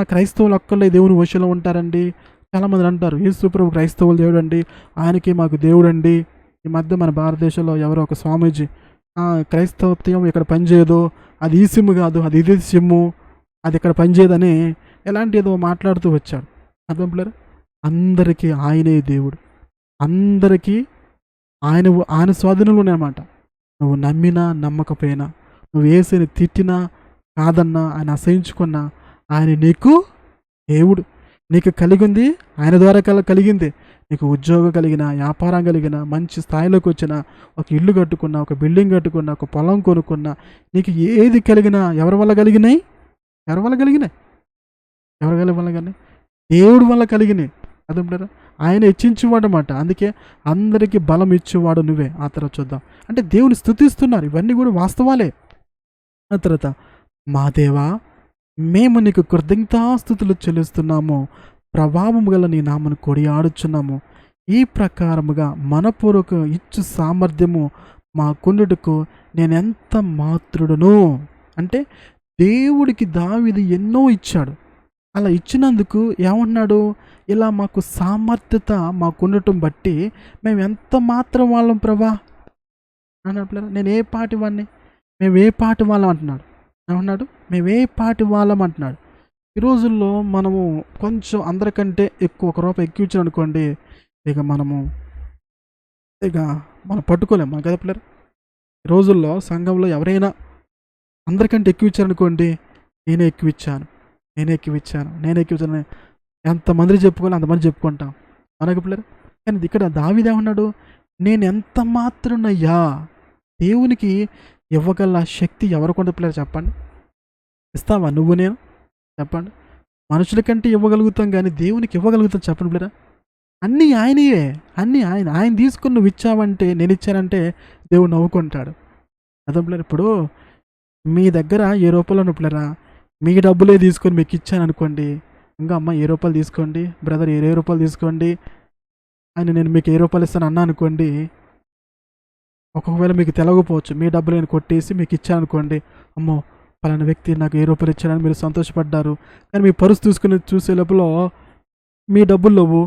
క్రైస్తవులు ఒక్కళ్ళే దేవుని విషయంలో ఉంటారండి. చాలామంది అంటారు యేసు ప్రభు క్రైస్తవులు దేవుడు అండి, ఆయనకి మాకు దేవుడు అండి. ఈ మధ్య మన భారతదేశంలో ఎవరో ఒక స్వామీజీ క్రైస్తవత్వం ఇక్కడ పనిచేయదు, అది ఈ సిమ్ము కాదు, అది ఇది సిమ్ము, అది ఇక్కడ పనిచేయదని ఎలాంటి ఏదో మాట్లాడుతూ వచ్చాడు. అర్థం పిల్లరా? అందరికీ ఆయనే దేవుడు, అందరికీ ఆయన స్వాధీనంలోనే అనమాట. నువ్వు నమ్మినా నమ్మకపోయినా, నువ్వు యేసుని తిట్టినా కాదన్నా, ఆయన అసహించుకున్నా, ఆయన నీకు దేవుడు. నీకు కలిగింది ఆయన ద్వారా కలిగింది. నీకు ఉద్యోగం కలిగిన, వ్యాపారం కలిగిన, మంచి స్థాయిలోకి వచ్చిన, ఒక ఇల్లు కట్టుకున్నా, ఒక బిల్డింగ్ కట్టుకున్నా, ఒక పొలం కొనుక్కున్నా, నీకు ఏది కలిగినా ఎవరి వల్ల కలిగినాయి? ఎవరి వల్ల కలిగినాయి? ఎవరి వల్ల కలిగినాయి? దేవుడి వల్ల కలిగినాయి. అర్థం ఆయన హెచ్చించేవాడు అన్నమాట. అందుకే అందరికీ బలం ఇచ్చేవాడు నువ్వే. ఆ తర్వాత చూద్దాం. అంటే దేవుని స్తుతిస్తున్నారు, ఇవన్నీ కూడా వాస్తవాలే. ఆ తర్వాత మా దేవా, మేము నీకు కృతజ్ఞతాస్తుతులు చెల్లిస్తున్నాము, ప్రభావము గల నీ నామను కొనియాడుచున్నాము. ఈ ప్రకారముగా మనపూర్వక ఇచ్చు సామర్థ్యము మా కొండుటకు నేనెంత మాతృడును. అంటే దేవుడికి దావీదు ఎన్నో ఇచ్చాడు. అలా ఇచ్చినందుకు ఏమన్నాడు? ఇలా మాకు సామర్థ్యత మాకుండటం బట్టి మేము ఎంత మాత్రం వాళ్ళం ప్రభా అన్నాడు. నేను ఏ పాటి వాడిని, మేము ఏ పాటి వాళ్ళం అంటున్నాడు. ఏమన్నాడు? మేము ఏ పాటి వాళ్ళం అంటున్నాడు. ఈ రోజుల్లో మనము కొంచెం అందరికంటే ఎక్కువ ఒక రూపాయి ఎక్కువ ఇచ్చామనుకోండి, ఇక మనము ఇక మనం పట్టుకోలేము. మన కదా పిల్లలు, ఈ రోజుల్లో సంఘంలో ఎవరైనా అందరికంటే ఎక్కువ ఇచ్చారనుకోండి, నేనే ఎక్కువ ఇచ్చాను, నేనే ఎక్కువ ఇచ్చాను, నేనే ఎక్కువ ఇచ్చాను, ఎంతమంది చెప్పుకోవాలి అంతమంది చెప్పుకుంటాం. మనకు పిల్లలు, కానీ ఇక్కడ దావీదేమన్నాడు, నేను ఎంత మాత్రమయ్యా దేవునికి ఇవ్వగల శక్తి ఎవరికి ఉంటుంది పిల్లలు చెప్పండి? ఇస్తావా నువ్వు నేను? చెప్పండి. మనుషుల కంటే ఇవ్వగలుగుతాం కానీ దేవునికి ఇవ్వగలుగుతాం చెప్పండి పిల్లరా? అన్నీ ఆయనయే, అన్నీ ఆయన. ఆయన తీసుకుని నువ్వు ఇచ్చావంటే, నేను ఇచ్చానంటే దేవుడు నవ్వుకుంటాడు. అదే పిల్లలు, ఇప్పుడు మీ దగ్గర రూ. 10 పిల్లరా, మీ డబ్బులే తీసుకొని మీకు ఇచ్చాను అనుకోండి, ఇంకా అమ్మ రూపాయలు తీసుకోండి, బ్రదర్ రూపాయలు తీసుకోండి అని నేను మీకు రూపాయలు ఇస్తాను అన్నా అనుకోండి, ఒకవేళ మీకు తెలవకపోవచ్చు, మీ డబ్బులు నేను కొట్టేసి మీకు ఇచ్చాను అనుకోండి, అమ్మో పలానా వ్యక్తి నాకు రూపాయలు ఇచ్చాడని మీరు సంతోషపడ్డారు. కానీ మీ పర్సు చూసుకుని చూసే లోపల మీ డబ్బులు లేవు,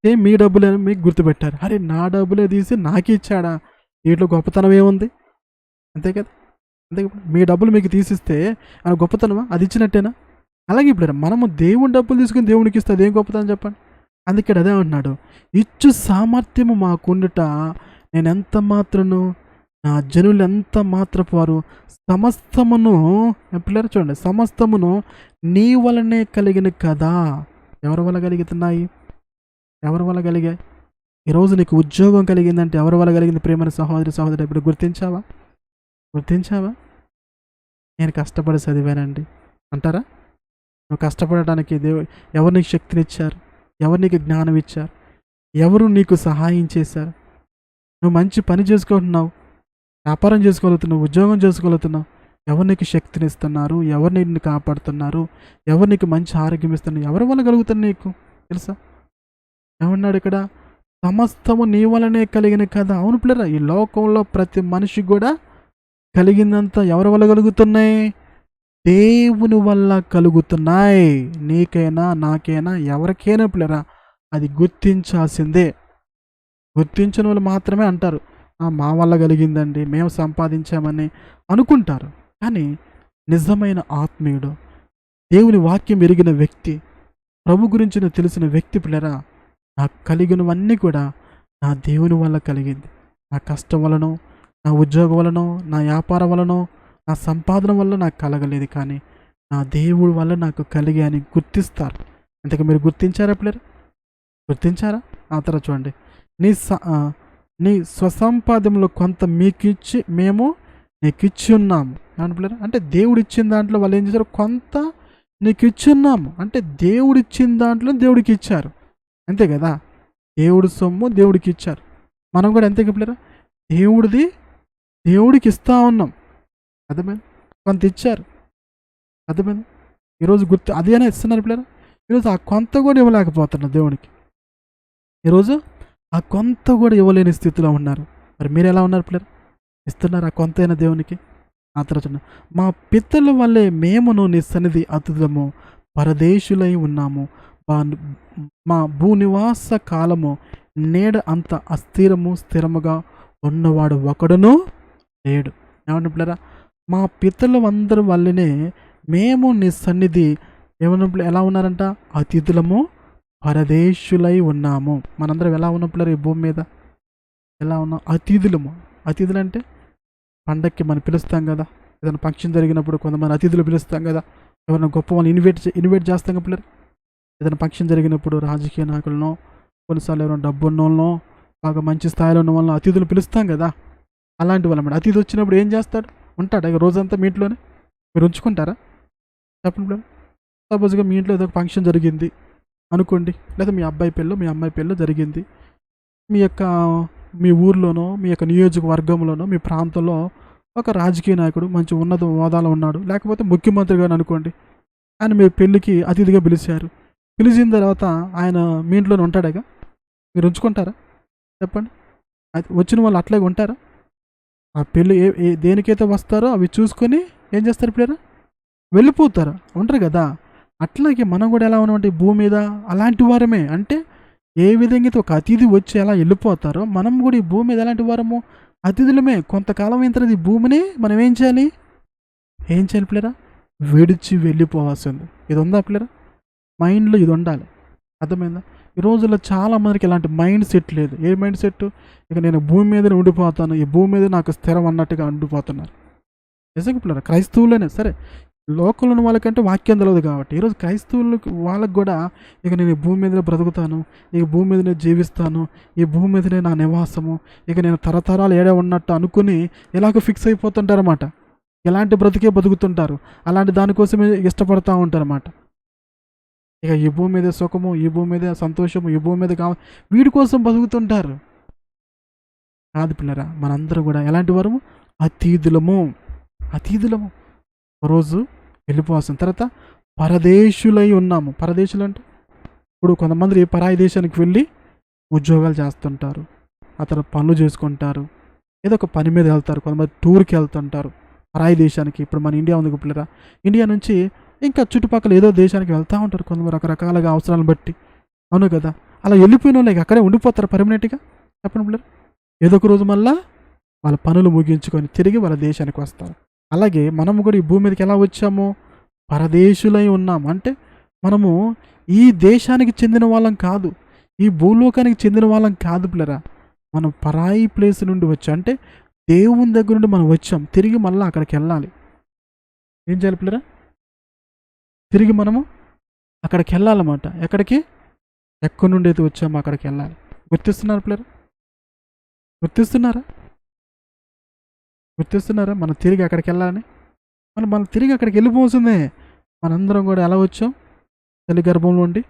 సేమ్ మీ డబ్బులే మీకు గుర్తుపెట్టారు. అరే నా డబ్బులే తీసి నాకే ఇచ్చాడా, వీటిలో గొప్పతనం ఏముంది? అంతే కదా. అంతే, మీ డబ్బులు మీకు తీసిస్తే అది గొప్పతనమా? అది ఇచ్చినట్టేనా? అలాగే ఇప్పుడు మనము దేవుని డబ్బులు తీసుకుని దేవునికి ఇస్తే అదేం గొప్పతనం చెప్పండి? అందుకే అదే అంటున్నాడు, ఇచ్చు సామర్థ్యము మాకుండుట నేను ఎంత మాత్రను, నా జనులు ఎంత మాత్రపు వారు, సమస్తమును పిల్లలు చూడండి, సమస్తమును నీ వలనే కలిగిన కదా. ఎవరి వల్ల కలుగుతున్నాయి? ఎవరి వల్ల కలిగాయి? ఈరోజు నీకు ఉద్యోగం కలిగిందంటే ఎవరి వల్ల కలిగింది? ప్రేమైన సహోదరి సహోదరు, ఇప్పుడు గుర్తించావా? గుర్తించావా? నేను కష్టపడి చదివానండి అంటారా? నువ్వు కష్టపడటానికి ఎవరు నీకు శక్తినిచ్చారు? ఎవరు నీకు జ్ఞానం ఇచ్చారు? ఎవరు నీకు సహాయం చేశారు? నువ్వు మంచి పని చేసుకుంటున్నావు, వ్యాపారం చేసుకోగలుగుతున్నావు, ఉద్యోగం చేసుకోగలుగుతున్నావు, ఎవరు నీకు శక్తినిస్తున్నారు? ఎవరు నిన్ను కాపాడుతున్నారు? ఎవరు నీకు మంచి ఆరోగ్యం ఇస్తున్నారు? ఎవరి వల్ల కలుగుతుంది నీకు తెలుసా? ఏమన్నాడు ఇక్కడ? సమస్తము నీ వలనే కలిగిన కదా. అవును పిల్లరా, ఈ లోకంలో ప్రతి మనిషి కూడా కలిగిందంతా ఎవరి వల్ల కలుగుతున్నాయి? దేవుని వల్ల కలుగుతున్నాయి. నీకైనా నాకైనా ఎవరికైనా పిల్లరా, అది గుర్తించాల్సిందే. గుర్తించిన వాళ్ళు మాత్రమే అంటారు, మా వల్ల కలిగిందండి, మేము సంపాదించామని అనుకుంటారు. కానీ నిజమైన ఆత్మీయుడు, దేవుని వాక్యం ఎరిగిన వ్యక్తి, ప్రభు గురించి తెలిసిన వ్యక్తి పిల్లరా, నాకు కలిగినవన్నీ కూడా నా దేవుని వల్ల కలిగింది. నా కష్టం వలనో, నా ఉద్యోగం వలనో, నా వ్యాపారం వలనో, నా సంపాదన వల్ల నాకు కలగలేదు, కానీ నా దేవుడి వల్ల నాకు కలిగే అని గుర్తిస్తారు. ఇంతకు మీరు గుర్తించారా పిల్లలు? గుర్తించారా? ఆ తర్వాత చూడండి, నీ స్వసంపాద్యంలో కొంత మీకు ఇచ్చి మేము నీకు ఇచ్చి ఉన్నాము. ఏమన్నా పిల్లలు? అంటే దేవుడు ఇచ్చిన దాంట్లో వాళ్ళు ఏం చేశారు? కొంత నీకు ఇచ్చి ఉన్నాము అంటే దేవుడు ఇచ్చిన దాంట్లో దేవుడికి ఇచ్చారు, అంతే కదా. దేవుడి సొమ్ము దేవుడికి ఇచ్చారు, మనం కూడా అంతే పిల్లరా, దేవుడికి ఇస్తూ ఉన్నాం. అర్థమైంది? కొంత ఇచ్చారు, అర్థమైంది? ఈరోజు అదేనా ఇస్తున్నారు పిల్లరా? ఈరోజు ఆ కొంత కూడా ఇవ్వలేకపోతున్నారు దేవుడికి. ఈరోజు ఆ కొంత కూడా ఇవ్వలేని స్థితిలో ఉన్నారు. మరి మీరు ఎలా ఉన్నారు పిల్లలు? ఇస్తున్నారు ఆ కొంతైన దేవునికి? ఆ తర్వాత మా పితరుల వల్లే మేమును నీ సన్నిధి అతిథులము, పరదేశులై ఉన్నాము, మా భూనివాస కాలము నేడ అంత అస్థిరము, స్థిరముగా ఉన్నవాడు ఒకడును లేడు. ఏమన్నా పిల్లరా, మా పితరుల అందరి వల్లనే మేము నీ సన్నిధి ఏమన్నా ఎలా ఉన్నారంట? అతిథులము, పరదేశులై ఉన్నాము. మనందరం ఎలా ఉన్నాం పిల్లలు? ఈ భూమి మీద ఎలా ఉన్నాం? అతిథులము. అతిథులు అంటే పండక్కి మనం పిలుస్తాం కదా, ఏదైనా ఫంక్షన్ జరిగినప్పుడు కొంతమంది అతిథులు పిలుస్తాం కదా, ఎవరైనా గొప్ప వాళ్ళని ఇన్వైట్ చేస్తాం కదా పిల్లలు. ఏదైనా ఫంక్షన్ జరిగినప్పుడు రాజకీయ నాయకులను, కొన్నిసార్లు ఎవరైనా డబ్బు ఉన్న వాళ్ళనో, బాగా మంచి స్థాయిలో ఉన్న వాళ్ళని అతిథులు పిలుస్తాం కదా. అలాంటి వాళ్ళు అన్నమాట. అతిథి వచ్చినప్పుడు ఏం చేస్తాడు? ఉంటాడు ఇక రోజంతా మీ ఇంట్లోనే. మీరు ఉంచుకుంటారా చెప్పండి పిల్లలు? సపోజ్గా మీ ఇంట్లో ఏదో ఫంక్షన్ జరిగింది అనుకోండి, లేదా మీ అబ్బాయి పెళ్ళో మీ అమ్మాయి పెళ్ళో జరిగింది, మీ ఊర్లోనో, మీ యొక్క నియోజకవర్గంలోనో, మీ ప్రాంతంలో ఒక రాజకీయ నాయకుడు మంచి ఉన్నత హోదాలో ఉన్నాడు, లేకపోతే ముఖ్యమంత్రి గారు అనుకోండి, ఆయన మీరు పెళ్ళికి అతిథిగా పిలిచారు. పిలిచిన తర్వాత ఆయన మీ ఇంట్లోనే ఉంటాడుగా, మీరు ఉంచుకుంటారా చెప్పండి? వచ్చిన వాళ్ళు అట్లాగే ఉంటారా? ఆ పెళ్ళి దేనికైతే వస్తారో అవి చూసుకొని ఏం చేస్తారు పిల్లరా? వెళ్ళిపోతారు, ఉంటారు కదా. అట్లాగే మనం కూడా ఎలా ఉన్నామంటే భూమి మీద అలాంటి వారమే. అంటే ఏ విధంగా అయితే ఒక అతిథి వచ్చి ఎలా వెళ్ళిపోతారో మనం కూడా ఈ భూమి మీద ఎలాంటి వారము? అతిథులమే. కొంతకాలం అయిన తర్వాత ఈ భూమిని మనం ఏం చేయాలి పిల్లరా? విడిచి వెళ్ళిపోవాల్సింది. ఇది ఉందా పిల్లరా? మైండ్లో ఇది ఉండాలి. అర్థమైందా? ఈ రోజుల్లో చాలా మందికి ఇలాంటి మైండ్ సెట్ లేదు. ఏ మైండ్ సెట్? ఇక నేను భూమి మీదనే ఉండిపోతాను, ఈ భూమి మీద నాకు స్థిరం అన్నట్టుగా ఉండిపోతున్నారు. నిజంగా పిల్లరా, క్రైస్తవులనే సరే, లోకంలో ఉన్న వాళ్ళకంటే వాక్యం తెలియదు కాబట్టి ఈరోజు క్రైస్తవులకు వాళ్ళకు కూడా ఇక నేను ఈ భూమి మీదనే బ్రతుకుతాను, ఈ భూమి మీదనే జీవిస్తాను, ఈ భూమి మీదనే నా నివాసము, ఇక నేను తరతరాలు ఏడే ఉన్నట్టు అనుకుని ఇలాగ ఫిక్స్ అయిపోతుంటారన్నమాట. ఎలాంటి బ్రతికే బతుకుతుంటారు, అలాంటి దానికోసమే ఇష్టపడతా ఉంటారన్నమాట. ఇక ఈ భూమి మీదే సుఖము, ఈ భూమి మీదే సంతోషము, ఈ భూమి మీద కావాలి, వీడి కోసం బతుకుతుంటారు. కాదు పిల్లరా, మనందరం కూడా ఎలాంటి వారము? అతీతులము. అతీతులము. ఒకరోజు వెళ్ళిపోవాల్సిన తర్వాత పరదేశులై ఉన్నాము. పరదేశులు అంటే ఇప్పుడు కొంతమంది పరాయి దేశానికి వెళ్ళి ఉద్యోగాలు చేస్తుంటారు, అతను పనులు చేసుకుంటారు, ఏదో ఒక పని మీద వెళ్తారు, కొంతమంది టూర్కి వెళ్తుంటారు పరాయి దేశానికి. ఇప్పుడు మన ఇండియా ఉంది పిల్లరా, ఇండియా నుంచి ఇంకా చుట్టుపక్కల ఏదో దేశానికి వెళ్తూ ఉంటారు కొంతమంది రకరకాలుగా అవసరాలను బట్టి. అవును కదా? అలా వెళ్ళిపోయిన వాళ్ళు అక్కడే ఉండిపోతారు పర్మనెంట్గా? చెప్పండి పిల్లలు. ఏదో ఒక రోజు మళ్ళా వాళ్ళ పనులు ముగించుకొని తిరిగి వాళ్ళ దేశానికి వస్తారు. అలాగే మనము కూడా ఈ భూమి మీదకి ఎలా వచ్చామో పరదేశులై ఉన్నాము. అంటే మనము ఈ దేశానికి చెందిన వాళ్ళం కాదు, ఈ భూలోకానికి చెందిన వాళ్ళం కాదు పిల్లరా. మనం పరాయి ప్లేస్ నుండి వచ్చాం, అంటే దేవుని దగ్గర నుండి మనం వచ్చాం, తిరిగి మళ్ళీ అక్కడికి వెళ్ళాలి. ఏం చేయాలి పిల్లరా? తిరిగి మనము అక్కడికి వెళ్ళాలన్నమాట. ఎక్కడికి? ఎక్కడి నుండి అయితే వచ్చామో అక్కడికి వెళ్ళాలి. గుర్తిస్తున్నారు పిల్లరా? గుర్తిస్తున్నారా? మనం తిరిగి అక్కడికి వెళ్ళాలని. మనం తిరిగి అక్కడికి వెళ్ళిపోవాల్సిందే. మనందరం కూడా ఎలా వచ్చాం? తల్లి గర్భంలో ఉండి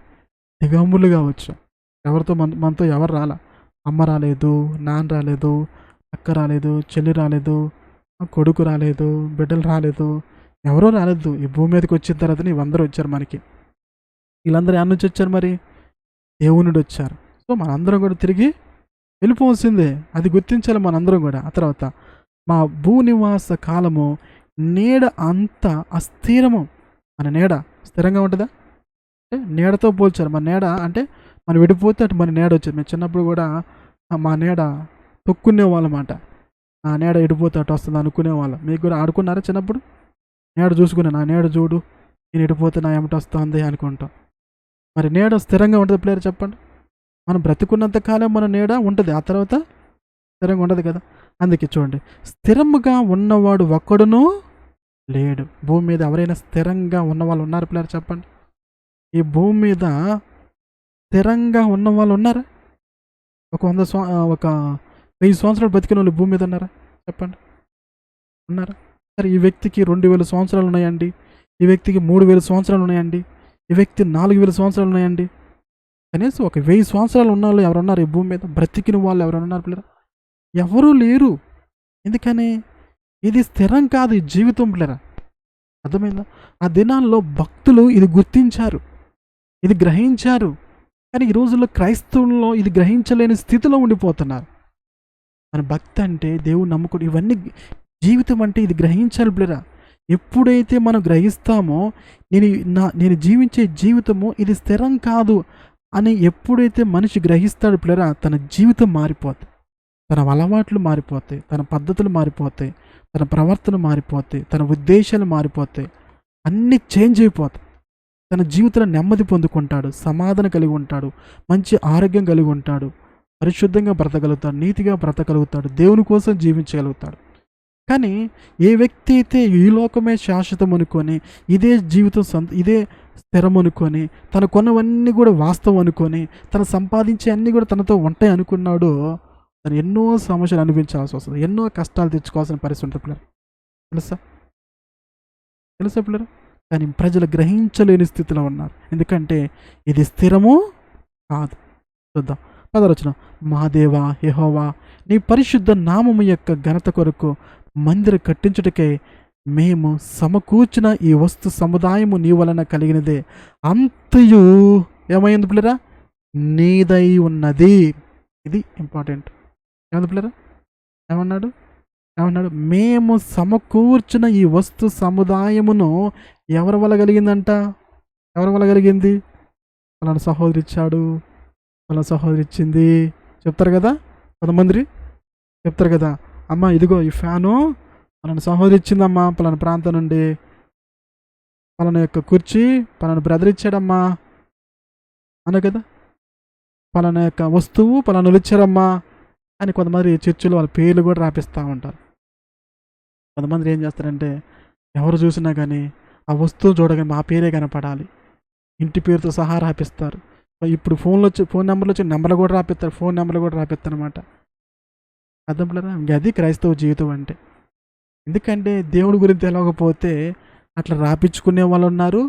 దిగంబులుగా వచ్చాం. ఎవరితో మనతో ఎవరు రాలా. అమ్మ రాలేదు, నాన్న రాలేదు, అక్క రాలేదు, చెల్లి రాలేదు, కొడుకు రాలేదు, బిడ్డలు రాలేదు, ఎవరో రాలేదు. ఈ భూమి మీదకి వచ్చిన తర్వాత ఇవందరూ వచ్చారు మనకి. వీళ్ళందరూ ఎక్కడి నుంచి వచ్చారు? మరి దేవునుడు వచ్చారు. సో మనందరం కూడా తిరిగి వెళ్ళిపోవాల్సిందే. అది గుర్తించాలి మనందరం కూడా. ఆ తర్వాత మా భూనివాస కాలము నీడ అంత అస్థిరము. మన నీడ స్థిరంగా ఉంటుందా? అంటే నీడతో పోల్చారు. మన నీడ అంటే మనం విడిపోతే అటు మన నీడ వచ్చేది. మేము చిన్నప్పుడు కూడా మా నీడ తొక్కునేవాళ్ళం అన్నమాట. ఆ నీడ విడిపోతే అటు వస్తుంది అనుకునేవాళ్ళం. మీకు కూడా ఆడుకున్నారా చిన్నప్పుడు? నీడ చూసుకునే, నా నీడ చూడు, నేను విడిపోతే నా ఏమిటి వస్తుంది అనుకుంటాం. మరి నీడ స్థిరంగా ఉంటుంది ప్లేయర్? చెప్పండి. మనం బ్రతికున్నంత కాలం మన నీడ ఉంటుంది, ఆ తర్వాత స్థిరంగా ఉండదు కదా. అందుకే చూడండి, స్థిరముగా ఉన్నవాడు ఒక్కడునూ లేడు. భూమి మీద ఎవరైనా స్థిరంగా ఉన్నవాళ్ళు ఉన్నారు పిల్లలు? చెప్పండి. ఈ భూమి మీద స్థిరంగా ఉన్న వాళ్ళు ఉన్నారా? ఒక 1000 సంవత్సరాలు బతికిన వాళ్ళు భూమి మీద ఉన్నారా? చెప్పండి. ఉన్నారా? సరే, ఈ వ్యక్తికి 2000 సంవత్సరాలు ఉన్నాయండి, ఈ వ్యక్తికి 3000 సంవత్సరాలు ఉన్నాయండి, ఈ వ్యక్తి 4000 సంవత్సరాలు ఉన్నాయండి. కనీసం ఒక 1000 సంవత్సరాలు ఉన్న వాళ్ళు ఎవరున్నారు ఈ భూమి మీద? బ్రతికిన వాళ్ళు ఎవరు ఉన్నారు పిల్లలు? ఎవరూ లేరు. ఎందుకని? ఇది స్థిరం కాదు ఈ జీవితం పిల్లరా. అర్థమైందా? ఆ దినాల్లో భక్తులు ఇది గుర్తించారు, ఇది గ్రహించారు. కానీ ఈ రోజుల్లో క్రైస్తవుల్లో ఇది గ్రహించలేని స్థితిలో ఉండిపోతున్నారు. మన భక్తి అంటే దేవుని నమ్ముకుని ఇవన్నీ జీవితం అంటే ఇది గ్రహించాలి పిల్లరా. ఎప్పుడైతే మనం గ్రహిస్తామో నేను జీవించే జీవితము ఇది స్థిరం కాదు అని ఎప్పుడైతే మనిషి గ్రహిస్తాడు పిల్లరా, తన జీవితం మారిపోతుంది, తన అలవాట్లు మారిపోతాయి, తన పద్ధతులు మారిపోతాయి, తన ప్రవర్తన మారిపోతాయి, తన ఉద్దేశాలు మారిపోతాయి, అన్నీ చేంజ్ అయిపోతాయి. తన జీవితంలో నెమ్మది పొందుకుంటాడు, సమాధానం కలిగి ఉంటాడు, మంచి ఆరోగ్యం కలిగి ఉంటాడు, పరిశుద్ధంగా బ్రతకగలుగుతాడు, నీతిగా బ్రతకగలుగుతాడు, దేవుని కోసం జీవించగలుగుతాడు. కానీ ఏ వ్యక్తి అయితే ఈ లోకమే శాశ్వతం అనుకొని, ఇదే జీవితం ఇదే స్థిరం అనుకొని, తను కొన్నవన్నీ కూడా వాస్తవం అనుకొని, తను సంపాదించే అన్నీ కూడా తనతో ఉంటాయి అనుకున్నాడో తను ఎన్నో సమస్యలు అనిపించాల్సి వస్తుంది, ఎన్నో కష్టాలు తెచ్చుకోవాల్సిన పరిస్థితి ఉంటుంది పిల్లలు. తెలుసా పిల్లలు? కానీ ప్రజలు గ్రహించలేని స్థితిలో ఉన్నారు. ఎందుకంటే ఇది స్థిరము కాదు. చూద్దాం 10వ వచనం. మా దేవా యెహోవా, నీ పరిశుద్ధ నామము యొక్క ఘనత కొరకు మందిరం కట్టించుటకే మేము సమకూర్చిన ఈ వస్తు సముదాయము నీ వలన కలిగినదే, అంతయు ఏమైంది పిల్లరా? నీదై ఉన్నది. ఇది ఇంపార్టెంట్. ఏమంది పిల్లరా? ఏమన్నాడు? మేము సమకూర్చిన ఈ వస్తు సముదాయమును ఎవరి వల్ల కలిగిందంట? ఎవరి వల్ల కలిగింది? వాళ్ళని సహోదరి ఇచ్చాడు, వాళ్ళ సహోదరి ఇచ్చింది. చెప్తారు కదా కొంతమంది, చెప్తారు కదా, అమ్మ ఇదిగో ఈ ఫ్యాను పలానా సహోదరి ఇచ్చిందమ్మా పలానా ప్రాంతం నుండి. పలానా యొక్క కుర్చీ పలానా బ్రదర్ ఇచ్చాడమ్మా అను కదా, పలానా యొక్క వస్తువు పలానా ఇచ్చారమ్మా అని కొంతమంది చర్చిలో వాళ్ళ పేర్లు కూడా రాపిస్తూ ఉంటారు. కొంతమంది ఏం చేస్తారంటే ఎవరు చూసినా కానీ ఆ వస్తువు చూడగానే మా పేరే కనపడాలి, ఇంటి పేరుతో సహా రాపిస్తారు. ఇప్పుడు ఫోన్ నెంబర్లు వచ్చి నెంబర్లు కూడా రాపిస్తారు, ఫోన్ నెంబర్లు కూడా రాపిస్తారు అనమాట. అర్థం పడరా? అది క్రైస్తవ జీవితం అంటే. ఎందుకంటే దేవుడి గురించి తెలియకపోతే అట్లా రాపించుకునే వాళ్ళు ఉన్నారు,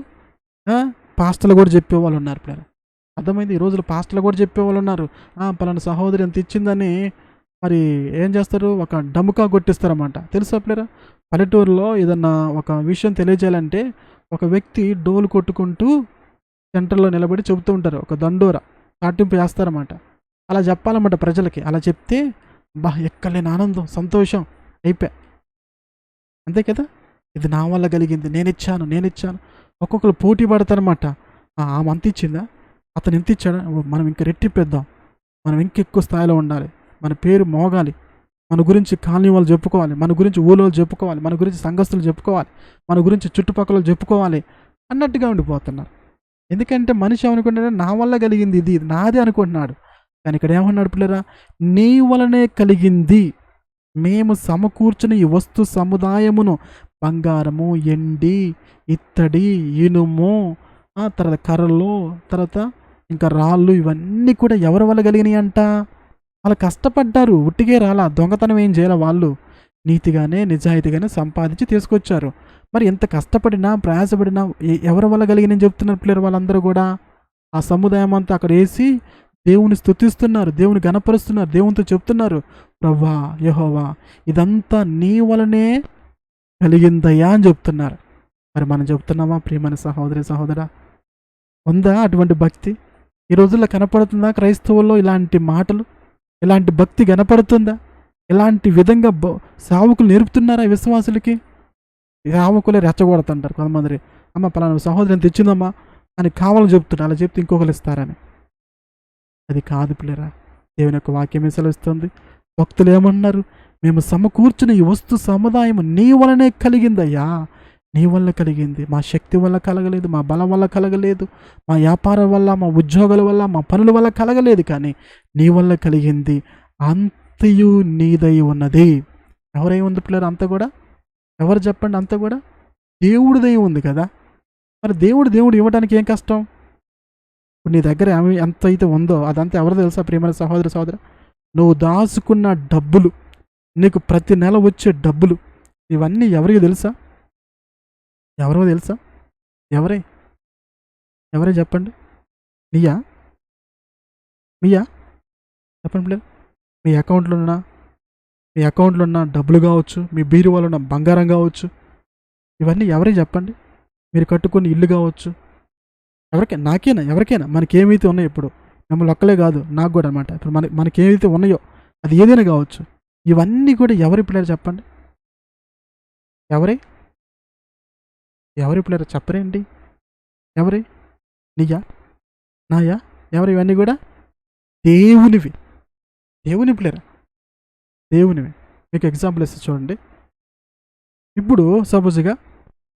పాస్టర్లు కూడా చెప్పేవాళ్ళు ఉన్నారు. పిల్లలు అర్థమైంది. ఈ రోజులు పాస్టర్లు కూడా చెప్పేవాళ్ళు ఉన్నారు. పలానా సహోదరి ఎంత ఇచ్చిందని మరి ఏం చేస్తారు, ఒక డమ్ముకా కొట్టిస్తారన్నమాట. తెలుసా పిల్లరా? పల్లెటూరులో ఏదన్నా ఒక విషయం తెలియజేయాలంటే ఒక వ్యక్తి డోలు కొట్టుకుంటూ సెంటర్లో నిలబడి చెబుతూ ఉంటారు, ఒక దండోర చాటింపు వేస్తారన్నమాట. అలా చెప్పాలన్నమాట ప్రజలకి. అలా చెప్తే ఎక్కలేని ఆనందం, సంతోషం అయిపోయా. అంతే కదా, ఇది నా వల్ల కలిగింది, నేను ఇచ్చాను. ఒక్కొక్కరు పోటీ పడతారన్నమాట. ఆమె అంత ఇచ్చిందా, అతను ఎంత ఇచ్చాడా, మనం ఇంకా రెట్టిప్పేద్దాం, మనం ఇంకెక్కువ స్థాయిలో ఉండాలి, మన పేరు మోగాలి, మన గురించి కాలనీ వాళ్ళు చెప్పుకోవాలి, మన గురించి ఊళ్ళో చెప్పుకోవాలి, మన గురించి సంఘస్థులు చెప్పుకోవాలి, మన గురించి చుట్టుపక్కల చెప్పుకోవాలి అన్నట్టుగా ఉండిపోతున్నారు. ఎందుకంటే మనిషి అనుకుంటాడు నా వల్ల కలిగింది, ఇది నాదే అనుకుంటున్నాడు. కానీ ఇక్కడ ఏమన్నాడు పిల్లరా, నీ వలనే కలిగింది, మేము సమకూర్చుని ఈ వస్తు సముదాయమును బంగారము, ఎండి, ఇత్తడి, ఇనుము, తర్వాత కర్రలు, తర్వాత ఇంకా రాళ్ళు, ఇవన్నీ కూడా ఎవరి వల్ల కలిగినాయి అంట? వాళ్ళు కష్టపడ్డారు, ఉట్టిగే రాలా, దొంగతనం ఏం చేయాలి, వాళ్ళు నీతిగానే నిజాయితీగానే సంపాదించి తీసుకొచ్చారు. మరి ఎంత కష్టపడినా ప్రయాసపడినా ఎవరి వల్ల కలిగినని చెప్తున్నారు పిల్లలు వాళ్ళందరూ కూడా. ఆ సముదాయం అంతా అక్కడ వేసి దేవుని స్తుతిస్తున్నారు, దేవుని గణపరుస్తున్నారు, దేవునితో చెప్తున్నారు, ప్రభువా యెహోవా ఇదంతా నీ వలనే కలిగిందయ్యా అని చెప్తున్నారు. మరి మనం చెప్తున్నామా ప్రియమైన సహోదరి సహోదరా? ఉందా అటువంటి భక్తి? ఈ రోజుల్లో కనపడుతుందా క్రైస్తవుల్లో ఇలాంటి మాటలు, ఇలాంటి భక్తి కనపడుతుందా? ఇలాంటి విధంగా సావుకులు నేర్పుతున్నారా విశ్వాసులకి? సావుకులే రెచ్చగొడుతుంటారు కొంతమంది. అమ్మ పలానా సహోదరి ఎంత ఇచ్చిందమ్మా అని కావాలని చెప్తున్నారు, అలా చెప్తే ఇంకొకరు ఇస్తారని. అది కాదు పిల్లరా, దేవుని యొక్క వాక్యమే సెలవిస్తుంది. భక్తులు ఏమన్నారు, మేము సమకూర్చుని ఈ వస్తు సముదాయం నీ వలనే కలిగిందయ్యా, నీ వల్ల కలిగింది, మా శక్తి వల్ల కలగలేదు, మా బలం వల్ల కలగలేదు, మా వ్యాపారం వల్ల, మా ఉద్యోగాల వల్ల, మా పనుల వల్ల కలగలేదు, కానీ నీ వల్ల కలిగింది, అంతయు నీదై ఉన్నది. ఎవరై ఉంది పిల్లలు? అంతా కూడా ఎవరు చెప్పండి? అంతా కూడా దేవుడిదై ఉంది కదా. మరి దేవుడు ఇవ్వడానికి ఏం కష్టం? నీ దగ్గర ఎంత అయితే ఉందో అదంతా ఎవరు తెలుసా ప్రియమైన సహోదరి సహోదరు? నువ్వు దాచుకున్న డబ్బులు, నీకు ప్రతి నెల వచ్చే డబ్బులు, ఇవన్నీ ఎవరికి తెలుసా? ఎవరో తెలుసా? ఎవరే చెప్పండి? మీయా చెప్పండి పిల్లలు. మీ అకౌంట్లో ఉన్న డబ్బులు కావచ్చు, మీ బీరువాలో ఉన్న బంగారం కావచ్చు, ఇవన్నీ ఎవరే చెప్పండి? మీరు కట్టుకున్న ఇల్లు కావచ్చు, ఎవరికైనా మనకేమైతే ఉన్నాయో, ఇప్పుడు మిమ్మల్ని ఒక్కలే కాదు నాకు కూడా అనమాట, ఇప్పుడు మనకేమైతే ఉన్నాయో అది ఏదైనా కావచ్చు, ఇవన్నీ కూడా ఎవరి పిల్లలు చెప్పండి? ఎవరి పిల్లలు చెప్పరేంటి? ఎవరి? నీయా నాయా? ఎవరు? ఇవన్నీ కూడా దేవుని పిల్లరా, దేవునివి. మీకు ఎగ్జాంపుల్ ఇస్తే చూడండి. ఇప్పుడు సపోజ్గా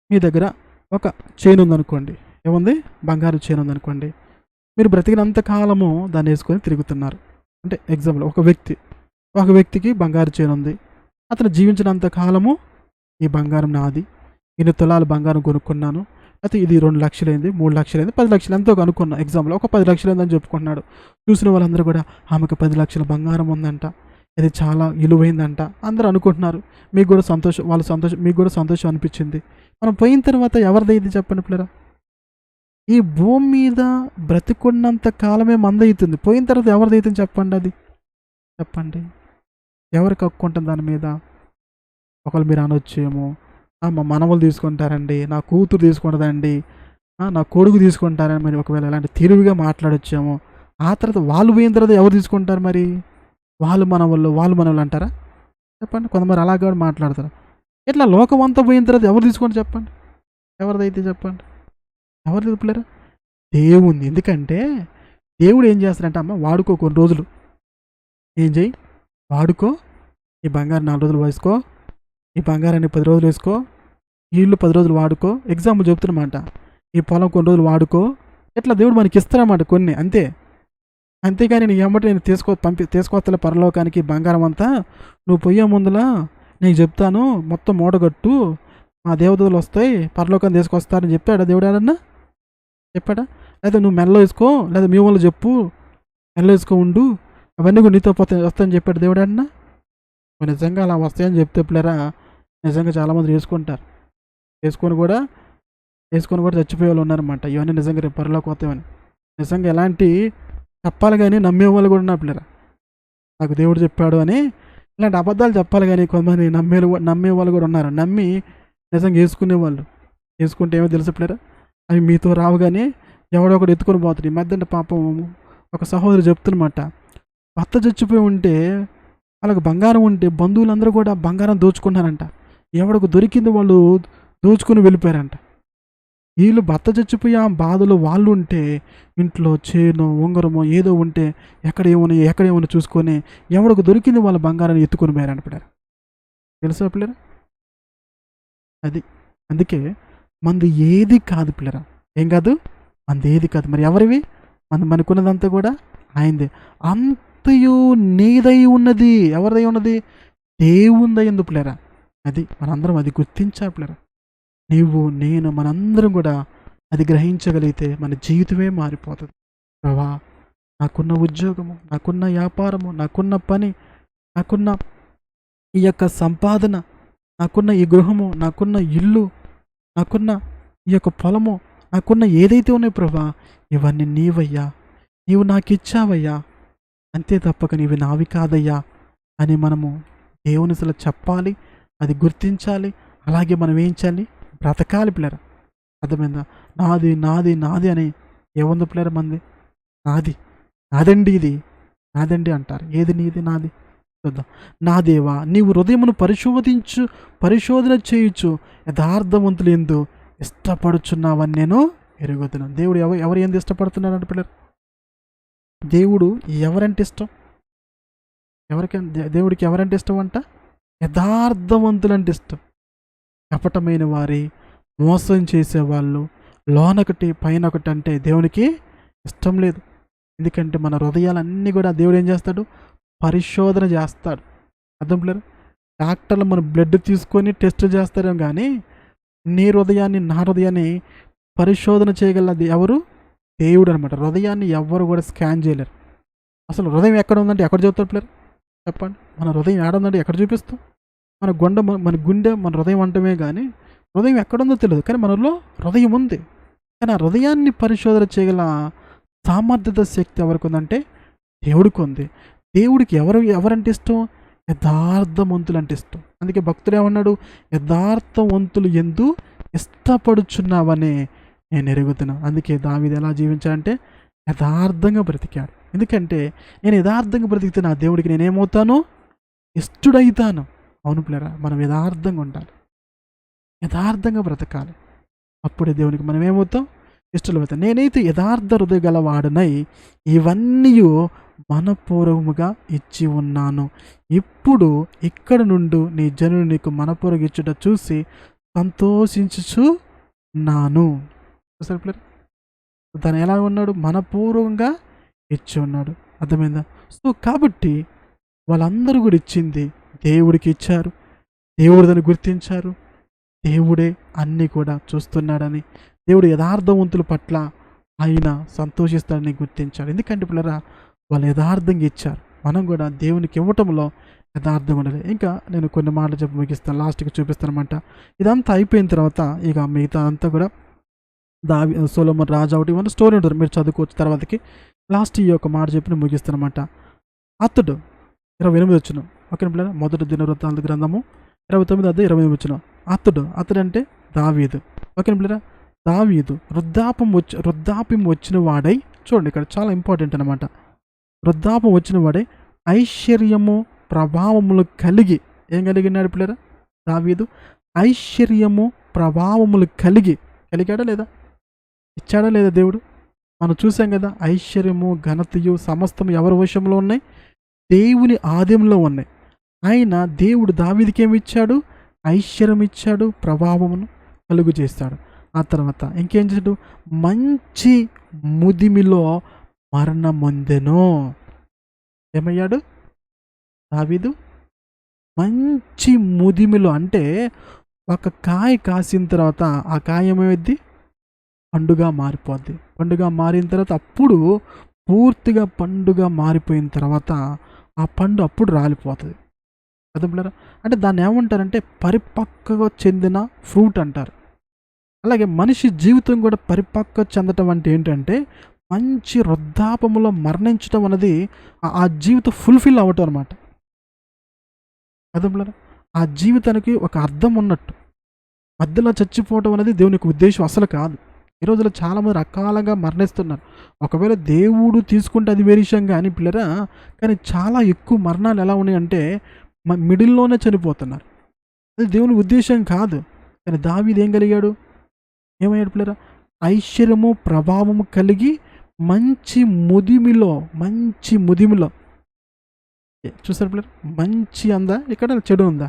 మీ దగ్గర ఒక చైన్ ఉందనుకోండి, ఏముంది? బంగారు చైన్ ఉందనుకోండి. మీరు బ్రతికినంత కాలము దాన్ని వేసుకొని తిరుగుతున్నారు. అంటే ఎగ్జాంపుల్, ఒక వ్యక్తికి బంగారు చైన్ ఉంది. అతను జీవించినంత కాలము ఈ బంగారం నాది, ఇన్ని తులాలు బంగారం కొనుక్కున్నాను, అయితే ఇది 2 లక్షలైంది, 3 లక్షలైంది, 10 లక్షలు ఎంతో కనుక్కున్నా. ఎగ్జాంపుల్ ఒక 10 లక్షలైందని చెప్పుకుంటున్నాడు. చూసిన వాళ్ళందరూ కూడా ఆమెకు 10 లక్షల బంగారం ఉందంట, ఇది చాలా విలువైందంట అందరూ అనుకుంటున్నారు. మీకు కూడా సంతోషం, మీకు కూడా సంతోషం అనిపించింది. మనం పోయిన తర్వాత ఎవరిదైతే చెప్పండి పిల్లరా? ఈ భూమి మీద బ్రతికున్నంత కాలమే మందవుతుంది, పోయిన తర్వాత ఎవరిదైతే చెప్పండి? అది చెప్పండి, ఎవరికి హక్కు ఉంటుంది దాని మీద? ఒకళ్ళు మీరు అనొచ్చేమో, మా మనవలు తీసుకుంటారండి, నా కూతురు తీసుకుంటుందండి, నా కొడుకు తీసుకుంటారని మరి ఒకవేళ ఇలాంటి తెలివిగా మాట్లాడొచ్చేమో. ఆ తర్వాత వాళ్ళు పోయిన తర్వాత ఎవరు తీసుకుంటారు మరి? వాళ్ళు మనవాళ్ళు అంటారా? చెప్పండి. కొంతమంది అలాగే కూడా మాట్లాడతారు. ఇట్లా లోకం అంతా పోయిన తర్వాత ఎవరు తీసుకోండి చెప్పండి? ఎవరిదైతే చెప్పండి? ఎవరిది పిల్లరా? దేవుంది. ఎందుకంటే దేవుడు ఏం చేస్తాడంటే, అమ్మ వాడుకో కొన్ని రోజులు, ఏం చేయి, వాడుకో, ఈ బంగారం 4 రోజులు వేసుకో, ఈ బంగారాన్ని 10 రోజులు వేసుకో, ఈ ఇల్లు 10 రోజులు వాడుకో, ఎగ్జాంపుల్ చెప్తున్నమాట. ఈ పొలం కొన్ని రోజులు వాడుకో, ఇట్లా దేవుడు మనకి ఇస్తారన్నమాట కొన్ని, అంతే. అంతేగాని నీ ఎమ్మటి నేను తీసుకొస్తలే పరలోకానికి బంగారం అంతా, నువ్వు పొయ్యే ముందులా నీకు చెప్తాను, మొత్తం మూటగట్టు, మా దేవదూతలు వస్తాయి పరలోకాన్ని తీసుకొస్తారని చెప్పాడా దేవుడు ఏడన్నా? చెప్పాడా? లేదా నువ్వు మెల్ల వేసుకో, లేదా మీ వాళ్ళు చెప్పు మెల్ల వేసుకో ఉండు, అవన్నీ కూడా నీతో వస్తాయని చెప్పాడు దేవుడు ఏడన్నా? నిజంగా అలా వస్తాయని చెప్తే పిల్లరా నిజంగా చాలామంది వేసుకుంటారు, వేసుకొని కూడా చచ్చిపోయే వాళ్ళు ఉన్నారన్నమాట. ఇవన్నీ నిజంగా రేపు పరలోకి వస్తాయని నిజంగా ఎలాంటి చెప్పాలి కానీ నమ్మే వాళ్ళు కూడా ఉన్నారు పిల్లరా. నాకు దేవుడు చెప్పాడు అని ఇలాంటి అబద్ధాలు చెప్పాలి కానీ కొంతమంది నమ్మే వాళ్ళు కూడా ఉన్నారు. నమ్మి నిజంగా వేసుకునేవాళ్ళు, వేసుకుంటే ఏమో తెలుసు పిల్లరా, అవి మీతో రావు కానీ ఎవడో ఒకటి ఎత్తుకొని పోతాడు. ఈ మధ్య పాపం ఒక సహోదరు చెప్తున్నమాట, భర్త చచ్చిపోయి ఉంటే వాళ్ళకి బంగారం ఉంటే బంధువులందరూ కూడా బంగారం దోచుకున్నారంట. ఎవడికి దొరికింది వాళ్ళు దోచుకుని వెళ్ళిపోయారంట. వీళ్ళు భర్త చచ్చిపోయి ఆ బాధలో వాళ్ళు ఉంటే ఇంట్లో చేను ఉంగరమో ఏదో ఉంటే ఎక్కడేమో చూసుకొని ఎవడికి దొరికింది వాళ్ళ బంగారాన్ని ఎత్తుకొని పోయారంట పిల్లలు. తెలుసా పిల్లరా? అది అందుకే మంది ఏది కాదు పిల్లరా, ఏం కాదు, మంది ఏది కాదు. మరి ఎవరివి? మనకున్నదంతా కూడా ఆయనదే. అంతయు నీదై ఉన్నది. ఎవరిదై ఉన్నది? దేవుందై ఉంది పిల్లరా. అది మనందరం అది గుర్తించా పిల్లరా. నీవు నేను మనందరం కూడా అది గ్రహించగలిగితే మన జీవితమే మారిపోతుంది. ప్రభా, నాకున్న ఉద్యోగము, నాకున్న వ్యాపారము, నాకున్న పని, నాకున్న ఈ యొక్క సంపాదన, నాకున్న ఈ గృహము, నాకున్న ఇల్లు, నాకున్న ఈ యొక్క పొలము, నాకున్న ఏదైతే ఉన్నాయో ప్రభా, ఇవన్నీ నీవయ్యా, నీవు నాకు ఇచ్చావయ్యా, అంతే తప్పక నీవి నావి కాదయ్యా అని మనము దేవుని అసలు చెప్పాలి, అది గుర్తించాలి. అలాగే మనం ఏం చేయాలి? బ్రతకాలి పిల్లరా. అర్థమైందా? నాది నాది నాది అని ఏముంది పిల్లరా? మంది నాది, నాదండి, ఇది నాదండి అంటారు. ఏది నీది నాది? చూద్దాం. నా దేవా, నీవు హృదయమును పరిశోధన చేయొచ్చు, యథార్థవంతులు ఎందు ఇష్టపడుచున్నావని నేను ఎరుగుతున్నాను. దేవుడు ఎవరు ఏంది ఇష్టపడుతున్నారంటే పిల్లలు? దేవుడు ఎవరంటే ఇష్టం? దేవుడికి ఎవరంటే ఇష్టం అంట? యథార్థవంతులంటే ఇష్టం. కపటమైన వారి, మోసం చేసేవాళ్ళు, లోనొకటి పైన ఒకటి అంటే దేవునికి ఇష్టం లేదు. ఎందుకంటే మన హృదయాలన్నీ కూడా దేవుడు ఏం చేస్తాడు? పరిశోధన చేస్తాడు. అర్థం లేదు? డాక్టర్లు మన బ్లడ్ తీసుకొని టెస్ట్ చేస్తారేమో కానీ నీ హృదయాన్ని, నా హృదయాన్ని పరిశోధన చేయగలది ఎవరు? దేవుడు అనమాట. హృదయాన్ని ఎవరు కూడా స్కాన్ చేయలేరు. అసలు హృదయం ఎక్కడ ఉందంటే ఎక్కడ చెబుతారు పిల్లలు? చెప్పండి. మన హృదయం ఏడుందంటే ఎక్కడ చూపిస్తాం? మన గుండె మన హృదయం అంటమే కానీ హృదయం ఎక్కడుందో తెలియదు, కానీ మనలో హృదయం ఉంది. కానీ ఆ హృదయాన్ని పరిశోధన చేయగల సామర్థ్యత, శక్తి ఎవరికి ఉందంటే దేవుడికి ఉంది. దేవుడికి ఎవరంటే ఇష్టం? యథార్థవంతులు అంటే ఇష్టం. అందుకే భక్తుడు ఏమన్నాడు? యథార్థవంతులు ఎందు ఇష్టపడుచున్నావని నేను ఎరుగుతున్నాను. అందుకే దావీదు ఎలా జీవించాడంటే యథార్థంగా బ్రతికాడు. ఎందుకంటే నేను యథార్థంగా బ్రతికితే నా దేవుడికి నేనేమవుతాను? ఇష్టడైతాను. అవును పిల్లరా, మనం యథార్థంగా ఉండాలి, యథార్థంగా బ్రతకాలి. అప్పుడే దేవునికి మనం ఏమవుతాం? ఇష్టలవుతాం. నేనైతే యథార్థ హృదయ గలవాడనై ఇవన్నీ మనపూర్వముగా ఇచ్చి ఉన్నాను. ఇప్పుడు ఇక్కడ నుండి నీ జనులు నీకు మనపూర్వక ఇచ్చుట చూసి సంతోషించుచు ఉన్నాను. చూసారు పిల్లలు, తను ఎలా ఉన్నాడు? మనపూర్వకంగా ఇచ్చి ఉన్నాడు. అర్థమైందా? సో కాబట్టి వాళ్ళందరూ కూడా ఇచ్చింది దేవుడికి ఇచ్చారు. దేవుడు దాన్ని గుర్తించారు. దేవుడే అన్నీ కూడా చూస్తున్నాడని, దేవుడు యథార్థవంతుల పట్ల ఆయన సంతోషిస్తాడని గుర్తించాడు. ఎందుకంటే పిల్లరా, వాళ్ళు యథార్థంగా ఇచ్చారు. మనం కూడా దేవునికి ఇవ్వటంలో యథార్థంగా ఉండాలి. ఇంకా నేను కొన్ని మాటలు చెప్పి ముగిస్తాను, లాస్ట్కి చూపిస్తానమాట. ఇదంతా అయిపోయిన తర్వాత ఇక మిగతా అంతా కూడా సొలొమోను రాజు ఒకటి ఇవన్నీ స్టోరీ ఉంటుంది, మీరు చదువుకోవచ్చు తర్వాతకి. లాస్ట్ ఈ యొక్క మాట చెప్పి నేను ముగిస్తానమాట. అతడు 28 వచ్చిన ఓకే పిల్లలు, మొదటి దినవృత్తాంత గ్రంథము 29:28 వచ్చిన అతడు అంటే దావీదు. ఓకే పిల్లరా, దావీదు వృద్ధాప్యం వచ్చిన వాడై, చూడండి ఇక్కడ చాలా ఇంపార్టెంట్ అనమాట. వృద్ధాప్యం వచ్చిన వాడై ఐశ్వర్యము ప్రభావములు కలిగి, ఏం కలిగినాడు పిల్లరా? దావీదు ఐశ్వర్యము ప్రభావములు కలిగాడా లేదా? ఇచ్చాడా లేదా దేవుడు? మనం చూసాం కదా, ఐశ్వర్యము ఘనతయు సమస్తము ఎవరి వశంలో ఉన్నాయి? దేవుని ఆధీనంలో ఉన్నాయి. ఆయన దేవుడు దావీదుకి ఏమి ఇచ్చాడు? ఐశ్వర్యం ఇచ్చాడు, ప్రభావమును. కలుగు చేస్తాడు. ఆ తర్వాత ఇంకేం చేశాడు? మంచి ముదిమిలో మరణమొందెను. ఏమయ్యాడు దావీదు? మంచి ముదిమిలో, అంటే ఒక కాయ కాసిన తర్వాత ఆ కాయ ఏమైద్ది? పండుగ మారిపోద్ది. పండుగ మారిన తర్వాత అప్పుడు పూర్తిగా పండుగ మారిపోయిన తర్వాత ఆ పండు అప్పుడు రాలిపోతుంది. అర్థమవుతుందా? అంటే దాన్ని ఏమంటారంటే పరిపక్వత చెందిన ఫ్రూట్ అంటారు. అలాగే మనిషి జీవితం కూడా పరిపక్వత చెందటం అంటే ఏంటంటే మంచి వృద్ధాపములో మరణించడం అనేది ఆ జీవితం ఫుల్ఫిల్ అవ్వటం అనమాట. అర్థమవుతుందా? ఆ జీవితానికి ఒక అర్థం ఉన్నట్టు. మధ్యలో చచ్చిపోవటం అనేది దేవునికి ఉద్దేశం అసలు కాదు. ఈ రోజుల్లో చాలామంది రకాలుగా మరణిస్తున్నారు. ఒకవేళ దేవుడు తీసుకుంటే అది వేరే విషయం కానీ పిల్లరా, కానీ చాలా ఎక్కువ మరణాలు ఎలా ఉన్నాయంటే మిడిల్లోనే చనిపోతున్నారు. అది దేవుని ఉద్దేశం కాదు. కానీ దావీదు ఏం కలిగాడు? ఏమయ్యాడు పిల్లరా? ఐశ్వర్యము ప్రభావము కలిగి మంచి ముదిమిలో చూసారు పిల్లరా? మంచి అందా ఇక్కడ చెడు ఉందా?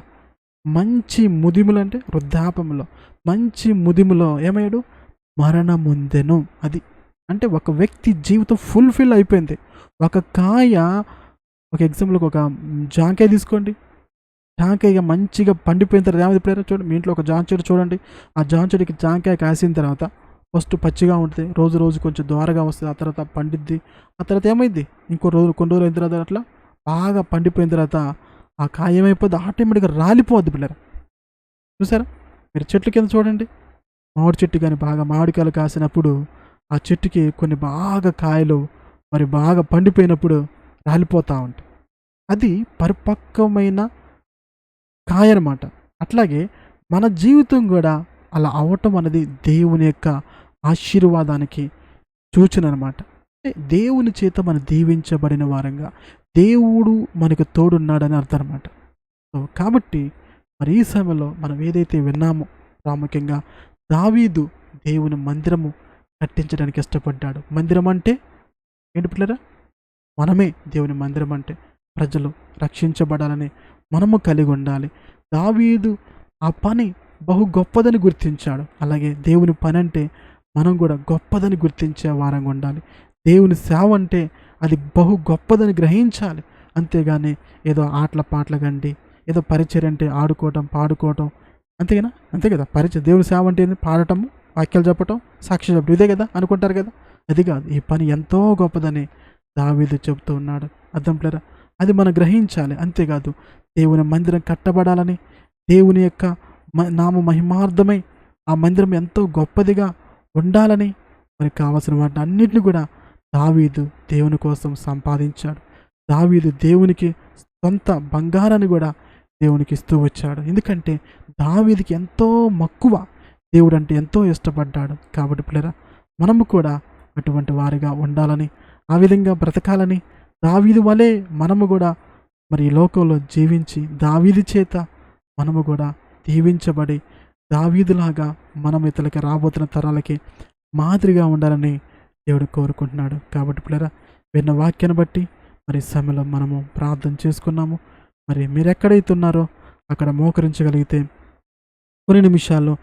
మంచి ముదిములు అంటే వృద్ధాపంలో, మంచి ముదిములో ఏమయ్యాడు? మరణమొందెను. అది అంటే ఒక వ్యక్తి జీవితం ఫుల్ఫిల్ అయిపోయింది. ఒక కాయ, ఒక ఎగ్జాంపుల్కి ఒక జాంకాయ తీసుకోండి. జాంకాయ మంచిగా పండిపోయిన తర్వాత ఏమైంది పిల్లరా? చూడండి, మీ ఇంట్లో ఒక జామ చెట్టు చూడండి. ఆ జామ చెట్టుకి జాంకాయ కాసిన తర్వాత ఫస్ట్ పచ్చిగా ఉంటుంది, రోజు రోజు కొంచెం దోరగా వస్తుంది, ఆ తర్వాత పండిద్ది. ఆ తర్వాత ఏమైంది? కొన్ని రోజులు అయిన తర్వాత అట్లా బాగా పండిపోయిన తర్వాత ఆ కాయ ఏమైపోద్ది? ఆటోమేటిక్గా రాలిపోద్ది పిల్లరా. చూసారా? మీరు చెట్ల కింద చూడండి, మామిడి చెట్టు కానీ బాగా మామిడికాయలు కాసినప్పుడు ఆ చెట్టుకి కొన్ని బాగా కాయలు మరి బాగా పండిపోయినప్పుడు రాలిపోతూ ఉంటాయి. అది పరిపక్వమైన కాయ అనమాట. అట్లాగే మన జీవితం కూడా అలా అవటం అనేది దేవుని యొక్క ఆశీర్వాదానికి సూచన అనమాట. అంటే దేవుని చేత మనం దీవించబడిన వారంగా, దేవుడు మనకు తోడున్నాడని అర్థం అనమాట. సో కాబట్టి మరి ఈ సమయంలో మనం ఏదైతే విన్నామో, ప్రాముఖ్యంగా దావీదు దేవుని మందిరము కట్టించడానికి ఇష్టపడ్డాడు. మందిరం అంటే ఏంటి పిల్లరా? మనమే దేవుని మందిరం. అంటే ప్రజలు రక్షించబడాలని మనము కలిగి ఉండాలి. దావీదు ఆ పని బహు గొప్పదని గుర్తించాడు. అలాగే దేవుని పని అంటే మనం కూడా గొప్పదని గుర్తించే వారంగా ఉండాలి. దేవుని సేవ అంటే అది బహు గొప్పదని గ్రహించాలి. అంతేగాని ఏదో ఆటల పాటల గండి, ఏదో పరిచర్య అంటే ఆడుకోవటం పాడుకోవటం, అంతే కదా. దేవుని సేవ అంటే పాడటము, వాక్యాలు చెప్పటం, సాక్షి చెప్పడం, ఇదే కదా అనుకుంటారు కదా. అది కాదు, ఈ పని ఎంతో గొప్పదని దావీదు చెబుతూ ఉన్నాడు. అర్థం లేరా? అది మనం గ్రహించాలి. అంతేకాదు దేవుని మందిరం కట్టబడాలని, దేవుని యొక్క నామ మహిమార్థమై ఆ మందిరం ఎంతో గొప్పదిగా ఉండాలని మరి కావాల్సిన వాటిని అన్నింటినీ కూడా దావీదు దేవుని కోసం సంపాదించాడు. దావీదు దేవునికి సొంత బంగారాన్ని కూడా దేవునికి ఇస్తూ వచ్చాడు. ఎందుకంటే దావీదుకి ఎంతో మక్కువ, దేవుడు అంటే ఎంతో ఇష్టపడ్డాడు. కాబట్టి పిల్లరా, మనము కూడా అటువంటి వారిగా ఉండాలని, ఆ విధంగా బ్రతకాలని, దావీదు వలె మనము కూడా మరి ఈ లోకంలో జీవించి దావీదు చేత మనము కూడా దీవించబడి దావీదులాగా మనం ఇతరులకి రాబోతున్న తరాలకి మాదిరిగా ఉండాలని దేవుడు కోరుకుంటున్నాడు. కాబట్టి పిల్లరా, విన్న వాక్యాన్ని బట్టి మరి సమయంలో మనము ప్రార్థన చేసుకున్నాము. మరి మీరు ఎక్కడైతే ఉన్నారో అక్కడ మోకరించగలిగితే కొన్ని నిమిషాల్లో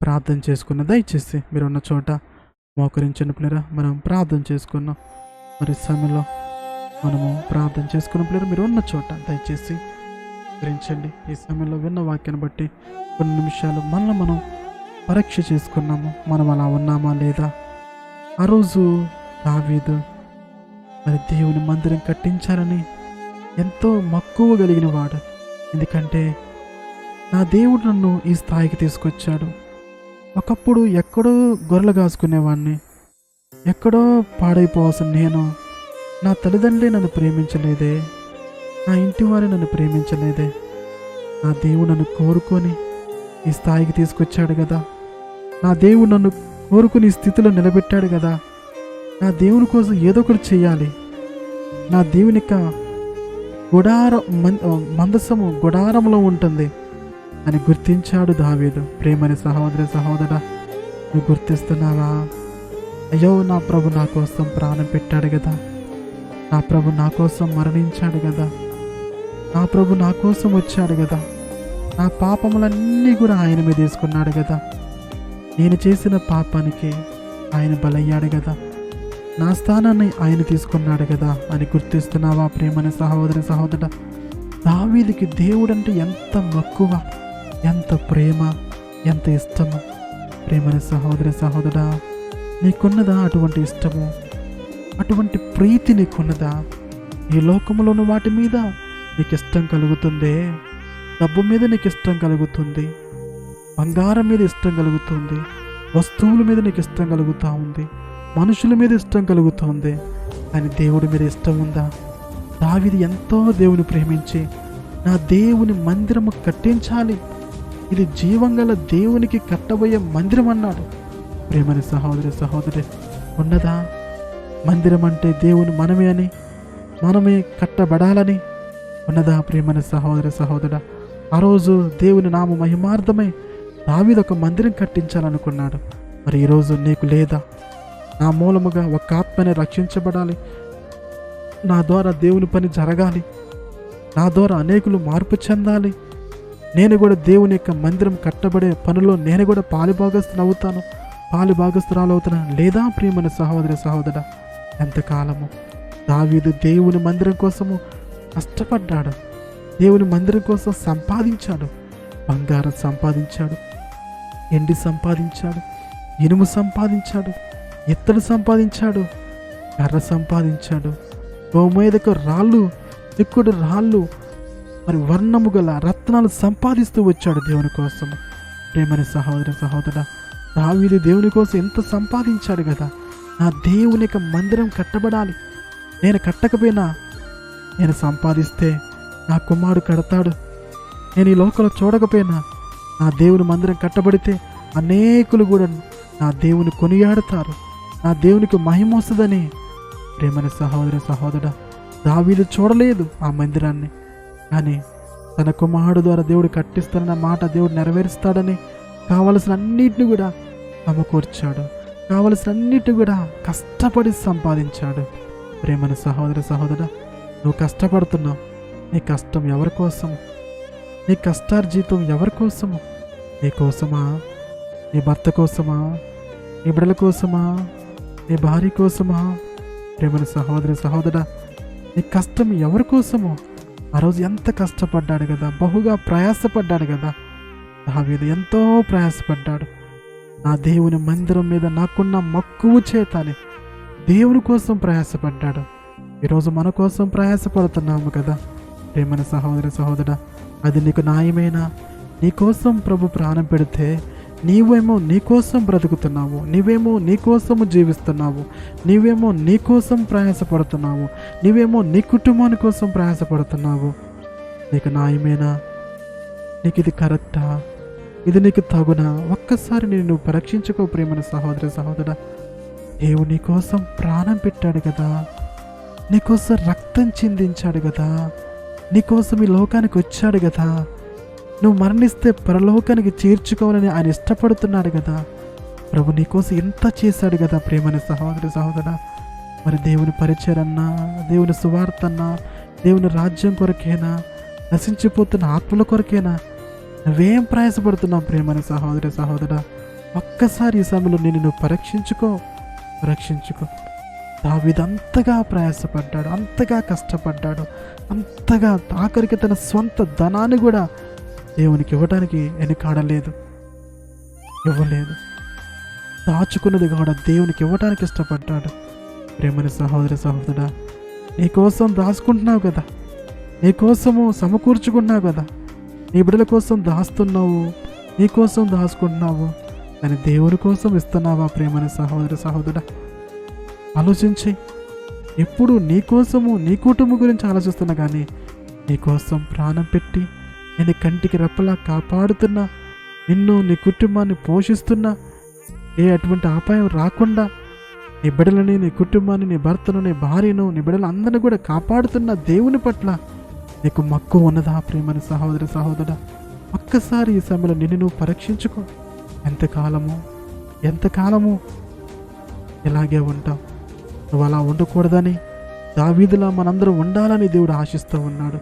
ప్రార్థన చేసుకున్న, దయచేసి మీరు ఉన్న చోట మోకరించండి పిల్లరా. మనం ప్రార్థన చేసుకున్నాం. మరి సమయంలో మనము ప్రార్థన చేసుకున్న పిల్లలు మీరు ఉన్న చోట దయచేసి గ్రహించండి. ఈ సమయంలో విన్న వాక్యాన్ని బట్టి కొన్ని నిమిషాలు మళ్ళీ మనం పరీక్ష చేసుకున్నాము, మనం అలా ఉన్నామా లేదా. ఆ రోజు దావీదు మరి దేవుని మందిరం కట్టించాలని ఎంతో మక్కువ కలిగిన వాడు. ఎందుకంటే నా దేవుడు నన్ను ఈ స్థాయికి తీసుకొచ్చాడు. ఒకప్పుడు ఎక్కడో గొర్రెలు కాసుకునేవాడిని, ఎక్కడో పాడైపోవాల్సిన నేను, నా తల్లిదండ్రులే నన్ను ప్రేమించలేదే, నా ఇంటి వారే నన్ను ప్రేమించలేదే, నా దేవుడు నన్ను కోరుకొని ఈ స్థాయికి తీసుకొచ్చాడు కదా, నా దేవుడు నన్ను కోరుకుని ఈ స్థితిలో నిలబెట్టాడు కదా, నా దేవుని కోసం ఏదో ఒకటి చేయాలి, నా దేవుని యొక్క మందసము గుడారంలో ఉంటుంది అని గుర్తించాడు దావీదు. ప్రేమని సహోదరా, నువ్వు గుర్తిస్తున్నావా? అయ్యో, నా ప్రభు నా కోసం ప్రాణం పెట్టాడు కదా, నా ప్రభు నా కోసం మరణించాడు కదా, నా ప్రభు నా కోసం వచ్చాడు కదా, నా పాపములన్నీ కూడా ఆయన మీద తీసుకున్నాడు కదా, నేను చేసిన పాపానికి ఆయన బలయ్యాడు కదా, నా స్థానాన్ని ఆయన తీసుకున్నాడు కదా అని గుర్తిస్తున్నావా ప్రేమని సహోదరి సహోదరుడా? దావీదుకి దేవుడంటే ఎంత మక్కువ, ఎంత ప్రేమ, ఎంత ఇష్టము. ప్రేమని సహోదరి సహోదరుడా, నీకున్నదా అటువంటి ఇష్టము, అటువంటి ప్రీతి నీకున్నదా? ఈ లోకంలోని వాటి మీద నీకు ఇష్టం కలుగుతుందే? డబ్బు మీద నీకు ఇష్టం కలుగుతుంది, బంగారం మీద ఇష్టం కలుగుతుంది, వస్తువుల మీద నీకు ఇష్టం కలుగుతూ ఉంది, మనుషుల మీద ఇష్టం కలుగుతుంది, కానీ దేవుడి మీద ఇష్టం ఉందా? దావీదు ఎంతో దేవుని ప్రేమించి నా దేవుని మందిరము కట్టించాలి, ఇది జీవంగల దేవునికి కట్టబోయే మందిరం అన్నాడు. ప్రేమని సహోదరి సహోదరి, ఉన్నదా? మందిరం అంటే దేవుని మనమే అని, మనమే కట్టబడాలని ఉన్నదా? ప్రేమని సహోదరి సహోదరుడా, ఆ రోజు దేవుని నామ మహిమార్థమై దావీదు ఒక మందిరం కట్టించాలనుకున్నాడు. మరి ఈరోజు నీకు లేదా? నా మూలముగా ఒక ఆత్మని రక్షించబడాలి, నా ద్వారా దేవుని పని జరగాలి, నా ద్వారా అనేకులు మార్పు చెందాలి, నేను కూడా దేవుని యొక్క మందిరం కట్టబడే పనిలో నేను కూడా పాలుభాగస్తురాలు అవుతున్నాను లేదా? ప్రియమైన సహోదరి సహోదరుడా, ఎంతకాలము దావీదు దేవుని మందిరం కోసము కష్టపడ్డాడు, దేవుని మందిరం కోసం సంపాదించాడు, బంగారం సంపాదించాడు, ఎండి సంపాదించాడు, ఇనుము సంపాదించాడు, ఇత్తడి సంపాదించాడు, కర్ర సంపాదించాడు, గోమేదకు రాళ్ళు, చిక్కుడు రాళ్ళు, మరి వర్ణము గల రత్నాలు సంపాదిస్తూ వచ్చాడు దేవుని కోసం. ప్రేమని సహోదర సహోదరుడా, దావీదు దేవుని కోసం ఎంత సంపాదించాడు కదా. నా దేవుని యొక్క మందిరం కట్టబడాలి, నేను కట్టకపోయినా నేను సంపాదిస్తే నా కుమారుడు కడతాడు, నేను ఈ లోకంలో చూడకపోయినా నా దేవుని మందిరం కట్టబడితే అనేకులు కూడా నా దేవుని కొనియాడతారు, నా దేవునికి మహిమ వస్తుందని. ప్రేమని సహోదర సహోదరుడా, దావీదు చూడలేదు ఆ మందిరాన్ని, కానీ తన కుమారుడు ద్వారా దేవుడు కట్టిస్తానన్న మాట దేవుడు నెరవేరుస్తాడని కావలసిన అన్నిటిని కూడా సమకూర్చాడు, కావలసిన అన్నిటిని కూడా కష్టపడి సంపాదించాడు. ప్రేమని సహోదర సహోదరుడా, నువ్వు కష్టపడుతున్నావు, నీ కష్టం ఎవరి కోసము? నీ కష్టార్జితం ఎవరి కోసము? నీ కోసమా? నీ భర్త కోసమా? నీ బిడ్డల కోసమా? నీ భార్య కోసమా? ప్రేమని సహోదరి సహోదరుడా, నీ కష్టం ఎవరి కోసము? ఆ రోజు ఎంత కష్టపడ్డాడు కదా, బహుగా ప్రయాసపడ్డాడు కదా. దావీదు ఎంతో ప్రయాసపడ్డాడు. నా దేవుని మందిరం మీద నాకున్న మక్కువ చేతాలి దేవుని కోసం ప్రయాసపడ్డాడు. ఈరోజు మన కోసం ప్రయాసపడుతున్నాము కదా. ప్రేమని సహోదరి సహోదరుడా, అది నీకు న్యాయమేనా? నీ కోసం ప్రభు ప్రాణం పెడితే నీవేమో నీ కోసం బ్రతుకుతున్నావు, నీవేమో నీ కోసము జీవిస్తున్నావు, నీవేమో నీ కోసం ప్రయాసపడుతున్నావు, నీవేమో నీ కుటుంబాని కోసం ప్రయాసపడుతున్నావు. నీకు న్యాయమేనా? నీకు ఇది కరెక్టా? ఇది నీకు తగునా? ఒక్కసారి నువ్వు పరీక్షించుకో ప్రేమని సహోదరి సహోదరుడా. దేవుడు నీ కోసం ప్రాణం పెట్టాడు కదా, నీకోసం రక్తం చిందించాడు కదా, నీకోసం ఈ లోకానికి వచ్చాడు కదా, నువ్వు మరణిస్తే పరలోకానికి చేర్చుకోవాలని ఆయన ఇష్టపడుతున్నాడు కదా. ప్రభు నీకోసం ఎంత చేశాడు కదా ప్రేమని సహోదరి సహోదరుడా. మరి దేవుని పరిచయన్నా, దేవుని సువార్తన్నా, దేవుని రాజ్యం కొరకేనా, నశించిపోతున్న ఆత్మల కొరకేనా నువ్వేం ప్రయాసపడుతున్నావు ప్రేమని సహోదరి సహోదరుడా? ఒక్కసారి ఈ సమయంలో నువ్వు పరీక్షించుకో. దావీదు అంతగా ప్రయాసపడ్డాడు, అంతగా కష్టపడ్డాడు, అంతగా ఆఖరికి తన స్వంత ధనాన్ని కూడా దేవునికి ఇవ్వడానికి వెనుకాడలేదు, ఇవ్వలేదు. దాచుకున్నది కూడా దేవునికి ఇవ్వడానికి ఇష్టపడ్డాడు. ప్రేమని సహోదరి సహోదరుడా, నీకోసం దాచుకుంటున్నావు కదా, నీకోసము సమకూర్చుకున్నావు కదా, నీ బిడ్డల కోసం దాస్తున్నావు, నీకోసం దాచుకుంటున్నావు, కానీ దేవుని కోసం ఇస్తున్నావా? ప్రేమని సహోదరి సహోదరుడా, ఆలోచించి. ఎప్పుడు నీకోసము నీ కుటుంబం గురించి ఆలోచిస్తున్నా, కానీ నీకోసం ప్రాణం పెట్టి నేను కంటికి రెప్పలా కాపాడుతున్నా, నిన్ను నీ కుటుంబాన్ని పోషిస్తున్నా, ఏ అటువంటి అపాయం రాకుండా నీ బిడ్డలని, నీ కుటుంబాన్ని, నీ భర్తను, నీ భార్యను, నీ బిడ్డలు అందరినీ కూడా కాపాడుతున్న దేవుని పట్ల నీకు మక్కువ ఉన్నదా? ప్రేమని సహోదరి సహోదరుడా, ఒక్కసారి ఈ సమయంలో నువ్వు పరీక్షించుకో. ఎంతకాలము ఇలాగే ఉంటావు? నువ్వు అలా ఉండకూడదని, దావీదులా మనందరం ఉండాలని దేవుడు ఆశిస్తూ ఉన్నాడు.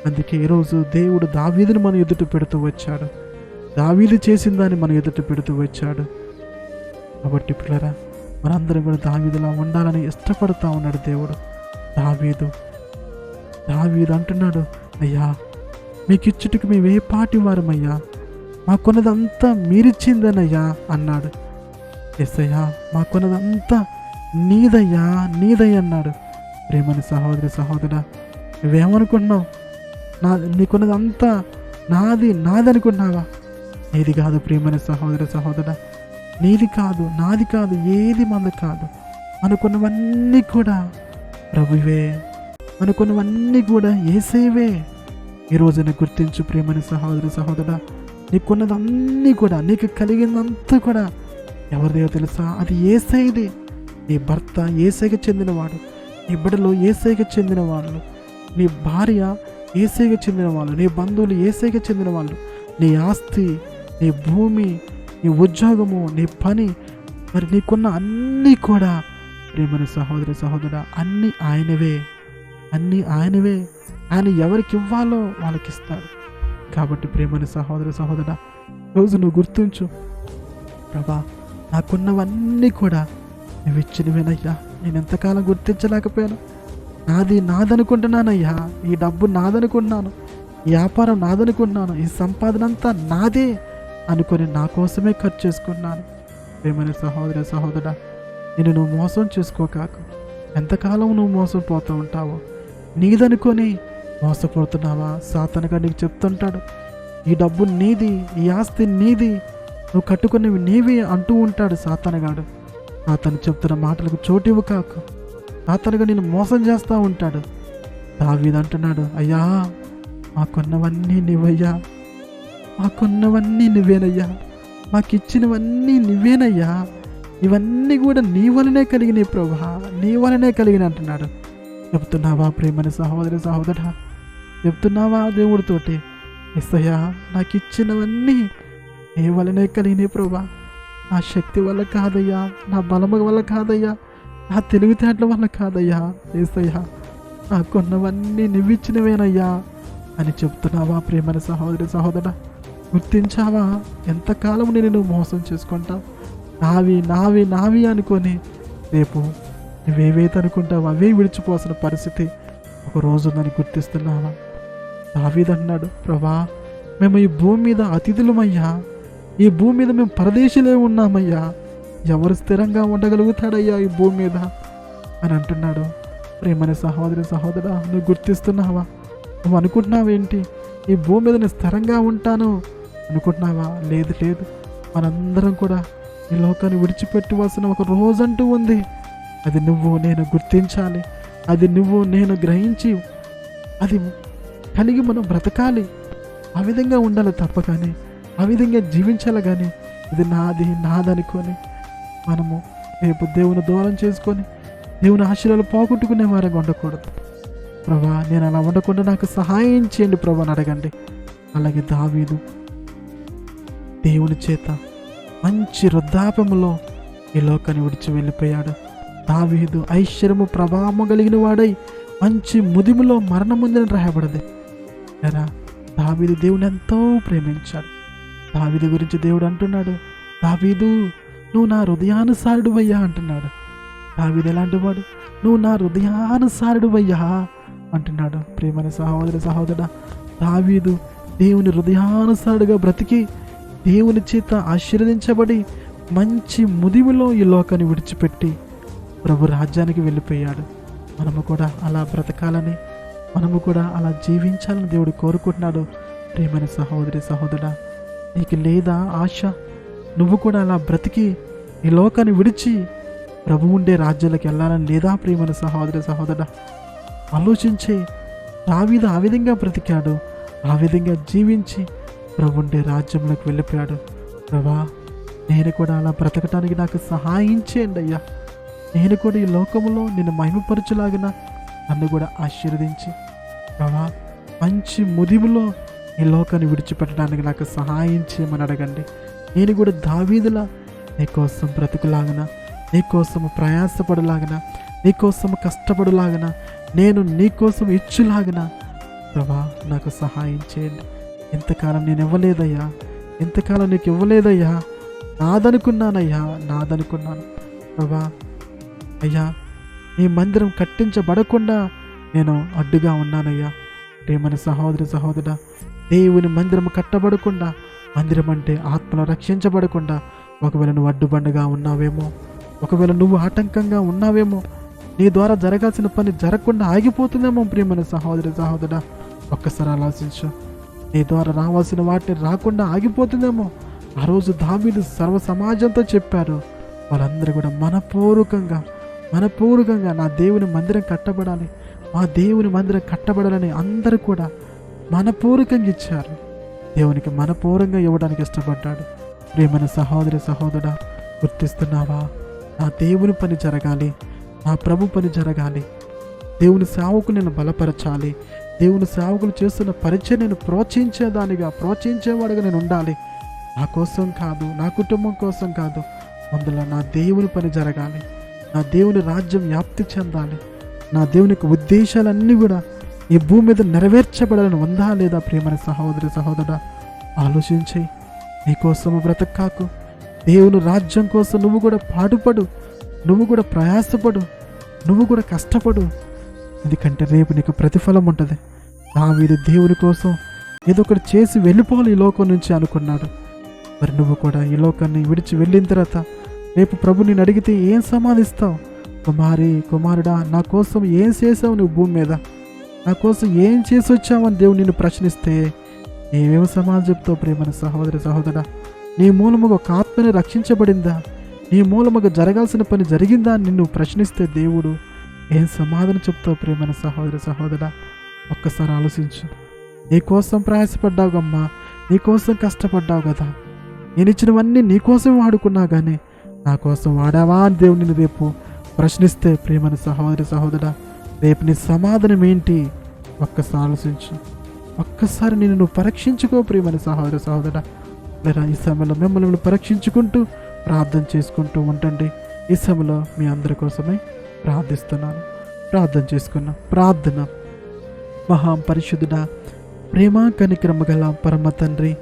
అందుకే ఈరోజు దేవుడు దావీదుని మన ఎదుట పెడుతూ వచ్చాడు, దావీదు చేసిన దాన్ని మన ఎదుట పెడుతూ వచ్చాడు. కాబట్టి పిల్లరా, మనందరం కూడా దావీదులా ఉండాలని ఇష్టపడుతూ ఉన్నాడు దేవుడు. దావీదు అంటున్నాడు, అయ్యా మీకు ఇచ్చుటకు మేము ఏ పాటి వారమయ్యా, మాకున్నదంతా మీరిచ్చిందనయ్యా అన్నాడు. ఎస్సయ్యా మాకున్నదంతా నీదయ్యా అన్నాడు. ప్రేమని సహోదరుడా, నువ్వేమనుకుంటున్నావు? నీకున్నదంతా నాదనుకున్నావా? ఏది కాదు ప్రేమని సహోదరుడా, నీది కాదు, నాది కాదు, ఏది మంద కాదు. అనుకున్నవన్నీ కూడా ప్రభువే, అనుకున్నవన్నీ కూడా యేసేవే. ఈ రోజున గుర్తించు ప్రేమని సహోదరుడా, నీకున్నదన్నీ కూడా, నీకు కలిగినంతా కూడా ఎవరిదో తెలుసా? అది యేసయ్యది. నీ భర్త యేసయ్యకి చెందినవాడు, నీ బిడ్డలు యేసయ్యకి చెందిన వాళ్ళు, నీ భార్య యేసయ్యకి చెందిన వాళ్ళు, నీ బంధువులు యేసయ్యకి చెందిన వాళ్ళు, నీ ఆస్తి, నీ భూమి, నీ ఉద్యోగము, నీ పని, మరి నీకున్న అన్నీ కూడా ప్రేమని సహోదరుడా అన్నీ ఆయనవే. ఆయన ఎవరికి ఇవ్వాలో వాళ్ళకి ఇస్తాడు. కాబట్టి ప్రేమని సహోదరుడా, రోజు నువ్వు గుర్తించు, ప్రభా నాకున్నవన్నీ కూడా నువ్వు ఇచ్చినవేనయ్యా. నేను ఎంతకాలం గుర్తించలేకపోయాను. నాదనుకుంటున్నానయ్యా, ఈ డబ్బు నాదనుకున్నాను, ఈ వ్యాపారం నాదనుకున్నాను, ఈ సంపాదన అంతా నాదే అనుకొని నా కోసమే ఖర్చు చేసుకున్నాను. ప్రేమని సహోదరుడా, నువ్వు మోసం చేసుకోకాకు. ఎంతకాలం నువ్వు మోసం పోతూ ఉంటావో, నీదనుకొని మోసపోతున్నావా? సాతానుగా నీకు చెప్తుంటాడు, ఈ డబ్బు నీది, ఈ ఆస్తి నీది, నువ్వు కట్టుకునేవి నీవి అంటూ ఉంటాడు సాతానుగాడు. అతను చెప్తున్న మాటలకు చోటివ్వు కాకు. సాతానుగా నేను మోసం చేస్తూ ఉంటాడు. దావీదు అంటున్నాడు, అయ్యా మాకున్నవన్నీ నీవయ్యా, మాకున్నవన్నీ నువ్వేనయ్యా, మాకిచ్చినవన్నీ నువ్వేనయ్యా, ఇవన్నీ కూడా నీ వలనే కలిగినాయి ప్రభా, నీ వలనే కలిగిన అంటున్నాడు. చెప్తున్నావా ప్రేమని సహోదరుడా? చెప్తున్నావా దేవుడితోటి, యేసయ్యా నాకు ఇచ్చినవన్నీ నీ వలనే కలిగినాయి ప్రభా, నా శక్తి వల్ల కాదయ్యా, నా బలము వల్ల కాదయ్యా, నా తెలివితేటల వల్ల కాదయ్యా, యేసయ్యా నాకున్నవన్నీ నువ్విచ్చినవేనయ్యా అని చెప్తున్నావా ప్రేమని సహోదరుడా? గుర్తించావా? ఎంతకాలం నేను మోసం చేసుకుంటావు? నావి అనుకొని రేపు నువ్వేవైతే అనుకుంటావు అవే విడిచిపోసిన పరిస్థితి ఒక రోజు నన్ను గుర్తిస్తున్నావా? దావీదు అన్నాడు, ప్రభా మేము ఈ భూమి మీద అతిథులమయ్యా, ఈ భూమి మీద మేము పరదేశులే ఉన్నామయ్యా, ఎవరు స్థిరంగా ఉండగలుగుతాడయ్యా ఈ భూమి మీద అని అంటున్నాడు. ప్రేమని సహోదరుడా, నువ్వు గుర్తిస్తున్నావా? నువ్వు అనుకుంటున్నావేంటి ఈ భూమి మీద నేను స్థిరంగా ఉంటాను అనుకుంటున్నావా? లేదు, మనందరం కూడా ఈ లోకాన్ని విడిచిపెట్టవలసిన ఒక రోజంటూ ఉంది. అది నువ్వు నేను గుర్తించాలి, అది నువ్వు నేను గ్రహించి అది కలిగి మనం బ్రతకాలి. ఆ విధంగా ఉండాలి తప్ప కానీ, ఆ విధంగా జీవించాలి. కానీ ఇది నాదనుకొని మనము రేపు దేవుని దూరం చేసుకొని దేవుని ఆశీర్వాదాలు పోగొట్టుకునే వారంగా ఉండకూడదు. ప్రభా నేను అలా ఉండకుండా నాకు సహాయం చేయండి ప్రభా అని అడగండి. అలాగే దావీదు దేవుని చేత మంచి వృద్ధాపములో ఈ లోకాన్ని విడిచి వెళ్ళిపోయాడు. దావీదు ఐశ్వర్యము ప్రభావము కలిగిన వాడై మంచి ముదిములో మరణముందని రాయబడింది. దావీదు దేవుని ఎంతో ప్రేమించాడు. దావీదు గురించి దేవుడు అంటున్నాడు, దావీదు నువ్వు నా హృదయానుసారుడు అయ్యా అంటున్నాడు. దావీదు ఎలాంటి వాడు? నువ్వు నా హృదయానుసారుడు అయ్యా అంటున్నాడు. ప్రేమని సహోదరుడా, దావీదు దేవుని హృదయానుసారుడుగా బ్రతికి దేవుని చేత ఆశీర్వదించబడి మంచి ముదిములో ఈ లోకాన్ని విడిచిపెట్టి ప్రభు రాజ్యానికి వెళ్ళిపోయాడు. మనము కూడా అలా బ్రతకాలని, మనము కూడా అలా జీవించాలని దేవుడు కోరుకుంటున్నాడు. ప్రేమని సహోదరుడా, నీకు లేదా ఆశ? నువ్వు కూడా అలా బ్రతికి ఈ లోకాన్ని విడిచి ప్రభు ఉండే రాజ్యాలకు వెళ్ళాలని లేదా? ప్రేమని సహోదరుడా ఆలోచించే. దావీదు ఆ విధంగా బ్రతికాడు, ఆ విధంగా జీవించి ప్రభు ఉండే రాజ్యంలోకి వెళ్ళిపోయాడు. ప్రభా నేను కూడా అలా బ్రతకటానికి నాకు సహాయం చేయండి అయ్యా. నేను కూడా ఈ లోకంలో నిన్ను మహిమపరచులాగిన నన్ను కూడా ఆశీర్వదించి ప్రభా మంచి ముదిములో ఈ లోకాన్ని విడిచిపెట్టడానికి నాకు సహాయం చేయమని అడగండి. నేను కూడా దావీదులా నీకోసం బ్రతుకులాగన, నీకోసము ప్రయాసపడులాగన, నీకోసము కష్టపడులాగన, నేను నీకోసం ఇచ్చులాగన ప్రభా నాకు సహాయం చేయండి. ఎంతకాలం నేను ఇవ్వలేదయ్యా, ఎంతకాలం నీకు ఇవ్వలేదయ్యా, నాదనుకున్నానయ్యా, నాదనుకున్నాను ప్రభా. అయ్యా, ఈ మందిరం కట్టించబడకుండా నేను అడ్డుగా ఉన్నానయ్యా. ప్రియమైన సహోదరి సహోదరుడా, దేవుని మందిరం కట్టబడకుండా, మందిరం అంటే ఆత్మలో రక్షించబడకుండా ఒకవేళ నువ్వు అడ్డుబండగా ఉన్నావేమో, ఒకవేళ నువ్వు ఆటంకంగా ఉన్నావేమో, నీ ద్వారా జరగాల్సిన పని జరగకుండా ఆగిపోతుందేమో. ప్రియమైన సహోదరి సహోదరుడా, ఒక్కసారి ఆలోచించు. నీ ద్వారా రావాల్సిన వాటిని రాకుండా ఆగిపోతుందేమో. ఆ రోజు దావీదు సర్వ సమాజంతో చెప్పారు. వాళ్ళందరూ కూడా మనపూర్వకంగా నా దేవుని మందిరం కట్టబడాలి, మా దేవుని మందిరం కట్టబడాలని అందరూ కూడా మనపూర్వకంగా ఇచ్చారు. దేవునికి మనపూర్వంగా ఇవ్వడానికి ఇష్టపడ్డాడు. ప్రియమైన సహోదరి సహోదరుడా, గుర్తిస్తున్నావా? నా దేవుని పని జరగాలి, నా ప్రభు పని జరగాలి, దేవుని సేవకులు నేను బలపరచాలి, దేవుని సేవకులు చేస్తున్న పరిచయం నేను ప్రోత్సహించేవాడుగా నేను ఉండాలి. నా కోసం కాదు, నా కుటుంబం కోసం కాదు, అందులో నా దేవుని పని జరగాలి, నా దేవుని రాజ్యం వ్యాప్తి చెందాలి, నా దేవుని యొక్క ఉద్దేశాలన్నీ కూడా ఈ భూమి మీద నెరవేర్చబడాలని ఉందా లేదా? ప్రియమైన సహోదరి సహోదరుడా, ఆలోచించి నీకోసము బ్రతకాకు. దేవుని రాజ్యం కోసం నువ్వు కూడా పాటుపడు, నువ్వు కూడా ప్రయాసపడు, నువ్వు కూడా కష్టపడు. ఎందుకంటే రేపు నీకు ప్రతిఫలం ఉంటుంది. దావీదు దేవుని కోసం ఏదో ఒకటి చేసి వెళ్ళిపోవాలి ఈ లోకం నుంచి అనుకున్నాడు. మరి నువ్వు కూడా ఈ లోకాన్ని విడిచి వెళ్ళిన తర్వాత రేపు ప్రభు నేను అడిగితే ఏం సమాధిస్తావు? కుమారుడా, నా కోసం ఏం చేసావు నువ్వు భూమి మీద, నా కోసం ఏం చేసి వచ్చావని దేవుడు నిన్ను ప్రశ్నిస్తే ఏమేమి సమాధానం చెప్తావు? ప్రియమైన సహోదరి సహోదరుడా, నీ మూలముగా ఒక ఆత్మని రక్షించబడిందా, నీ మూలముగా జరగాల్సిన పని జరిగిందా అని నిన్ను ప్రశ్నిస్తే దేవుడు ఏం సమాధానం చెప్తావు? ప్రియమైన సహోదరి సహోదరుడా, ఒక్కసారి ఆలోచించు. నీకోసం ప్రయాసపడ్డావు గమ్మా, నీకోసం కష్టపడ్డావు కదా, నేను ఇచ్చినవన్నీ నీకోసం వాడుకున్నా కానీ నా కోసం వాడావా అని దేవుడు నిన్ను రేపు ప్రశ్నిస్తే ప్రియమైన సహోదరి సహోదరుడా, రేపు నీ సమాధానం ఏంటి? ఒక్కసారి ఆలోచించు. ఒక్కసారి నేను నువ్వు పరీక్షించుకో ప్రియమైన సహోదరి సహోదరుడా. లేదా ఈ సమయంలో మిమ్మల్ని పరీక్షించుకుంటూ ప్రార్థన చేసుకుంటూ ఉండండి. ఈ సమయంలో మీ అందరి కోసమే ప్రార్థిస్తున్నాను. ప్రార్థన చేసుకున్నాం. ప్రార్థన. మహాపరిశుద్ధుడా, ప్రేమ కనికరమ గల పరమ తండ్రి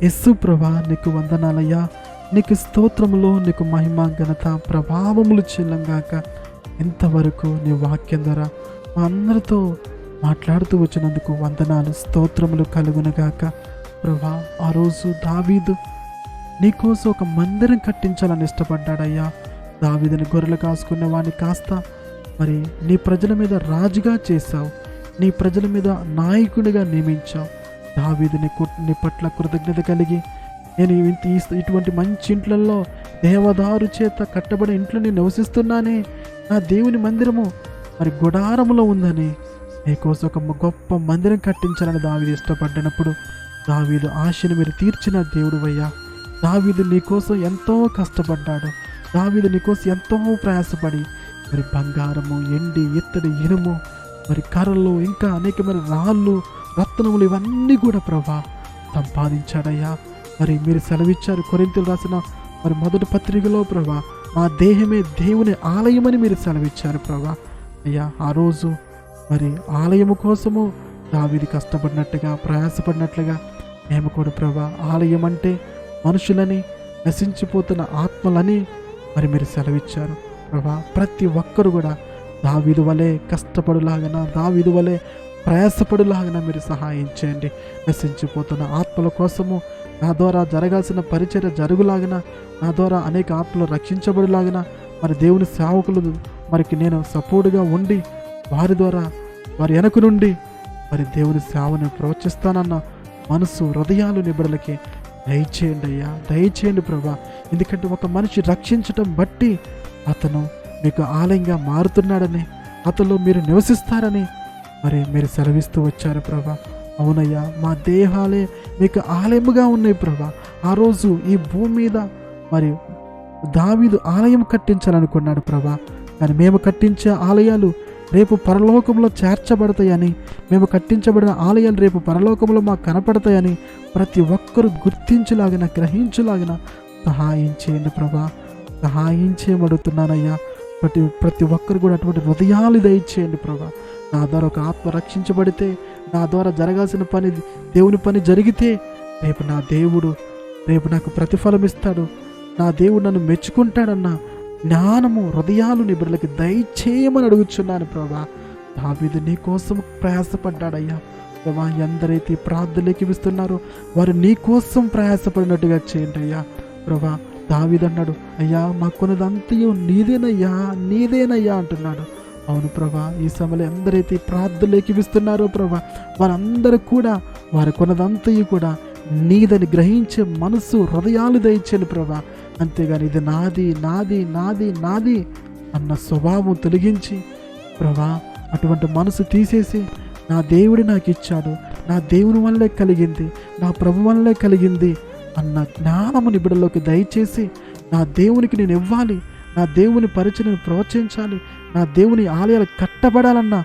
యేసు ప్రభా, నీకు వందనాలయ్యా, నీకు స్తోత్రములు, నీకు మహిమ ఘనత ప్రభావములు చెల్లంగాక. ఇంతవరకు నీ వాక్యం ద్వారా మా అందరితో మాట్లాడుతూ వచ్చినందుకు వందనాలు, స్తోత్రములు కలుగునగాక. ప్రభా, ఆ రోజు దావీదు నీకోసం ఒక మందిరం కట్టించాలని ఇష్టపడ్డాడయ్యా. దావీదుని గొర్రెలు కాసుకునే వాడిని కాస్త మరి నీ ప్రజల మీద రాజుగా చేశావు, నీ ప్రజల మీద నాయకుడిగా నియమించావు. దావీదుని నీ పట్ల కృతజ్ఞత కలిగి నేను ఇటువంటి మంచి ఇంట్లలో దేవదారు చేత కట్టబడిన ఇంట్లో నేను నివసిస్తున్నానే, నా దేవుని మందిరము మరి గుడారములో ఉందని నీకోసం ఒక గొప్ప మందిరం కట్టించాలని దావీదు ఇష్టపడినప్పుడు దావీదు ఆశను మీరు తీర్చిన దేవుడు అయ్యా. దావీదు నీకోసం ఎంతో కష్టపడ్డాడు, దావీదు నీకోసం ఎంతో ప్రయాసపడి మరి బంగారము, ఎండి, ఇత్తడి, ఇనుము, మరి కర్రలు, ఇంకా అనేకమైన రాళ్ళు, రత్నములు ఇవన్నీ కూడా ప్రభా సంపాదించాడయ్యా. మరి మీరు సెలవిచ్చారు కొరింథీయులకు రాసిన మరి మొదటి పత్రికలో ప్రభా, మా దేహమే దేవుని ఆలయమని మీరు సెలవిచ్చారు ప్రభా. అయ్యా, ఆ రోజు మరి ఆలయము కోసము దావీదు కష్టపడినట్టుగా ప్రయాసపడినట్లుగా మేము కూడా ప్రభా ఆలయం అంటే మనుషులని, నశించిపోతున్న ఆత్మలని మరి మీరు సెలవిచ్చారు ప్రభా. ప్రతి ఒక్కరు కూడా దావీదు వలె కష్టపడులాగన, దావీదు వలె ప్రయాసపడులాగన మీరు సహాయం చేయండి. నశించిపోతున్న ఆత్మల కోసము నా ద్వారా జరగాల్సిన పరిచర్య జరుగులాగిన, నా ద్వారా అనేక ఆత్మలు రక్షించబడిలాగిన మరి దేవుని సేవకులు మరికి నేను సపోర్టుగా ఉండి వారి ద్వారా వారి వెనక నుండి మరి దేవుని సేవను ప్రోత్సహిస్తానన్న మనసు, హృదయాలు నిబడలకి దయచేయండి అయ్యా, దయచేయండి ప్రభా. ఎందుకంటే ఒక మనిషి రక్షించటం బట్టి అతను మీకు ఆలయంగా మారుతున్నాడని, అతనిలో మీరు నివసిస్తారని మరి మీరు సెలవిస్తూ వచ్చారు ప్రభా. అవునయ్యా, మా దేహాలే మీకు ఆలయముగా ఉన్నాయి ప్రభా. ఆ రోజు ఈ భూమి మీద మరి దావీదు ఆలయం కట్టించాలనుకున్నాడు ప్రభా. కానీ మేము కట్టించే ఆలయాలు రేపు పరలోకంలో చేర్చబడతాయని, మేము కట్టించబడిన ఆలయాలు రేపు పరలోకంలో మాకు కనపడతాయని ప్రతి ఒక్కరూ గుర్తించలాగిన, గ్రహించలాగిన సహాయం చేయండి ప్రభా. సహాయం చేయమడుతున్నానయ్యా. ప్రతి ఒక్కరు కూడా అటువంటి హృదయాలు దయచేయండి ప్రభా. నా ద్వారా ఒక ఆత్మ రక్షించబడితే, నా ద్వారా జరగాల్సిన పని, దేవుని పని జరిగితే రేపు నా దేవుడు రేపు నాకు ప్రతిఫలం ఇస్తాడు, నా దేవుడు నన్ను మెచ్చుకుంటాడన్న జ్ఞానము హృదయాలు నీ బిడ్డలకి దయచేయమని అడుగుచున్నాను ప్రభా. దావీదు నీ కోసం ప్రయాసపడ్డాడయ్యా ప్రభా. ఎందరైతే ప్రార్థనలోకి ఇస్తున్నారో వారు నీ కోసం ప్రయాసపడినట్టుగా చేయండి అయ్యా ప్రభా. దావీదు అన్నాడు, అయ్యా మాకున్నదంతయు నీదేనయ్యా అంటున్నాడు. అవును ప్రభా, ఈ సమయంలో ఎందరైతే ప్రార్థనలోకి ఇస్తున్నారో ప్రభా, వారందరూ కూడా వారి కొన్నదంతయు కూడా నీదని గ్రహించే మనసు హృదయాలు దయచేయండి ప్రభా. అంతేగాని ఇది నాది నాది నాది నాది అన్న స్వభావం తొలగించి ప్రభా, అటువంటి మనసు తీసేసి నా దేవుడు నాకు ఇచ్చాడు, నా దేవుని వల్లే కలిగింది, నా ప్రభు వల్లే కలిగింది అన్న జ్ఞానము నీ బిడ్డలోకి దయచేసి నా దేవునికి నేను ఇవ్వాలి, నా దేవుని పరిచయను ప్రోత్సహించాలి, నా దేవుని ఆలయాలు కట్టబడాలన్న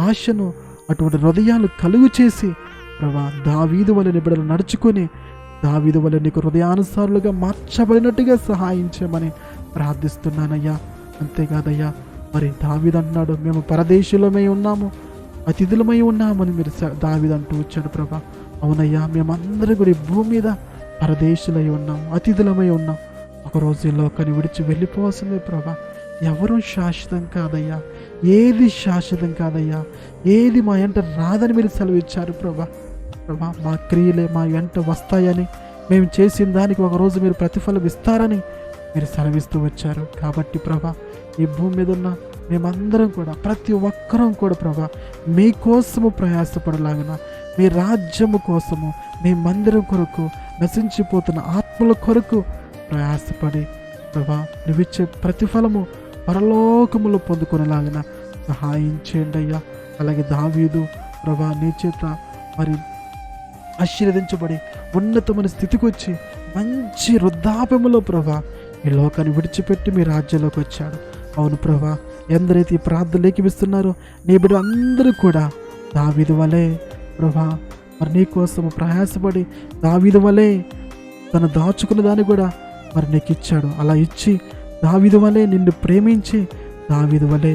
ఆశను అటువంటి హృదయాలు కలుగు చేసి ప్రభా, దావీదు వలె నీ బిడ్డలు నడుచుకొని దావీదు వలె నీకు హృదయానుసారులుగా మార్చబడినట్టుగా సహాయం చేయమని ప్రార్థిస్తున్నానయ్యా. అంతేకాదయ్యా, మరి దావీదు అన్నాడు, మేము పరదేశులమై ఉన్నాము, అతిథులమై ఉన్నామని మీరు దావీదు అంటూ వచ్చాడు ప్రభా. అవునయ్యా, మేమందరూ కూడా ఈ భూమి మీద పరదేశులై ఉన్నాం, అతిథులమై ఉన్నాం. ఒకరోజు ఈ లోకాన్ని విడిచి వెళ్ళిపోవాల్సిందే ప్రభా. ఎవరూ శాశ్వతం కాదయ్యా, ఏది శాశ్వతం కాదయ్యా, ఏది మా వెంట రాదని మీరు సెలవిచ్చారు ప్రభా. ప్రభా, మా క్రియలే మా వెంట వస్తాయని, మేము చేసిన దానికి ఒకరోజు మీరు ప్రతిఫలం ఇస్తారని మీరు సెలవిస్తూ వచ్చారు. కాబట్టి ప్రభా, ఈ భూమి మీద ఉన్న మేమందరం కూడా ప్రతి ఒక్కరం కూడా ప్రభా మీకోసము ప్రయాసపడలాగిన, మీ రాజ్యము కోసము, మీ మందిరం కొరకు, నశించిపోతున్న ఆత్మల కొరకు ప్రయాసపడి ప్రభా నువ్విచ్చే ప్రతిఫలము పరలోకములో పొందుకునేలాగిన సహాయం చేయండి అయ్యా. అలాగే దావీదు ప్రభా నీ చేత మరి ఆశీర్వదించబడి ఉన్నతమైన స్థితికి వచ్చి మంచి వృద్ధాప్యములో ప్రభా ఈ లోకాన్ని విడిచిపెట్టి మీ రాజ్యంలోకి వచ్చాడు. అవును ప్రభా, ఎందరైతే ఈ ప్రార్థనలోకి ఇస్తున్నారో నీ బిడ్డ అందరూ కూడా దావీదు వలె ప్రభా మరి నీ కోసము ప్రయాసపడి దావీదు వలె తను దాచుకున్న దాన్ని కూడా మరి నీకు ఇచ్చాడు. అలా ఇచ్చి దావీదు వలె నిన్ను ప్రేమించి దావీదు వలె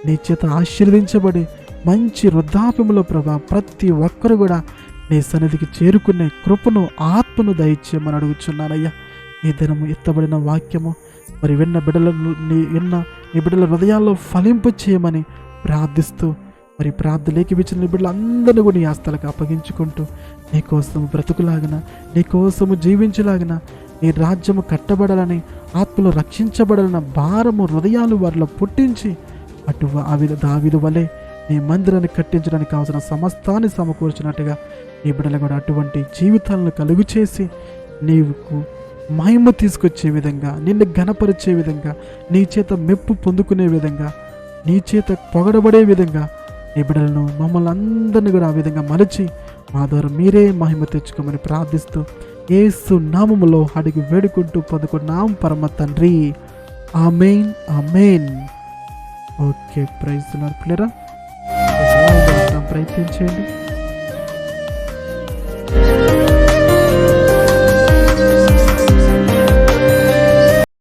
నీ చేత ఆశీర్వదించబడి మంచి వృద్ధాప్యములో ప్రభా ప్రతి ఒక్కరు కూడా నీ సన్నిధికి చేరుకునే కృపను, ఆత్మను దయచేయమని అడుగుచున్నానయ్యా. ఈ దినము ఎత్తబడిన వాక్యము మరి విన్న బిడ్డలను నీ బిడ్డల హృదయాల్లో ఫలింపు చేయమని ప్రార్థిస్తూ మరి ప్రార్థనలోకి వచ్చిన నీ బిడ్డలందరినీ కూడా నీ హస్తాలకు అప్పగించుకుంటూ నీ కోసము బ్రతుకులాగిన, నీ కోసము జీవించలాగిన, నీ రాజ్యము కట్టబడాలని, ఆత్మలు రక్షించబడాలన్న భారము హృదయాలు వారిలో పుట్టించి దావీదు వలె నీ మందిరాన్ని కట్టించడానికి కావాల్సిన సమస్తాన్ని సమకూర్చినట్టుగా నీ బిడ్డలు కూడా అటువంటి జీవితాలను కలుగు చేసి నీకు మహిమ తీసుకొచ్చే విధంగా, నిన్ను ఘనపరిచే విధంగా, నీ చేత మెప్పు పొందుకునే విధంగా, నీ చేత పొగడబడే విధంగా నీ బిడ్డలను మమ్మల్ని అందరినీ కూడా ఆ విధంగా మలచి మా ద్వారా మీరే మహిమ తెచ్చుకోమని ప్రార్థిస్తూ యేసు నామములో అడిగి వేడుకుంటూ పొందుకున్నాం పరమ తండ్రి. ఆమేన్, ఆమేన్. ఓకే, ప్రైజ్ ది లార్డ్ పిల్లరా, ప్రయత్నం చేయండి.